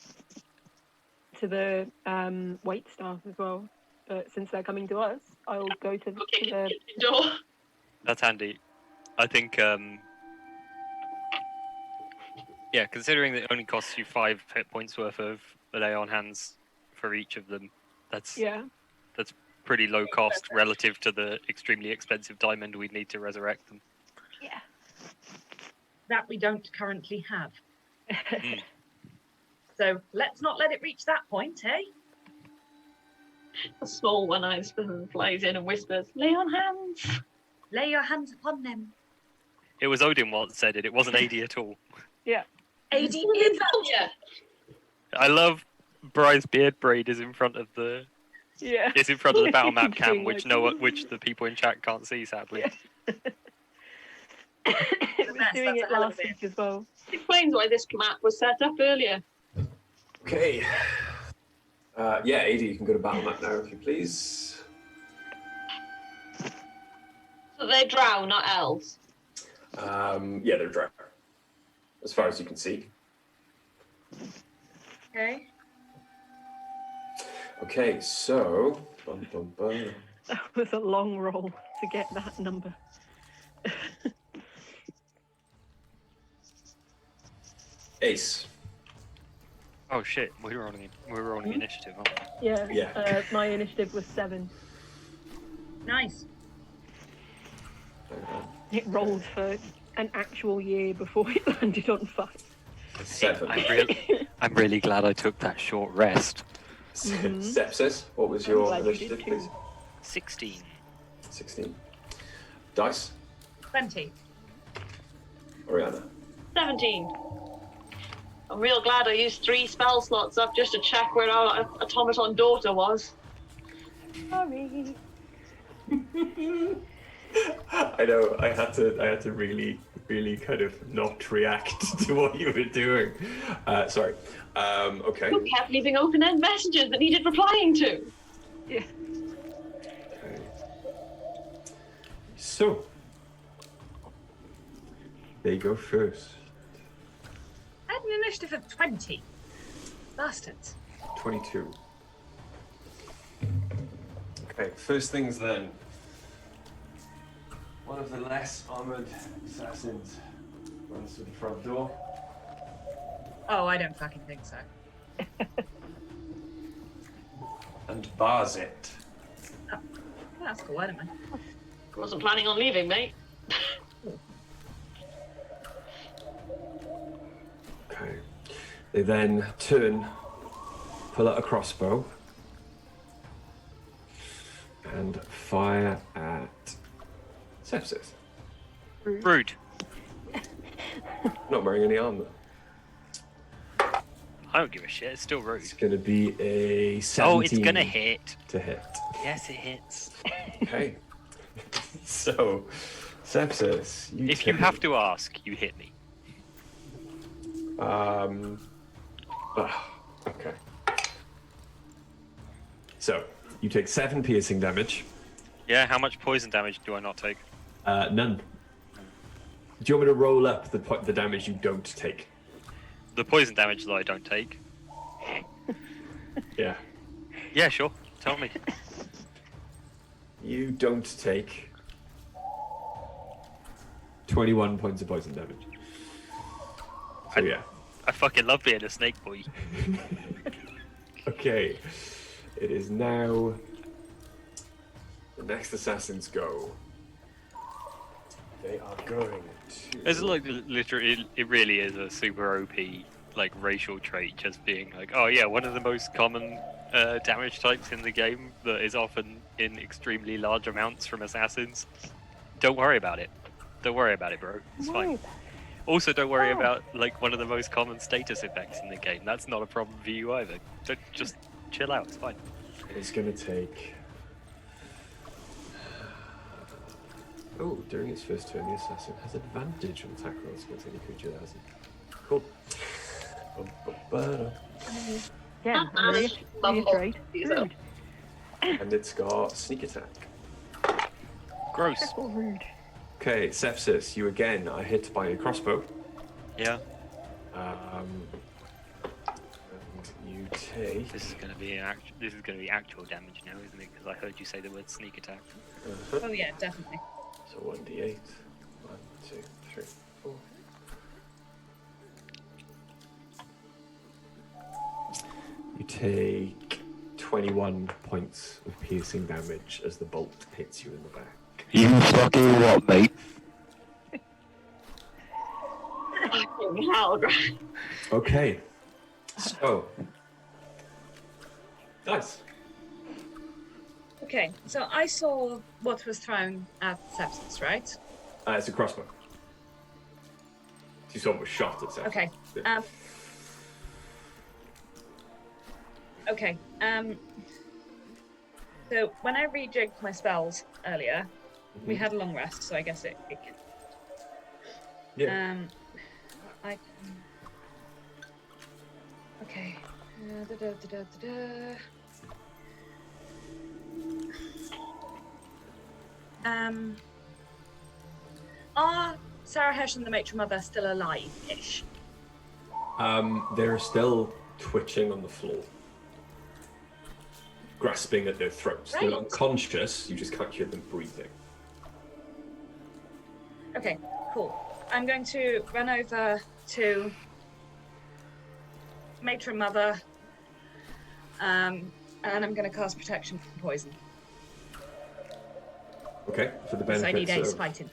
to the wait staff as well. But since they're coming to us, I'll go to the door. That's handy. I think, yeah, considering that it only costs you 5 hit points worth of lay on hands for each of them, that's pretty low cost relative to the extremely expensive diamond we'd need to resurrect them. Yeah. That we don't currently have. So let's not let it reach that point, eh? A small one-eyed spoon flies in and whispers, "Lay on hands." Lay your hands upon them. It was Odin once said it. It wasn't AD at all. Yeah. AD is Yeah. I love Bry's beard braid is in front of the is in front of the battle map cam, which the people in chat can't see, sadly. Yeah. It was doing it last week as well. Explains why this map was set up earlier. Okay. Yeah, AD, you can go to battle map now if you please. So they're drow, not elves. Yeah, they're drow. As far as you can see. Okay. Okay, so... That was a long roll to get that number. Ace. Oh shit, we're rolling initiative, aren't we? Yeah. Yeah. My initiative was 7. Nice. It rolled for an actual year before it landed on 5. 7. I'm really glad I took that short rest. Sepsis, what was I'm your glad you did initiative, too. please? 16. 16. Dice. 20. Oriana. 17. I'm real glad I used 3 spell slots up just to check where our automaton daughter was. Sorry. I know. I had to really kind of not react to what you were doing. Sorry. Okay. You kept leaving open-end messages that needed replying to. Yeah. Okay. So they go first. I had an initiative of 20. Bastards. 22. Okay. First things then. One of the less armored assassins runs to the front door. Oh, I don't fucking think so. And bars it. Oh, that's cool, I don't mind. I wasn't planning on leaving, mate. Okay. They then turn, pull out a crossbow, and fire at Sepsis. Rude. Not wearing any armor. I don't give a shit. It's still rude. It's going to be a 17 Oh, it's gonna hit. to hit. Yes, it hits. Okay. So, Sepsis, If you have to ask, you hit me. Okay. So, you take 7 piercing damage. Yeah, how much poison damage do I not take? None. Do you want me to roll up the damage you don't take? The poison damage that I don't take. Yeah. Yeah, sure. Tell me. You don't take 21 points of poison damage. So yeah. I fucking love being a snake boy. Okay. It is now the next assassins go. They are going to... It's like literally, it really is a super OP like racial trait, just being like, oh yeah, one of the most common damage types in the game that is often in extremely large amounts from assassins. Don't worry about it. Don't worry about it, bro. It's fine. Also, don't worry about like one of the most common status effects in the game. That's not a problem for you either. Just chill out. It's fine. It's going to take... Oh, during its first turn, the assassin has advantage on attack rolls against any creature that hasn't. Cool. Yeah, reiterate. Rude. And it's got sneak attack. Gross. Triple rude. Okay, Sepsis, you again are hit by a crossbow. Yeah. And you take... This is gonna be actual damage now, isn't it? Because I heard you say the word sneak attack. Oh yeah, definitely. So 1d8. 1, 2, 3, 4. You take 21 points of piercing damage as the bolt hits you in the back. You fucking what, mate? Fucking hell, Grant. Okay. So. Nice. Okay, so I saw what was thrown at Sepsis, right? It's a crossbow. You saw what was shot at Sepsis. Okay. Yeah. Okay. So when I rejigged my spells earlier, we had a long rest, so I guess it Yeah. I can... Okay. Are Sarah Hesh and the Matron Mother still alive-ish? They're still twitching on the floor, grasping at their throats. Right. They're unconscious, you just can't hear them breathing. Okay, cool. I'm going to run over to matron mother, and I'm going to cast protection from poison. Okay, for the Because I need benefits Ace of, fighting.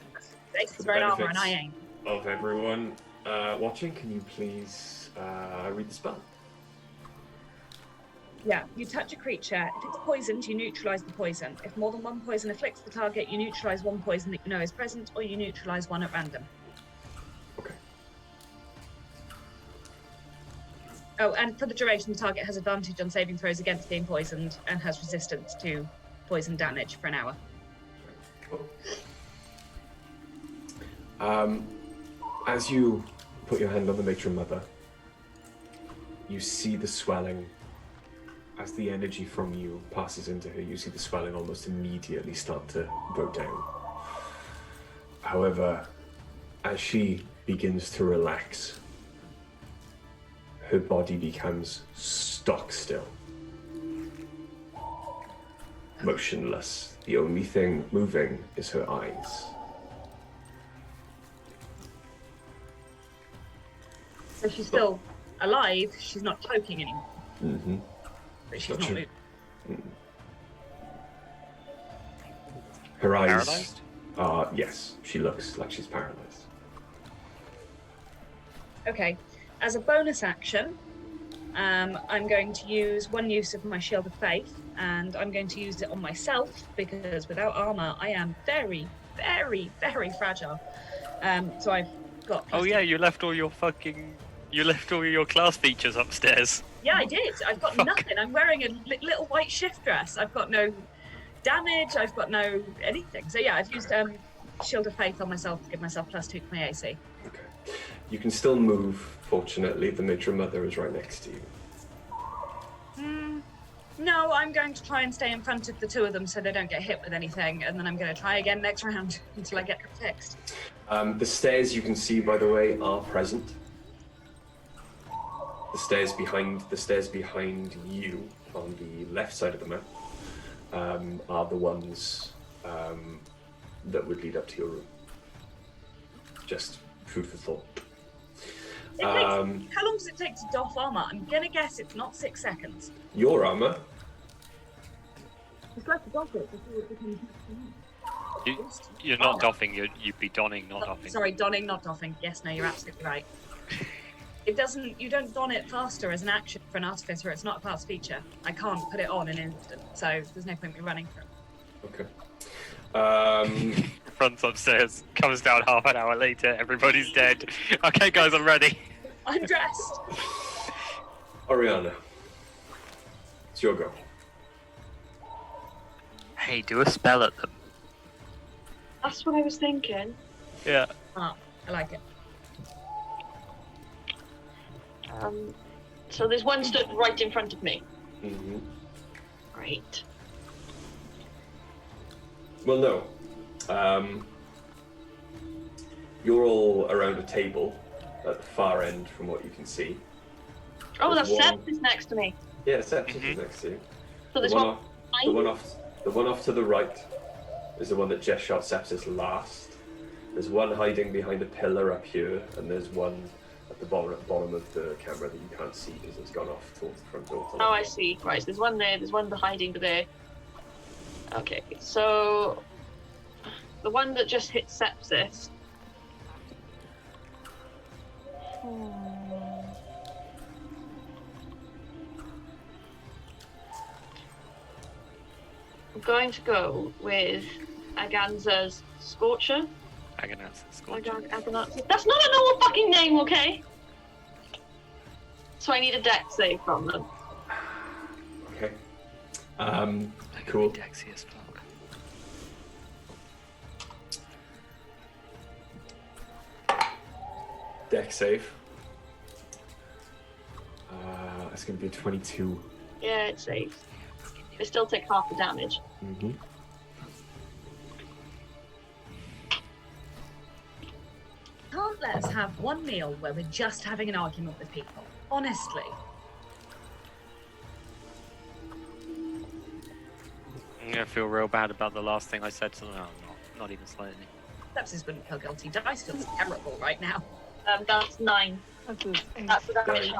Ace for is the wearing armor and I benefits ain't. of everyone watching, can you please read the spell? Yeah, you touch a creature. If it's poisoned, you neutralize the poison. If more than one poison afflicts the target, you neutralize one poison that you know is present, or you neutralize one at random. Okay. Oh, and for the duration, the target has advantage on saving throws against being poisoned and has resistance to poison damage for an hour. Cool. As you put your hand on the matron mother, you see the swelling. As the energy from you passes into her, you see the swelling almost immediately start to go down. However, as she begins to relax, her body becomes stock still. Motionless. The only thing moving is her eyes. So she's still alive, she's not choking anymore. Mm-hmm. But she's not Gotcha. moving. Her eyes Paralyzed? are, yes, she looks like she's paralyzed. Okay, as a bonus action, I'm going to use one use of my Shield of Faith, and I'm going to use it on myself, because without armor, I am very, very, very fragile. So I've got... Oh yeah, you left all your class features upstairs. Yeah, I did. I've got Fuck. nothing. I'm wearing a little white shift dress. I've got no damage. I've got no anything. So yeah, I've used Shield of Faith on myself to give myself +2 to my AC. Okay. You can still move, fortunately. The matron mother is right next to you. No, I'm going to try and stay in front of the two of them so they don't get hit with anything, and then I'm going to try again next round until I get them fixed. The stairs you can see, by the way, are present. The stairs behind you on the left side of the map are the ones that would lead up to your room. Just food for thought. How long does it take to doff armor? I'm going to guess it's not 6 seconds. Your armor. It's like to doff it before it becomes... You're not doffing, you'd be donning, not doffing. Sorry, donning, not doffing. Yes, no, you're absolutely right. It doesn't, you don't don it faster as an action for an artificer, it's not a class feature. I can't put it on in an instant, so there's no point in me running for it. Okay. Runs upstairs, comes down half an hour later, everybody's dead. Okay guys, I'm ready. I'm dressed! Oriana. It's your go. Hey, do a spell at them. That's what I was thinking. Yeah. Ah, I like it. So there's one stood right in front of me. Mm-hmm. Great. Well, no. You're all around a table at the far end from what you can see. Oh, There's that's one- Sepsis next to me. Yeah, Sepsis is next to you. So there's The one. one, the one off to the right is the one that just shot Sepsis last. There's one hiding behind a pillar up here, and there's one at the bottom of the camera that you can't see because it's gone off towards the front door. Oh, I see. Right, so there's one there. There's one hiding there. Okay, so the one that just hit Sepsis. I'm going to go with Aganza's Scorcher. Agonizing Scorcher. That's not a normal fucking name, okay? So I need a dex save from them. Okay. Cool. Cool. Dexy as fuck. Dex save. It's going to be a 22. Yeah, it saves. They still take half the damage. Mm-hmm. Can't let us have one meal where we're just having an argument with people. Honestly. I'm gonna feel real bad about the last thing I said to them. No, not even slightly. Sepsis wouldn't feel guilty. Dice feels terrible right now. That's 9. That's a- That's the damage.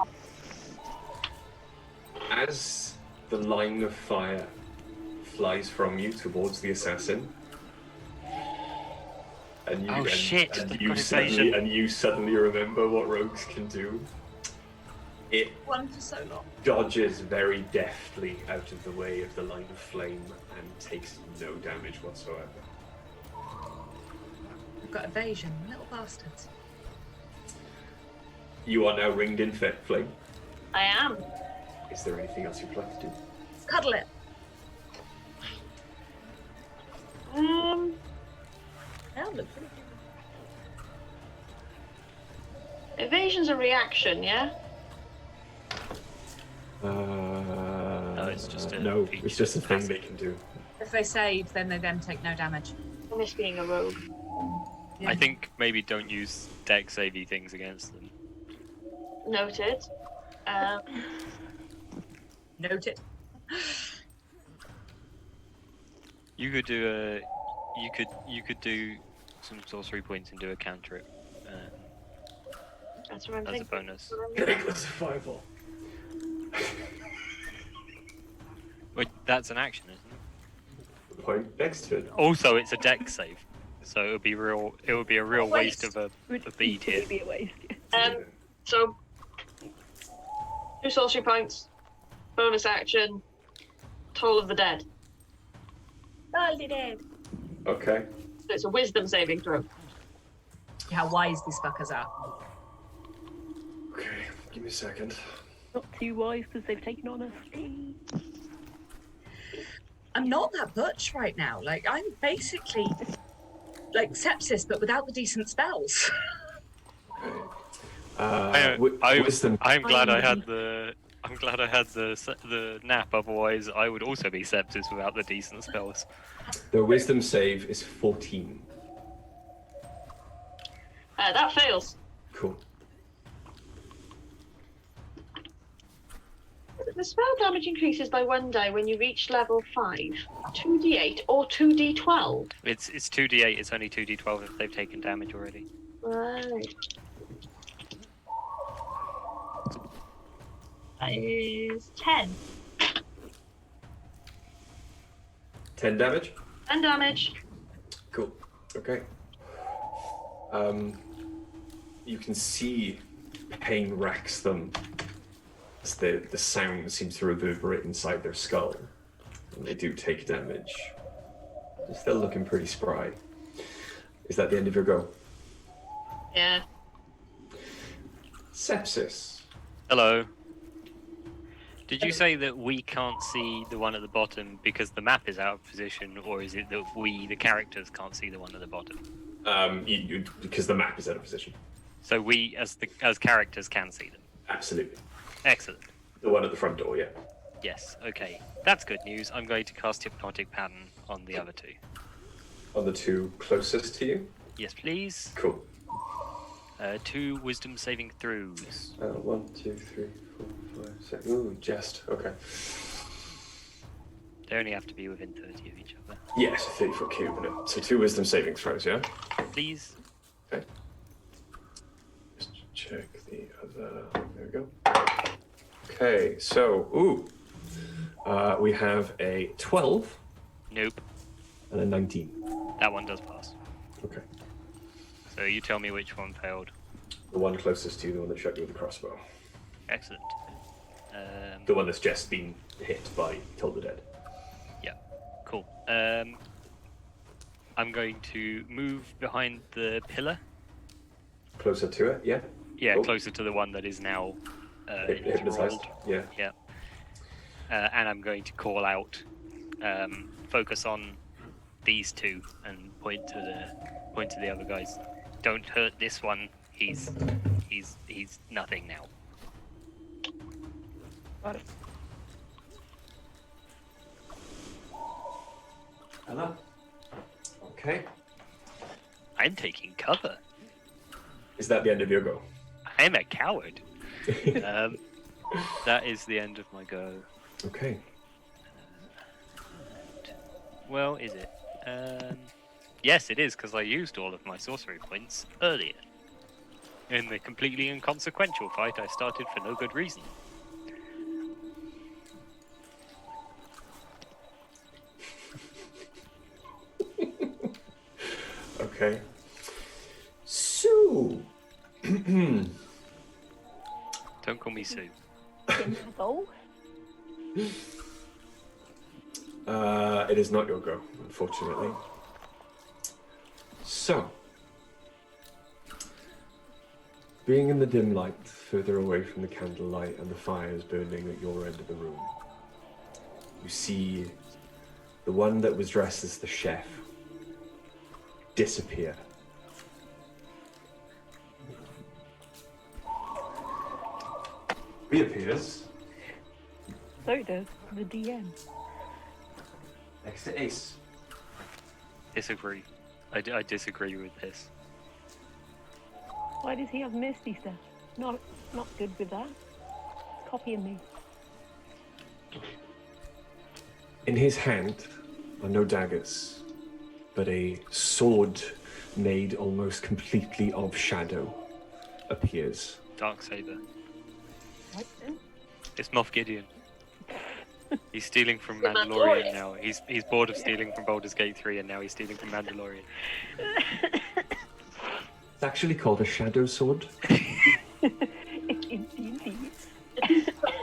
As the line of fire flies from you towards the assassin, and you, Oh, shit, and they've you got suddenly evasion. and you suddenly remember what rogues can do. It One for so long. dodges very deftly out of the way of the line of flame and takes no damage whatsoever. We've got evasion, little bastards. You are now ringed in flame. I am. Is there anything else you'd like to do? Cuddle it. That'll look pretty good. Evasion's a reaction, yeah? No, it's just a no, feature. it's just a thing they can do. If they save, then they then take no damage. And this being a rogue. Yeah. I think maybe don't use deck savey things against them. Noted. Noted. You could do you could do some sorcery points and do a cantrip That's what I'm as a thinking. bonus. That's a fireball. Wait, that's an action, isn't it? Point next to it. Also, it's a deck save, so it would be a real waste of a Would bead here. equally be a waste. So 2 sorcery points, bonus action, Toll of the Dead. All the dead. Okay. So it's a wisdom saving throw. How wise these fuckers are. Okay, give me a second. Not too wise because they've taken on us. I'm not that much right now. Like, I'm basically like sepsis, but without the decent spells. Wisdom. I'm glad I had the nap. Otherwise, I would also be sepsis without the decent spells. The wisdom save is 14. That fails. Cool. The spell damage increases by 1 die when you reach level 5. 2d8 or 2d12. It's 2d8. It's only 2d12 if they've taken damage already. Right. That is 10. 10 damage. 10 damage. Cool. Okay. You can see pain racks them as the sound seems to reverberate inside their skull. And they do take damage. They're still looking pretty spry. Is that the end of your go? Yeah. Sepsis. Hello. Did you say that we can't see the one at the bottom because the map is out of position, or is it that we, the characters, can't see the one at the bottom? Because the map is out of position. So we, as characters, can see them. Absolutely. Excellent. The one at the front door, yeah. Yes. Okay. That's good news. I'm going to cast Hypnotic Pattern on the other two. On the 2 closest to you? Yes, please. Cool. 2 wisdom saving throws. 1, 2, 3, 4, 5, 6. Ooh, jest. Okay. They only have to be within 30 of each other. Yes, 30-foot cube. No. So 2 wisdom saving throws, yeah? Please. Okay. Just check the other. There we go. Okay, so, we have a 12 Nope. and a 19. That one does pass. Okay. So you tell me which one failed. The one closest to you, the one that shot you with the crossbow. Excellent. The one that's just been hit by Toll the Dead. Yeah. Cool. I'm going to move behind the pillar. Closer to it, yeah? Yeah, Cool. closer to the one that is now Hypnotized, yeah. Yeah. And I'm going to call out, focus on these two, and point to the other guys. Don't hurt this one. He's nothing now. Got it. Hello? Okay. I'm taking cover. Is that the end of your go? I'm a coward. That is the end of my go. Okay. Well, is it? Yes, it is, because I used all of my sorcery points earlier. In the completely inconsequential fight I started for no good reason. Okay. So. Don't call me Sue. Go. It is not your go, unfortunately. So, being in the dim light, further away from the candlelight and the fires burning at your end of the room, you see the one that was dressed as the chef disappear. Reappears So does the DM. next to Ace. Disagree. I disagree with this. Why does he have Misty stuff? Not good with that. It's copying me. In his hand are no daggers, but a sword made almost completely of shadow appears. Darksaber. Right then. It's Moff Gideon. He's stealing from The Mandalorian Mandalorian. now. He's bored of stealing from Baldur's Gate 3 and now he's stealing from Mandalorian. It's actually called a shadow sword. Indeed.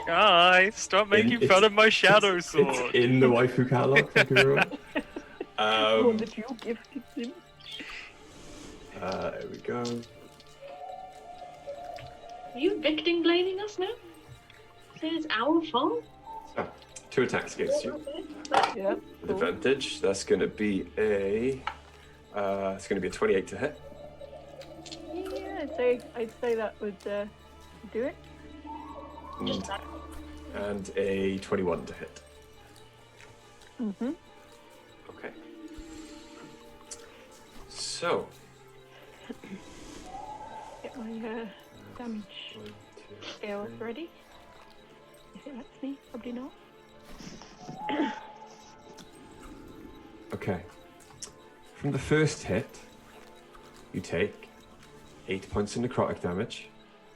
Guys, stop making It's- fun of my shadow It's sword. in the waifu catalog. Thank you very much. The one that you gifted him. There we go. Are you victim blaming us now? Saying it's our fault? So, 2 attacks against you. Yeah. With advantage. That's going to be a. It's going to be a 28 to hit. Yeah, I'd say that would do it. Just that. And a 21 to hit. Mm-hmm. Okay. So. Get my damage 1, 2, scale 3. ready. If it lets me, probably not. Okay. From the first hit, you take 8 points of necrotic damage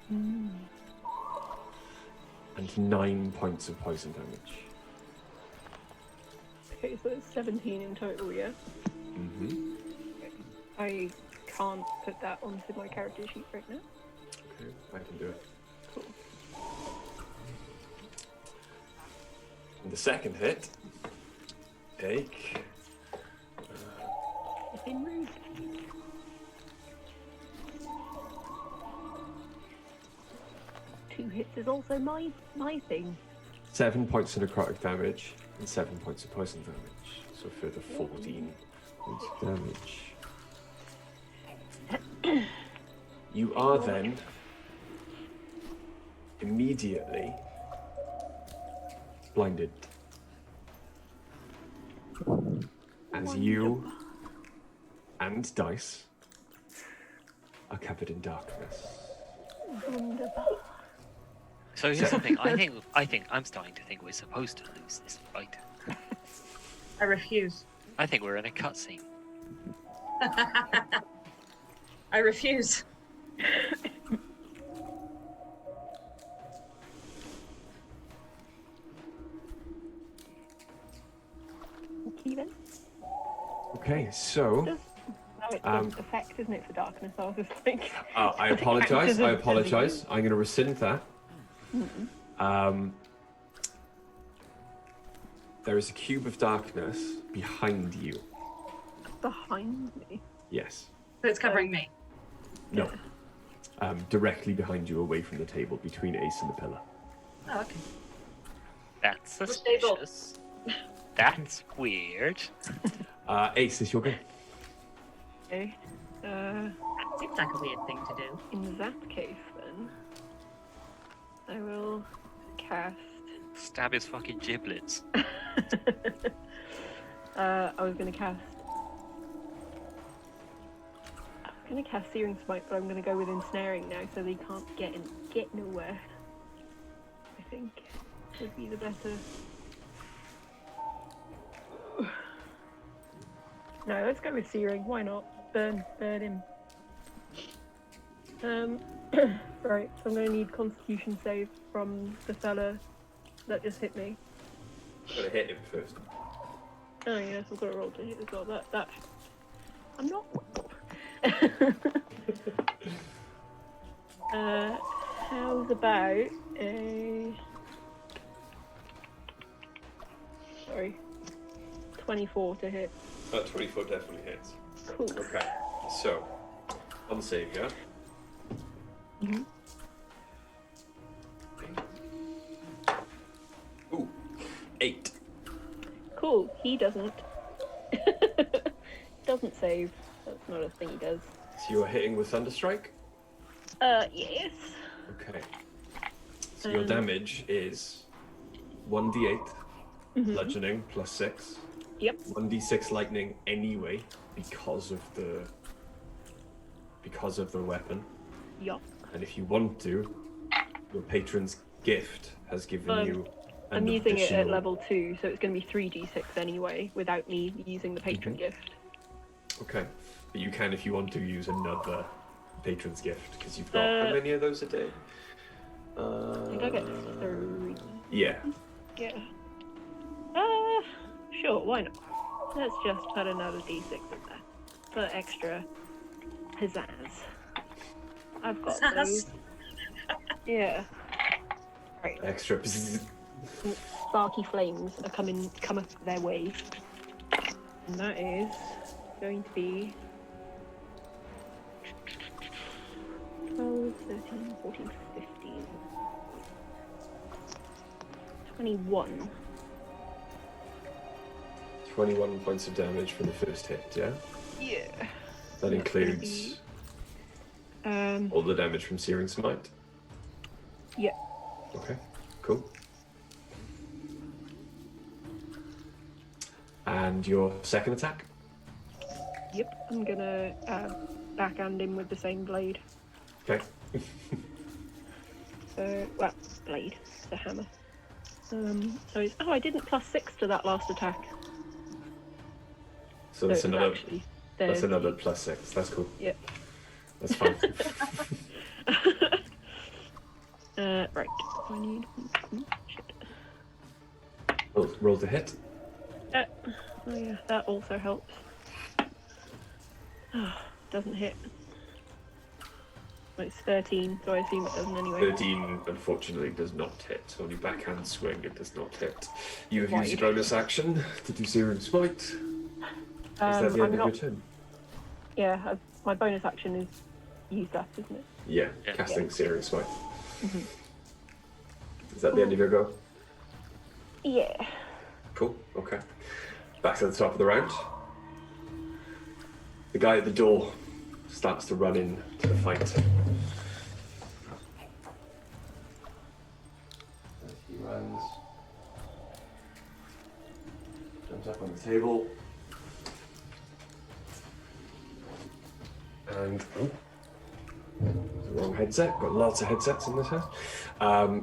and 9 points of poison damage. Okay, so it's 17 in total, yeah? Mm-hmm. I can't put that onto my character sheet right now. Okay, I can do it. Cool. And the second hit, take. It's been rude. Two hits is also my thing. 7 points of necrotic damage and 7 points of poison damage. So further 14 points of damage. You are then immediately blinded. As you and Dice are covered in darkness. Wonderful. So here's the thing. I think I'm starting to think we're supposed to lose this fight. I refuse. I think we're in a cutscene. I refuse. Okay then. Okay, so No, it's the effect, isn't it, for darkness? I was just like... I apologize. I apologize. I'm going to rescind that. There is a cube of darkness behind you. Behind me? Yes. So it's covering me. No. Directly behind you, away from the table, between Ace and the pillar. Oh, okay. That's stable. suspicious. That's weird. Ace, is your go. Okay. Seems like a weird thing to do. In that case, then, I will cast... Stab his fucking giblets. I was going to cast... I'm going to cast Searing Smite, but I'm going to go with Ensnaring now, so they can't get nowhere. I think would be the better... No, let's go with Searing. Why not? Burn him. Right, so I'm going to need Constitution save from the fella that just hit me. Gotta hit him first. Oh yes, I've got to roll to hit as well. That I'm not. How's about a... Sorry. 24 to hit. 24 definitely hits. Cool. Okay, so on save, yeah? Mhm. Ooh, 8. Cool. He doesn't. Doesn't save. That's not a thing he does. So you're hitting with Thunderstrike? Yes. Okay. So your damage is 1d8 bludgeoning plus 6. Yep. 1d6 lightning anyway because of the weapon. Yup. And if you want to, your patron's gift has given you an I'm using it at additional- level 2, so it's going to be 3d6 anyway, without me using the patron gift. Okay. But you can, if you want to, use another patron's gift, because you've got how many of those a day? I think I get 3. Yeah. Yeah. Sure, why not? Let's just put another d6 in there. For extra pizzazz. I've got those. Yeah. Right. Extra. Sparky flames are coming their way. And that is going to be 12, 13, 14, 15. 21. 21 points of damage for the first hit, yeah? Yeah. That includes all the damage from Searing Smite? Yeah. Okay, cool. And your second attack? Yep, I'm gonna backhand him with the same blade. Okay. Well, blade, the hammer. So it's, I didn't +6 to that last attack. So that's it's another actually that's 30. another +6. That's cool. Yep. That's fine. Right. I need. Shit. Roll to hit. Oh yeah, that also helps. Doesn't hit. Well, it's 13, so I assume it doesn't anyway. 13 unfortunately does not hit. Only backhand swing, it does not hit. You have used your Wide. bonus action to do Searing Smite. Is that the I'm end of not. your turn? Yeah, my bonus action is used up, isn't it? Yeah, Yeah. casting Searing Smite. Mhm. Is that the end of your go? Yeah. Cool, okay. Back to the top of the round. The guy at the door starts to run in to the fight. He runs. Jumps up on the table. And the wrong headset. Got lots of headsets in this house.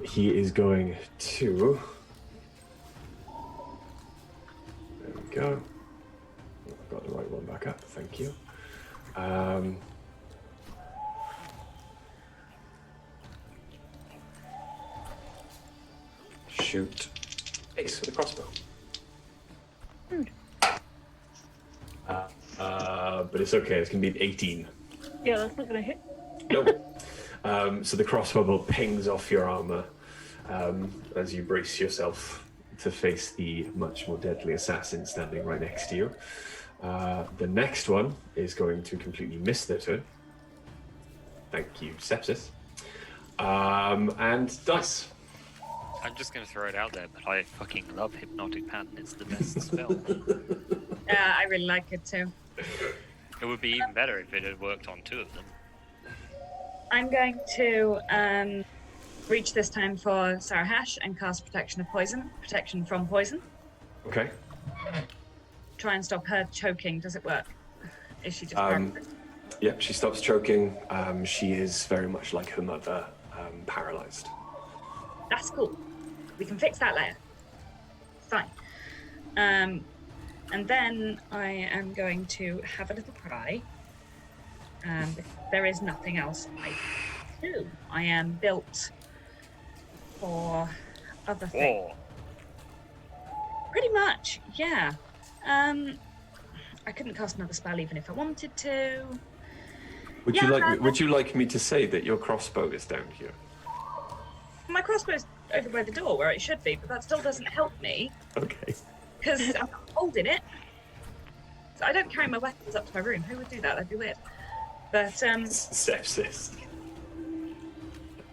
He is going to. There we go. I've got the right one back up. Thank you. Shoot. Ace with a crossbow. But it's okay. It's gonna be 18. Yeah, that's not gonna hit. Nope. So the crossbow bolt pings off your armor as you brace yourself to face the much more deadly assassin standing right next to you. The next one is going to completely miss their turn. Thank you, Sepsis. And dice. I'm just going to throw it out there, but I fucking love Hypnotic Pattern. It's the best spell. Yeah, I really like it too. It would be even better if it had worked on 2 of them. I'm going to reach this time for Sarahash and cast protection from poison. Okay. Try and stop her choking. Does it work? Is she just Yep, she stops choking. She is very much like her mother, paralyzed. That's cool. We can fix that later. Fine. And then I am going to have a little cry. There is nothing else I can do. I am built for other things. Pretty much, yeah. I couldn't cast another spell even if I wanted to. Would you like me to say that your crossbow is down here? My crossbow's over by the door where it should be, but that still doesn't help me. Okay. Because I'm not holding it. So I don't carry my weapons up to my room. Who would do that? That'd be weird. But, Sepsis.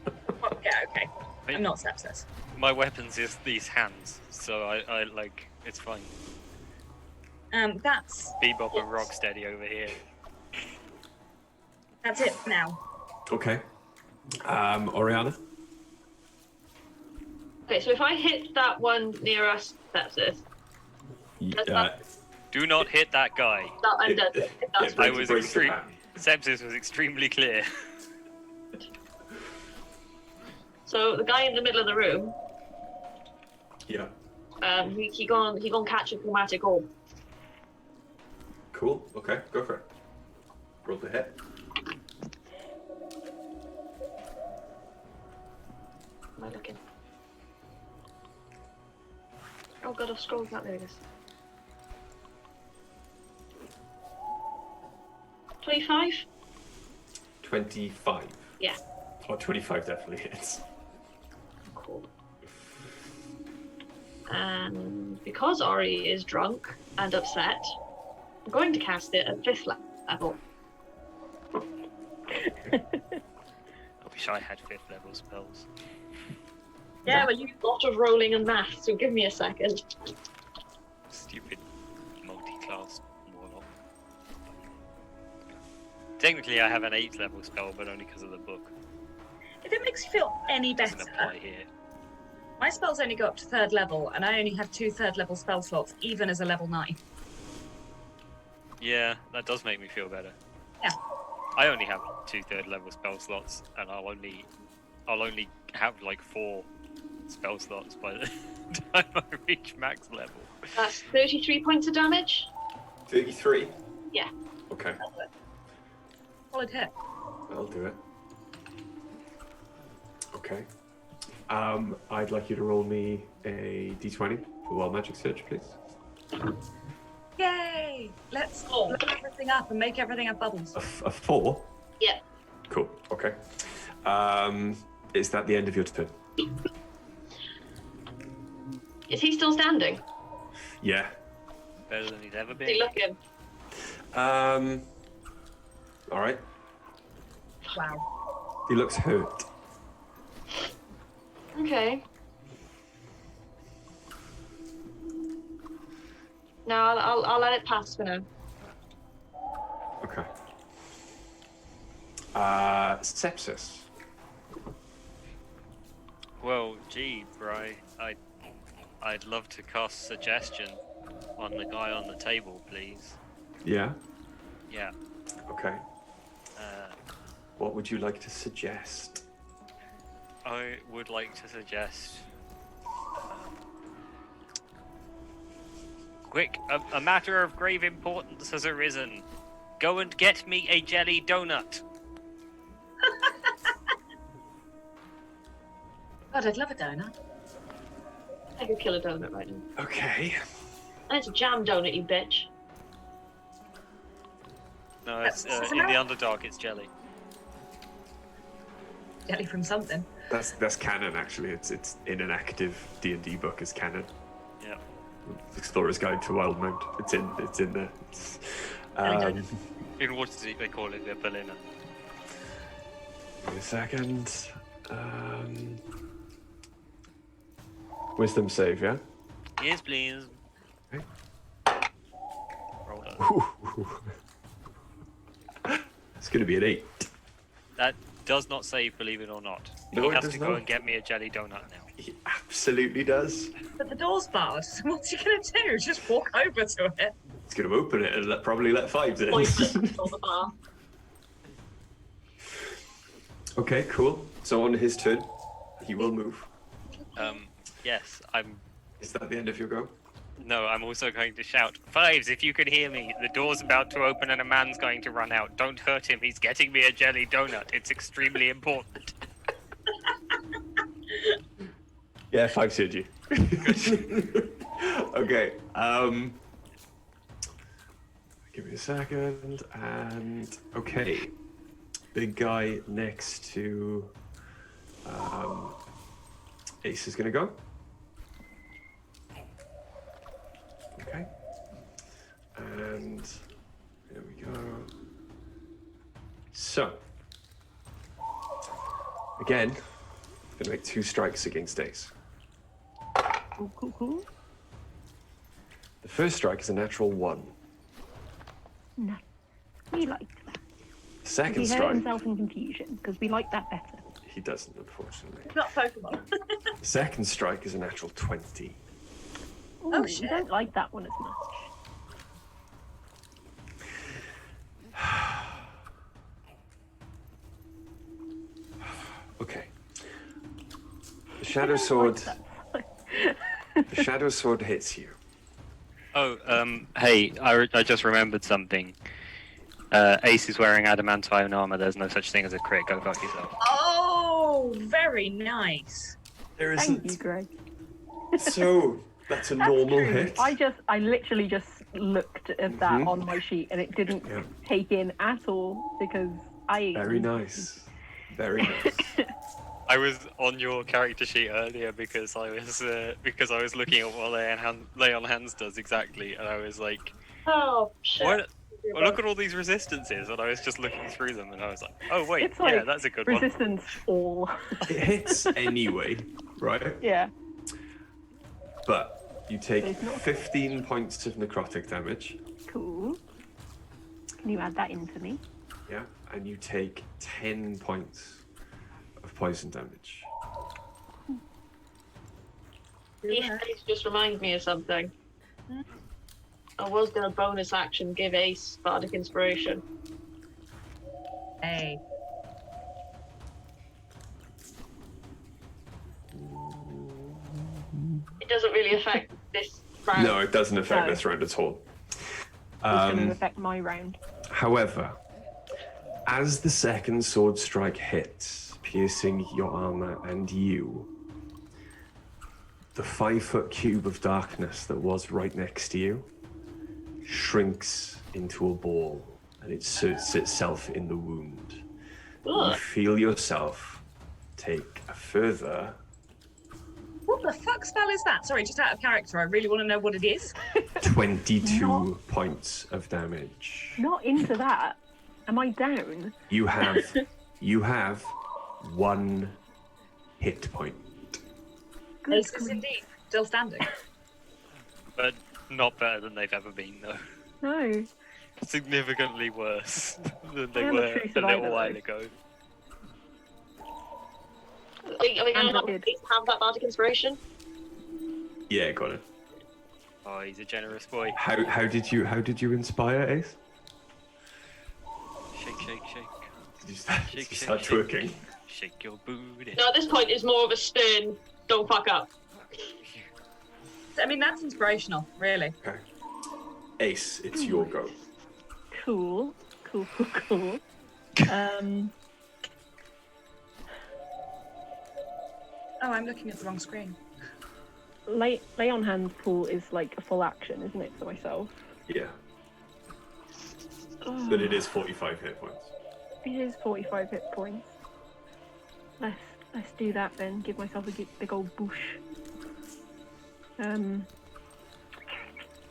well, yeah, okay. I'm not sepsis. My weapons is these hands, so I like, it's fine. That's... Bebop and Rocksteady over here. That's it for now. Okay. Oriana? Okay, so if I hit that one near us, sepsis. Do not hit that guy. That I'm dead. That's I was extreme. Sepsis was extremely clear. So the guy in the middle of the room, Yeah. he gonna catch a chromatic orb. Cool. Okay, go for it. Roll the hit. Am I looking? Oh god, I've scrolled that. There it is. 25? 25. Yeah. Oh, 25 definitely hits. Cool. And because Ori is drunk and upset, I'm going to cast it at 5th level. I wish I had 5th level spells. Yeah, well, you... A lot of rolling and math, so give me a second. Stupid multi-class warlock. Technically, I have an 8th level spell, but only because of the book. If it makes you feel any better, Doesn't apply here. my spells only go up to 3rd level, and I only have 2 3rd level spell slots, even as a level 9. Yeah, that does make me feel better. Yeah. I only have 2 3rd level spell slots, and I'll only have like 4 spell slots by the time I reach max level. That's 33 points of damage. 33? Yeah. Okay, Solid hit. I'll do it. Okay. I'd like you to roll me a d20 for Wild Magic Search, please. Yay! Let's blow everything up and make everything have bubbles. A 4? Yeah. Cool, okay. Is that the end of your turn? Is he still standing? Yeah. Better than he's ever Is he been. looking? Alright. Wow. He looks hurt. Okay. No, I'll let it pass for now. Okay. Sepsis. Well, gee, Bri, I'd love to cast suggestion on the guy on the table, please. Yeah? Yeah. Okay. What would you like to suggest? I would like to suggest... Quick, a matter of grave importance has arisen. Go and get me a jelly donut. God, I'd love a donut. I could kill a donut right now. Okay. And it's a jam donut, you bitch. No, it's, in the Underdark, it's jelly. Jelly from something. That's canon, actually. It's in an active D&D book as canon. Yeah. Explorer's Guide to Wildmount. It's in there. In what is it they call it? The Berliner. Wait a second. Wisdom save, yeah? Yes, please. Okay. Roll up. It's going to be an 8. That does not save, believe it or not. No, he it has does to go not. and get me a jelly donut now. He absolutely does. But the door's barred, so what's he gonna do? Just walk over to it? He's going to open it and probably let 5 in. Pointless on the bar. Okay, cool. So on his turn, he will move. Yes, Is that the end of your go? No, I'm also going to shout, Fives, if you can hear me, the door's about to open and a man's going to run out. Don't hurt him, he's getting me a jelly donut. It's extremely important. Yeah, 5 heard you. Okay. Give me a second. And okay. big guy next to Ace is going to go. Okay. And there we go. So, again, I'm going to make 2 strikes against Ace. Cool. The first strike is a natural 1. No, we like that. Second He hurt strike, himself in confusion because we like that better. he doesn't, unfortunately. It's not Pokemon. The second strike is a natural 20. Ooh, Oh, we shit. don't like that one as much. Okay. The Shadow Sword. The Shadow Sword hits you. Oh, hey, I just remembered something. Ace is wearing adamantine armor. There's no such thing as a crit. Go fuck yourself. Oh, very nice. There Thank you, isn't. Greg. So that's a That's normal true. hit. I literally just looked at that on my sheet and it didn't Yeah. take in at all because I. Very nice. Very nice. I was on your character sheet earlier because I was looking at what Lay on Hands does exactly, and I was like, Oh, shit. what? Well, look at all these resistances, and I was just looking through them, and I was like, oh wait, It's yeah, like that's a good one. resistance all. It hits anyway, right? Yeah. But you take It's not- 15 points of necrotic damage. Cool. Can you add that in for me? Yeah. And you take 10 points of poison damage. These days just remind me of something. I was going to bonus action give Ace Bardic Inspiration. Hey. It doesn't really affect this round. No, it doesn't affect No. this round at all. It's going to affect my round. However, as the second sword strike hits, piercing your armor and you, the 5-foot cube of darkness that was right next to you shrinks into a ball and it inserts itself in the wound. You Ugh. feel yourself take a further What the fuck spell is that? Sorry, just out of character. I really want to know what it is. 22 Not- points of damage. Not into that. Am I down? You have 1 hit point. Good Ace is grief. indeed still standing. But not better than they've ever been, though. No. Significantly worse than they I am a were true a survivor, little while though. ago. Are we going And to it did. have that Bardic Inspiration? Yeah, got it. Oh, he's a generous boy. How did you inspire Ace? Shake, shake, shake. Did you start, Shake, shake, start shake. twerking? Shake your booty. No, at this point it's more of a stern, don't fuck up. I mean, that's inspirational, really. Okay. Ace, it's your go. Cool. Oh, I'm looking at the wrong screen. Lay on hands pool is like a full action, isn't it, for myself? Yeah, Oh, but it is 45 hit points. it is 45 hit points. Let's do that then. Give myself a big old boosh.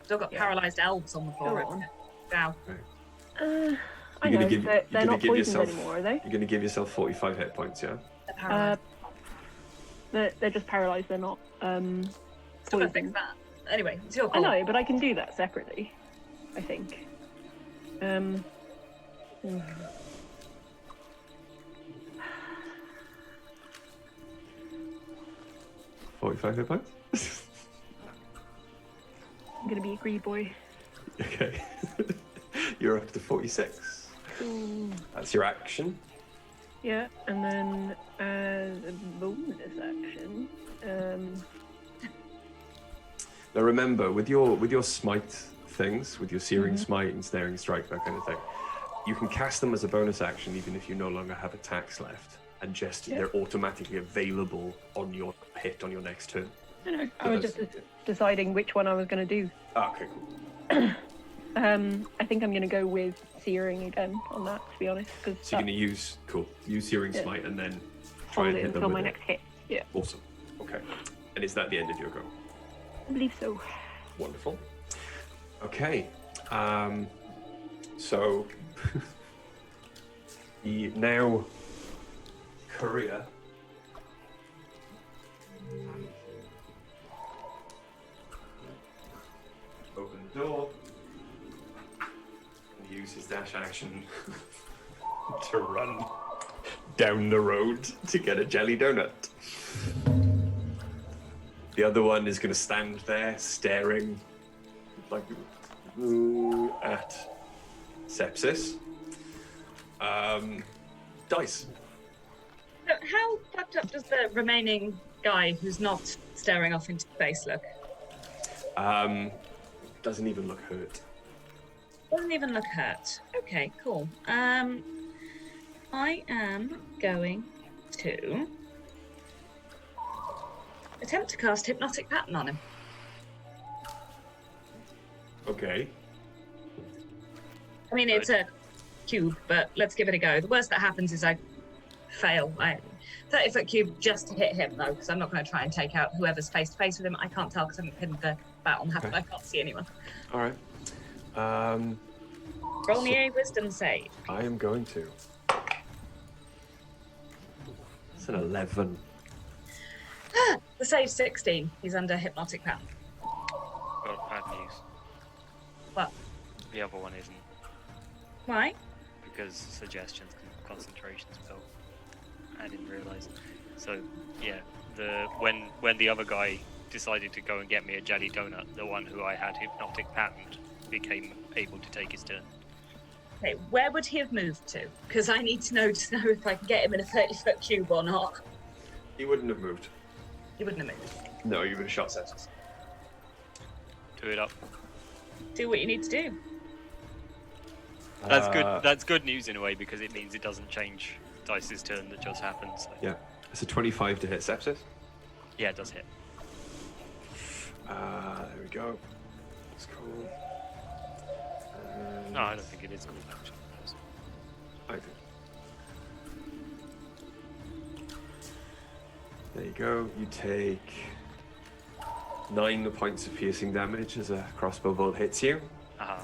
Still got paralysed elves on the floor. Go on. Wow. I You're know gonna give- they're you're not gonna give poisoned yourself- anymore, are they? You're going to give yourself 45 hit points, yeah? They're paralysed. They're just paralysed. They're not Still gotta fix poisoned. that. Anyway, it's your I call. know, but I can do that separately. I think. 45 hit points? I'm gonna be a greedy boy. Okay. You're up to 46. Cool. That's your action. Yeah, and then as a bonus action, Now remember, with your smite things, with your searing smite and snaring strike, that kind of thing, you can cast them as a bonus action even if you no longer have attacks left, and just Yeah. they're automatically available on your hit on your next turn. I was just deciding which one I was gonna do. Ah, okay, cool. I think I'm going to go with searing again on that, to be honest. Cause So you're going to use searing Yeah. smite and then try hold and it hit them until with my it. next hit. Yeah, Awesome. Okay. And is that the end of your go? I believe so. Wonderful. Okay. So the now courier open the door and use his dash action to run down the road to get a jelly donut. The other one is going to stand there staring like at Sepsis. Dice. So how fucked up does the remaining guy who's not staring off into space look? Doesn't even look hurt. Doesn't even look hurt. Okay, cool. I am going to attempt to cast Hypnotic Pattern on him. Okay. I mean, it's a cube, but let's give it a go. The worst that happens is I fail. 30-foot cube just to hit him, though, because I'm not going to try and take out whoever's face-to-face with him. I can't tell because I haven't pinned the battle map, and I can't see anyone. All right. Roll me a wisdom save. I am going to. It's an 11. The save's 16. He's under Hypnotic Pattern. Well, bad news. What? The other one isn't, Why? because suggestions and concentration spell. I didn't realise. So yeah, when the other guy decided to go and get me a jelly donut, the one who I had hypnotic patterned became able to take his turn. Okay, where would he have moved to? Because I need to know if I can get him in a 30-foot cube or not. He wouldn't have moved. He wouldn't have moved. No, you would have shot Sepsis. Do it up. Do what you need to do. That's good. That's good news in a way because it means it doesn't change Dice's turn that just happened. So. Yeah. It's a 25 to hit Sepsis. Yeah, it does hit. There we go. That's cool. No, I don't think it is cool actually. I think. There you go. You take 9 points of piercing damage as a crossbow bolt hits you. Uh-huh.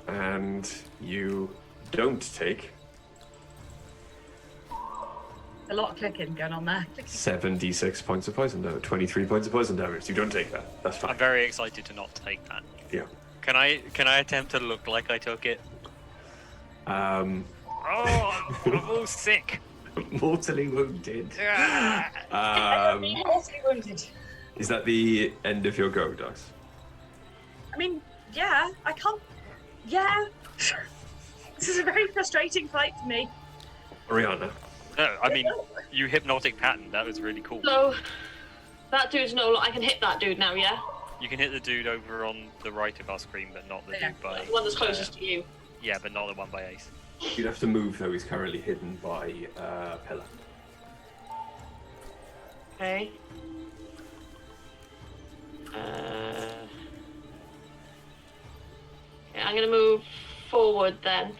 And you don't take A lot of clicking going on there. 7d6 points of poison damage. 23 points of poison damage. You don't take that. That's fine. I'm very excited to not take that. Yeah. Can I attempt to look like I took it? Um, Oh, I'm all sick. mortally wounded. Mortally wounded. Is that the end of your go, Dice? I mean, yeah, I can't. Yeah. This is a very frustrating fight for me. Oriana. No, I mean, you hypnotic pattern. That was really cool. So, that dude's no. I can hit that dude now, yeah? You can hit the dude over on the right of our screen, but not the Yeah. dude by. The one that's closest to you. Yeah, but not the one by Ace. You'd have to move, though. He's currently hidden by a pillar. Okay. Yeah, I'm gonna move forward then.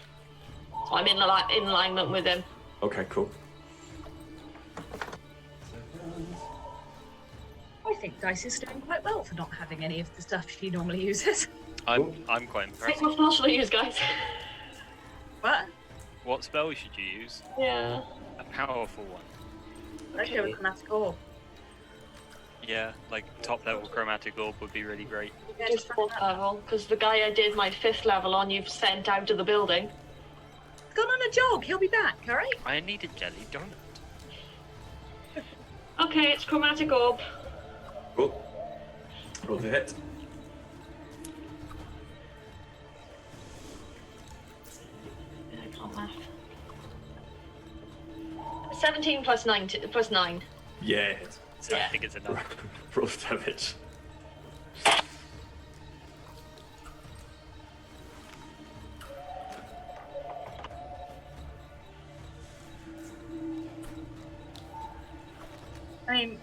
So I'm in alignment with him. Okay, cool. I think Dice is doing quite well for not having any of the stuff she normally uses. I'm quite impressed. What spell should I use, guys? What? What spell should you use? Yeah. A powerful one. Okay, with Chromatic Orb. Yeah, like top level chromatic orb would be really great. Just 4th level, because the guy I did my 5th level on, you've sent out of the building. He's gone on a jog. He'll be back, all right? I need a jelly donut. Okay, it's chromatic orb. Cool. Roll to hit. I can't math. 17 plus 9. Plus 9. Yeah, hit. So I Yeah. think it's enough. Roll the damage. I mean,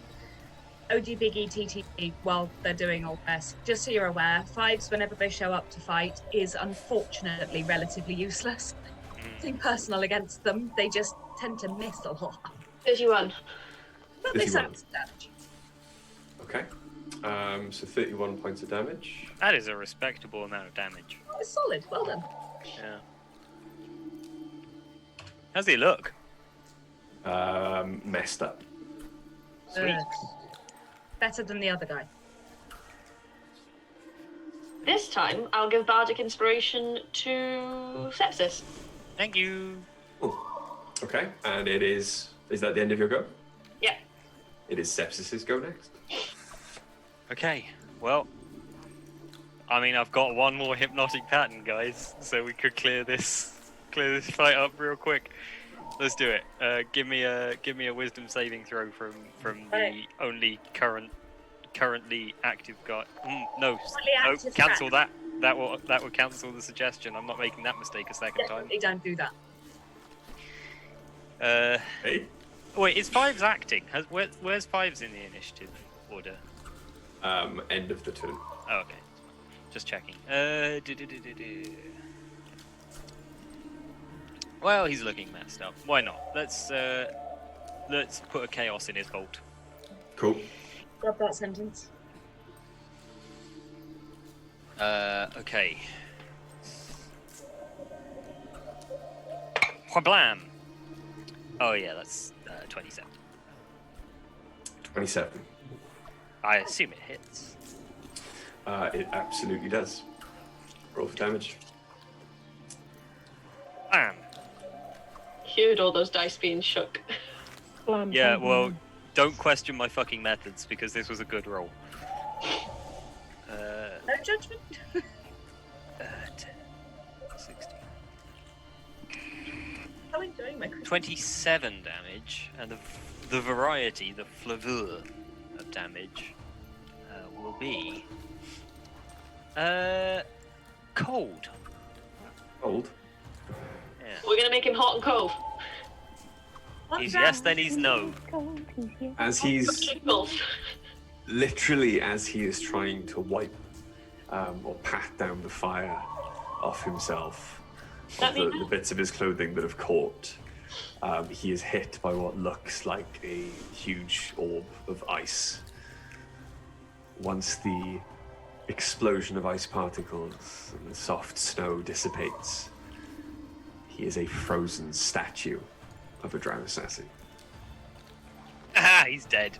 OG Biggie TTE while they're doing all this. Just so you're aware, 5s, whenever they show up to fight, is unfortunately relatively useless. Nothing personal against them, they just tend to miss a lot. 31. But they 31. suck some damage. Okay. So 31 points of damage. That is a respectable amount of damage. Oh, it's solid, well done. Yeah. How's he look? Messed up. Sweet. Better than the other guy. This time, I'll give Bardic Inspiration to Sepsis. Thank you. Ooh. Okay, and it is that the end of your go? Yeah. It is Sepsis's go next. Okay, well, I mean, I've got one more hypnotic pattern, guys, so we could clear this fight up real quick. Let's do it. Give me a wisdom saving throw from the only currently active guy. No, cancel that. That will cancel the suggestion. I'm not making that mistake a second time. Definitely don't do that. Hey. Wait, is 5's acting? Where's 5's in the initiative order? End of the turn. Oh, okay. Just checking. Well, he's looking messed up. Why not? Let's put a chaos in his vault. Cool. Love that sentence. Okay. Whablam! Oh yeah, that's 27. 27. I assume it hits. It absolutely does. Roll for damage. Bam! Heard all those dice being shook. Blam, Yeah, blam, well, blam. don't question my fucking methods because this was a good roll. No judgment. 10, 16. I'm enjoying my Christmas. 27 damage, and the variety, the flavor of damage will be cold. Cold. Yeah. We're gonna make him hot and cold. He's yes, then he's no. As he's Jiggles. literally as he is trying to wipe or pat down the fire off himself, of the bits of his clothing that have caught, he is hit by what looks like a huge orb of ice. Once the explosion of ice particles and the soft snow dissipates, he is a frozen statue of a drow assassin. Ah, he's dead.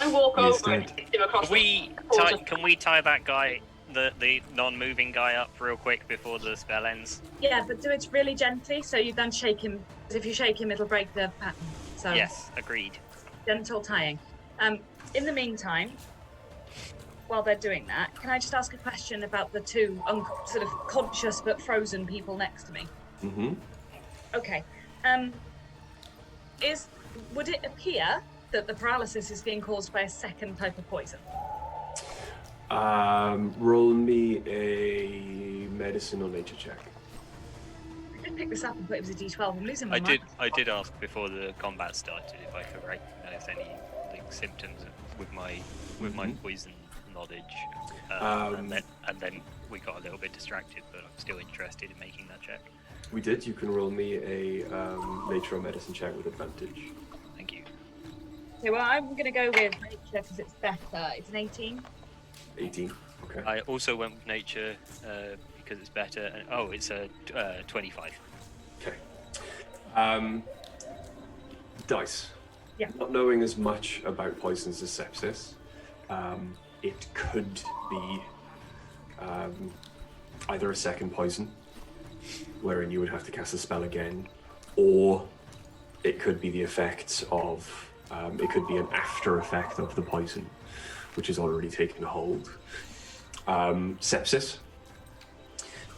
I walk He is over and dead. kick him across Can we tie that guy, the non-moving guy, up real quick before the spell ends? Yeah, but do it really gently, so you don't shake him. Because if you shake him, it'll break the pattern. So Yes, agreed. gentle tying. In the meantime, while they're doing that, can I just ask a question about the two sort of conscious but frozen people next to me? Mm-hmm. Okay. Would it appear that the paralysis is being caused by a second type of poison? Roll me a medicine or nature check. I did pick this up and thought it was a D12. I'm losing my mind. I did ask before the combat started if I could recognize any symptoms with my poison knowledge, and then we got a little bit distracted. But I'm still interested in making that check. We did. You can roll me a nature or medicine check with advantage. Thank you. Okay, well, I'm going to go with nature because it's better. It's an 18. 18. Okay. I also went with nature because it's better. And, it's a 25. Okay. Dice. Yeah. Not knowing as much about poisons as sepsis, it could be either a second poison, wherein you would have to cast a spell again, or it could be the effects of, it could be an after effect of the poison, which has already taken hold. Sepsis.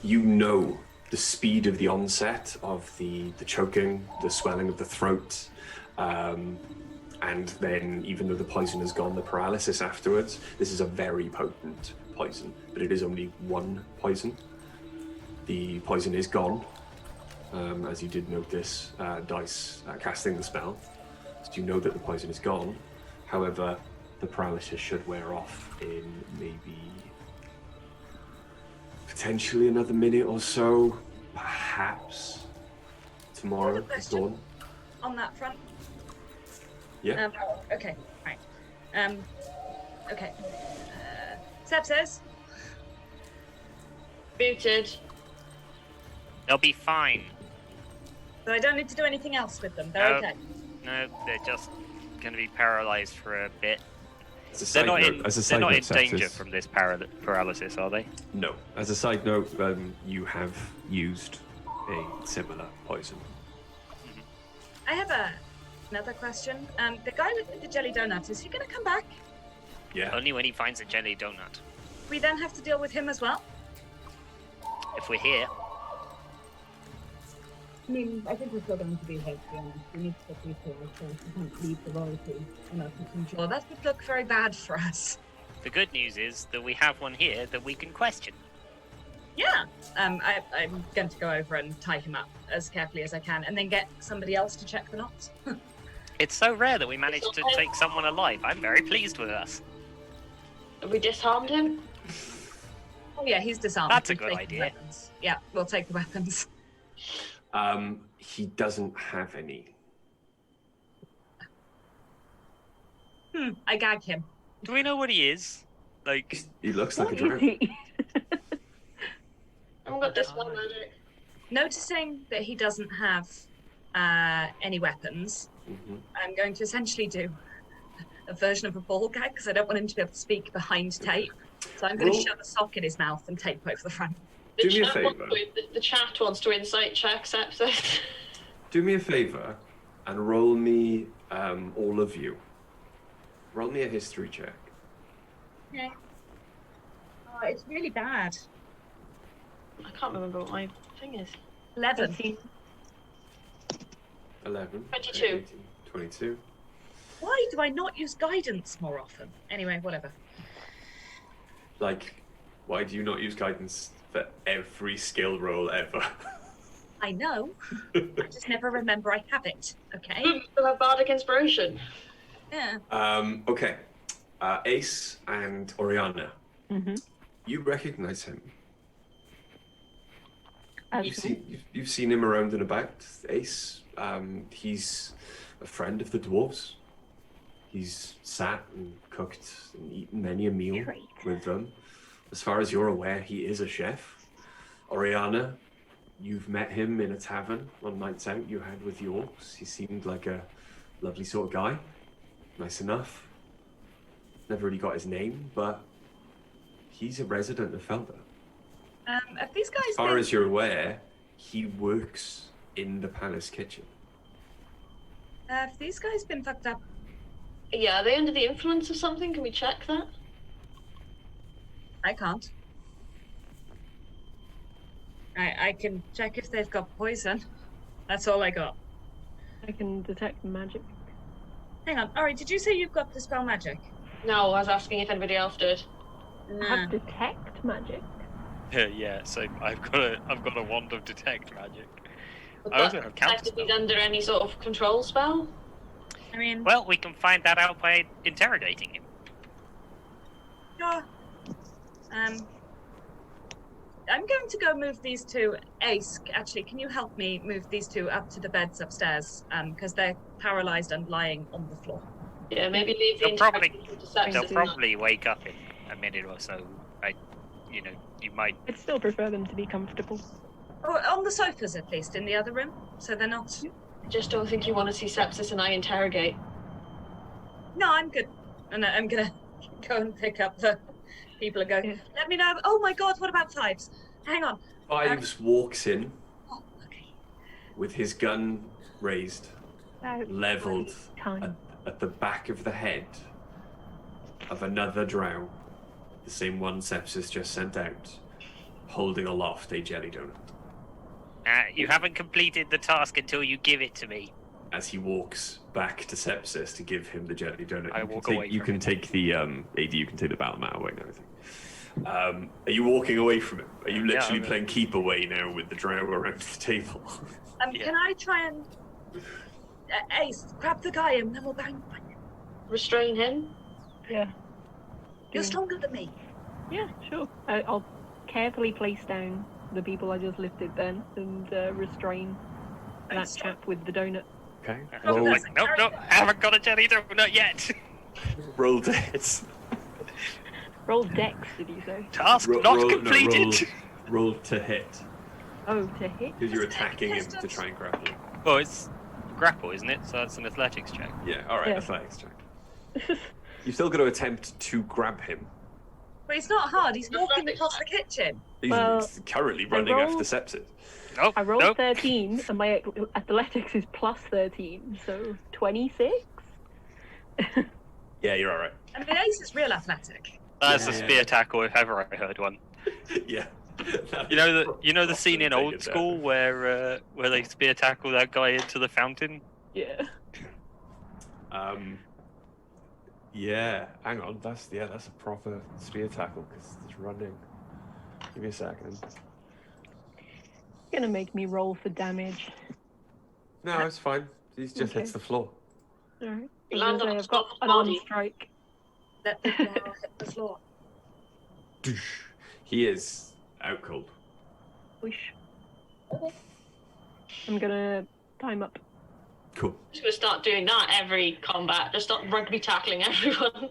You know the speed of the onset of the choking, the swelling of the throat, and then even though the poison has gone, the paralysis afterwards. This is a very potent poison, but it is only one poison. The poison is gone, as you did notice, Dice casting the spell. So you know that the poison is gone. However, the paralysis should wear off in maybe potentially another minute or so, perhaps tomorrow at question. dawn. On that front. Yeah. Okay, right. Okay. Sepsis. Muted. They'll be fine. So I don't need to do anything else with them. They're okay. No, they're just going to be paralyzed for a bit. As a They're side not note, in, as a they're side not note, in danger Sepsis, from this paralysis, are they? No. As a side note, you have used a similar poison. I have another question. The guy with the jelly donut, is he going to come back? Yeah. Only when he finds a jelly donut. We then have to deal with him as well? If we're here. I mean, I think we're still going to be here, to be honest. We need to get these here, so we can't leave the royalty in our control. Well, that would look very bad for us. The good news is that we have one here that we can question. Yeah. I'm going to go over and tie him up as carefully as I can, and then get somebody else to check the knots. It's so rare that we managed to take someone alive. I'm very pleased with us. Have we disarmed him? Oh yeah, he's disarmed. That's a We've good taken idea. Weapons. Yeah, we'll take the weapons. He doesn't have any. I gag him. Do we know what he is? Like, He looks like a What is drow. he? I've got this one magic. Noticing that he doesn't have any weapons, Mhm. I'm going to essentially do a version of a ball gag because I don't want him to be able to speak behind tape. So I'm going to Roll- shove a sock in his mouth and tape over the front. Do me a chat favour. the chat wants to insight check sepsis. Do me a favor and roll me, all of you. Roll me a history check. Okay. Oh, it's really bad. I can't remember what my thing is. 11. 11. 22. 18, 22. Why do I not use guidance more often? Anyway, whatever. Like, why do you not use guidance for every skill roll ever? I know. I just never remember I have it. Okay. You have bardic inspiration. Yeah. Okay. Ace and Oriana, Mm-hmm. you recognize him. Absolutely. You've seen him around and about. Ace, he's a friend of the dwarves. He's sat and cooked and eaten many a meal Great. with them. As far as you're aware, he is a chef. Oriana, you've met him in a tavern on nights out you had with the orcs. He seemed like a lovely sort of guy. Nice enough. Never really got his name, but he's a resident of Feldé. Have these guys As far been... as you're aware, he works in the palace kitchen. Have these guys been fucked up? Yeah, are they under the influence of something? Can we check that? I can't. I can check if they've got poison. That's all I got. I can detect magic. Hang on. Ari, did you say you've got Dispel Magic? No, I was asking if anybody else did. I have detect magic. yeah. So I've got a wand of detect magic. Would I also that have detect if he's counterspell. under any sort of control spell? I mean, Well, we can find that out by interrogating him. sure. I'm going to go move these two. Ace, actually, can you help me move these two up to the beds upstairs? Because they're paralyzed and lying on the floor. Yeah, maybe leave the They'll probably- interrogation to sepsis They'll and probably wake up in a minute or so. You might. I'd still prefer them to be comfortable. Oh, on the sofas, at least, in the other room, so they're not. I just don't think you want to see sepsis and I interrogate. No, I'm good. And I'm gonna go and pick up the people and go. Yeah. Let me know. Oh my God, what about Fives? Hang on. Fives walks in Oh, okay. with his gun raised, leveled Time. at the back of the head of another drow, the same one Sepsis just sent out, holding aloft a jelly donut. You haven't completed the task until you give it to me. As he walks back to Sepsis to give him the jelly donut, I walk away You from can him. take the AD. You can take the battle mat away now. I think. Are you walking away from him? Are you Yeah, literally I'm- playing keep away now with the drow around the table? Yeah. Can I try and Ace, grab the guy and then we'll bang. Restrain him. Yeah. You're Doing- stronger than me. Yeah, sure. I'll carefully place down the people I just lifted then and restrain that chap with the donut. Okay. Oh, Roll, that's- Nope, I haven't got a jelly donut yet. roll to hit. Roll dex, did you say? Task Roll- not roll- no, completed. roll to hit. Oh, to hit? Because you're attacking him to try and grapple him. Well, it's grapple, isn't it? So that's an athletics check. Yeah, alright, Yeah. athletics check. You've still got to attempt to grab him. But it's not hard. He's walking across the kitchen. He's Well, currently I running rolled- after Sepsis. Nope, I rolled nope. 13 and my athletics is plus 13, so 26? Yeah, you're alright. I mean, Ace is real athletic. That's a Yeah. spear tackle if ever I heard one. Yeah. You know the scene in Old School where they spear tackle that guy into the fountain. Yeah. Yeah, hang on. That's a proper spear tackle because it's running. Give me a second. Gonna make me roll for damage. No, it's fine. He just hits Okay. the floor. Alright. You land on I've his got soft an arm body. strike. Let the floor hit the floor. He is out cold. Whoosh. I'm gonna time up. Cool. Just gonna start doing that every combat. Just start rugby tackling everyone.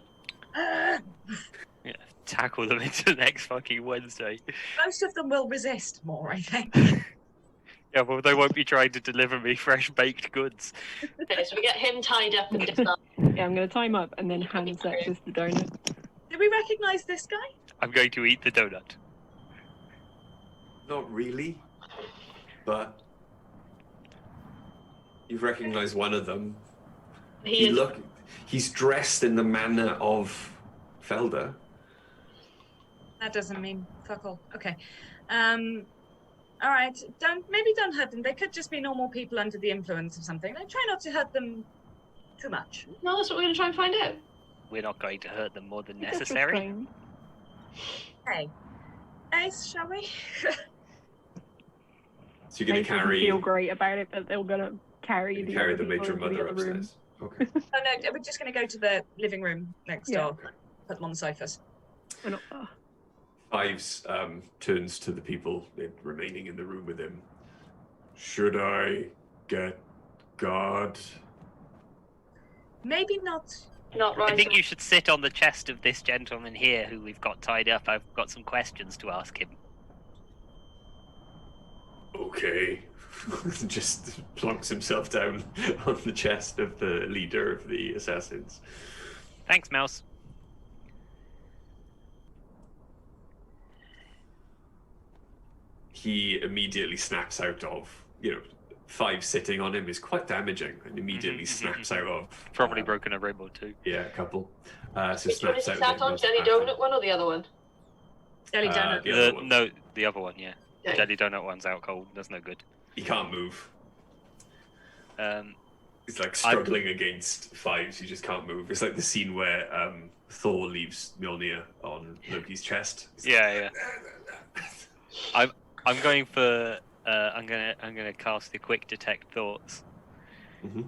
Yeah, tackle them into next fucking Wednesday. Most of them will resist more, I think. Yeah, well, they won't be trying to deliver me fresh baked goods. Okay, so we get him tied up and disarmed. Yeah, I'm gonna time up and then hand Sexus the donut. Do we recognise this guy? I'm going to eat the donut. Not really, but you've recognised one of them. He is. He's dressed in the manner of Feldé. That doesn't mean fuck all. Okay. All right. Maybe don't hurt them. They could just be normal people under the influence of something. I try not to hurt them too much. No, that's what we're gonna try and find out. We're not going to hurt them more than Just necessary. restrained. Hey, Ace, shall we? So you're going Ace to doesn't carry feel great about it, but they're gonna carry the other the people major into the mother other room. upstairs. Okay. Oh no, we're just going to go to the living room next Yeah. door. Put them on the sofas. We're not, Fives turns to the people remaining in the room with him. Should I get guard? Maybe not. Not right. I think you should sit on the chest of this gentleman here who we've got tied up. I've got some questions to ask him. Okay. Just plonks himself down on the chest of the leader of the assassins. Thanks, Mouse. He immediately snaps out of, Five sitting on him is quite damaging, and immediately snaps out of. Probably broken a rib or two. Yeah, a couple. So Which one snaps is out. that on? Jelly donut one or the other one? Jelly donut. The other one. No, the other one, yeah. Okay. Jelly donut one's out cold. That's no good. He can't move. Um, He's like struggling against Fives. He just can't move. It's like the scene where Thor leaves Mjolnir on Loki's chest. He's yeah. I'm going for. I'm gonna cast the quick detect thoughts. Mhm.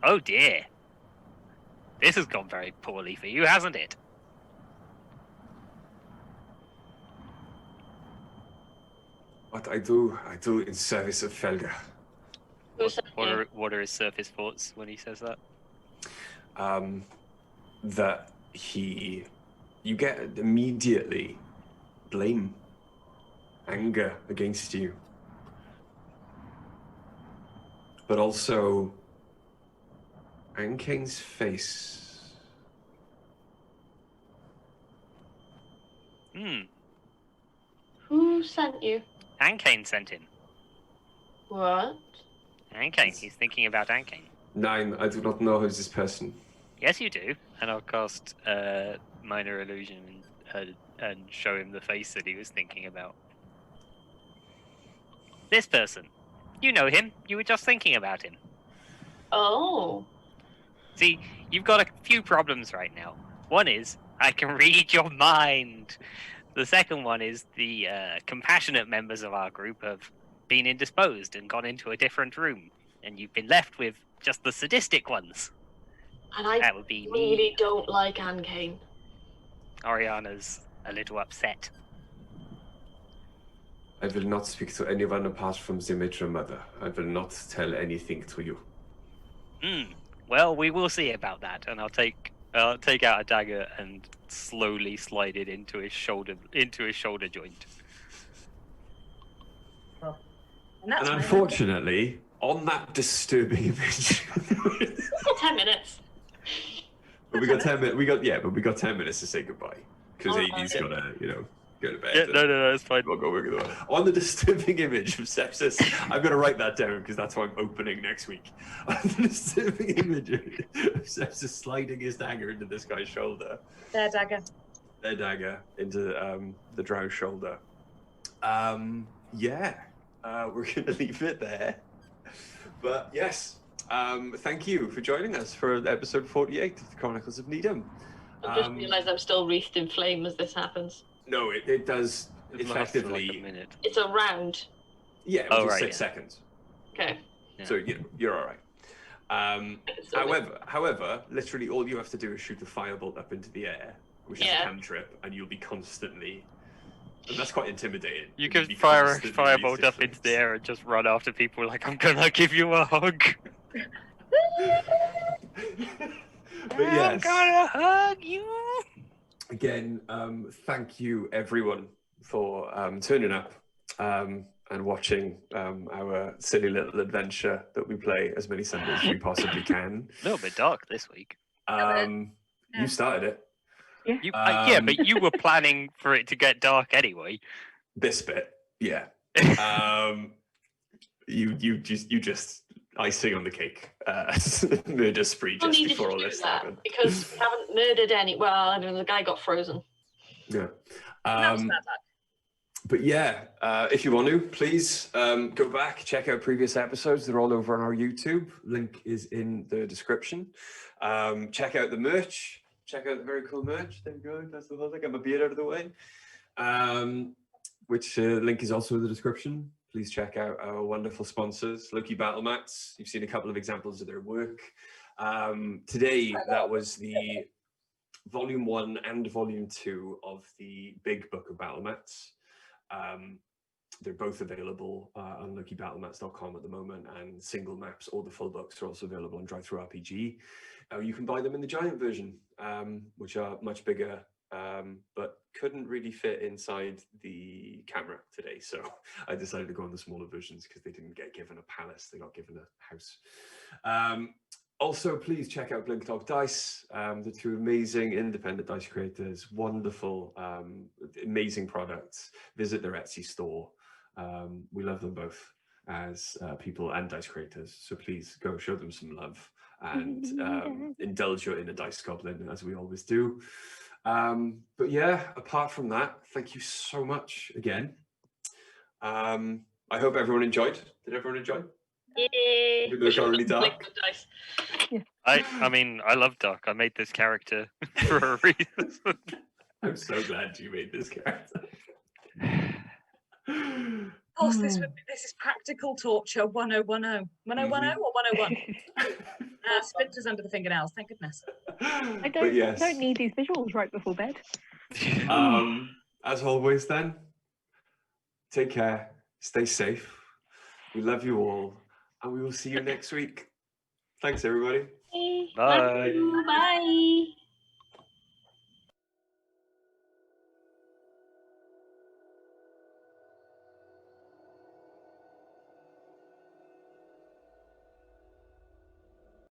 Oh dear. This has gone very poorly for you, hasn't it? What I do in service of Feldé. Who's that? What are his surface thoughts when he says that? That you get immediately blame, anger against you, but also Ankane's face. Who sent you? Ankane sent him. What? Ankane, he's thinking about Ankane. 9. I do not know who's this person. Yes, you do. And I'll cast minor illusion and show him the face that he was thinking about. This person. You know him. You were just thinking about him. Oh. See, you've got a few problems right now. One is, I can read your mind. The second one is the compassionate members of our group have been indisposed and gone into a different room, and you've been left with just the sadistic ones. And I That would be really me. don't like Anne Kane. Ariana's a little upset. I will not speak to anyone apart from the matron mother. I will not tell anything to you. Well, we will see about that, and I'll take out a dagger and slowly slide it into his shoulder joint. And that's And my unfortunately, on that disturbing image, 10 minutes. but we got 10 minutes. But we got 10 minutes to say goodbye because Alright. Amy's gotta, go to bed. Yeah, and no, it's fine. we'll go. On the disturbing image of sepsis, I'm gonna write that down because that's what I'm opening next week. On the disturbing image of sepsis sliding his dagger into this guy's shoulder. Their dagger. Their dagger into the drow's shoulder. We're gonna leave it there. But yes, thank you for joining us for episode 48 of the Chronicles of Nidum. I just realised I'm still wreathed in flame as this happens. No, it does It lasts for effectively. like a minute. It's a round. Yeah, it was Oh, just right, 6 seconds. Okay. Yeah. So you're all right. I can still do it. However, literally all you have to do is shoot a firebolt up into the air, which is a Yeah. cantrip, and you'll be constantly. And that's quite intimidating. You You'll can be fire a constantly firebolt up into the air and just run after people like, I'm gonna give you a hug. But yes, I'm gonna hug you. again, thank you everyone for turning up and watching our silly little adventure that we play as many Sundays as we possibly can. A little bit dark this week. You started it. But you were planning for it to get dark anyway. This bit, yeah. You just icing on the cake. Murder spree I just needed before to all do this that happened. because we haven't murdered any. Well, I don't know, the guy got frozen. Yeah. That was bad luck. But yeah, if you want to, please go back, check out previous episodes. They're all over on our YouTube. Link is in the description. Check out the merch. Check out the very cool merch. There you go. That's the whole thing. Got my beard out of the way. Which link is also in the description. Please check out our wonderful sponsors, Loki Battle Mats. You've seen a couple of examples of their work. Today, that was the Volume 1 and Volume 2 of the Big Book of Battle Mats. They're both available on LokiBattleMats.com at the moment, and single maps, all the full books are also available on Drive-Thru-RPG. You can buy them in the giant version, which are much bigger, but couldn't really fit inside the camera today. So I decided to go on the smaller versions because they didn't get given a palace, they got given a house. Also, please check out Blink Dog Dice, the two amazing independent dice creators, wonderful, amazing products. Visit their Etsy store. We love them both as people and dice creators. So please go show them some love and indulge your inner dice goblin as we always do. But yeah, apart from that, thank you so much again. I hope everyone enjoyed. Did everyone enjoy? Yeah. Even though it's already dark. Dice. I mean, I love Duck. I made this character for a reason. I'm so glad you made this character. Of course, this is practical torture 1010. 1010 or 101? Splinters under the fingernails, thank goodness. I But yes, don't need these visuals right before bed. as always then, take care, stay safe. We love you all, and we will see you next week. Thanks, everybody. Bye. Bye.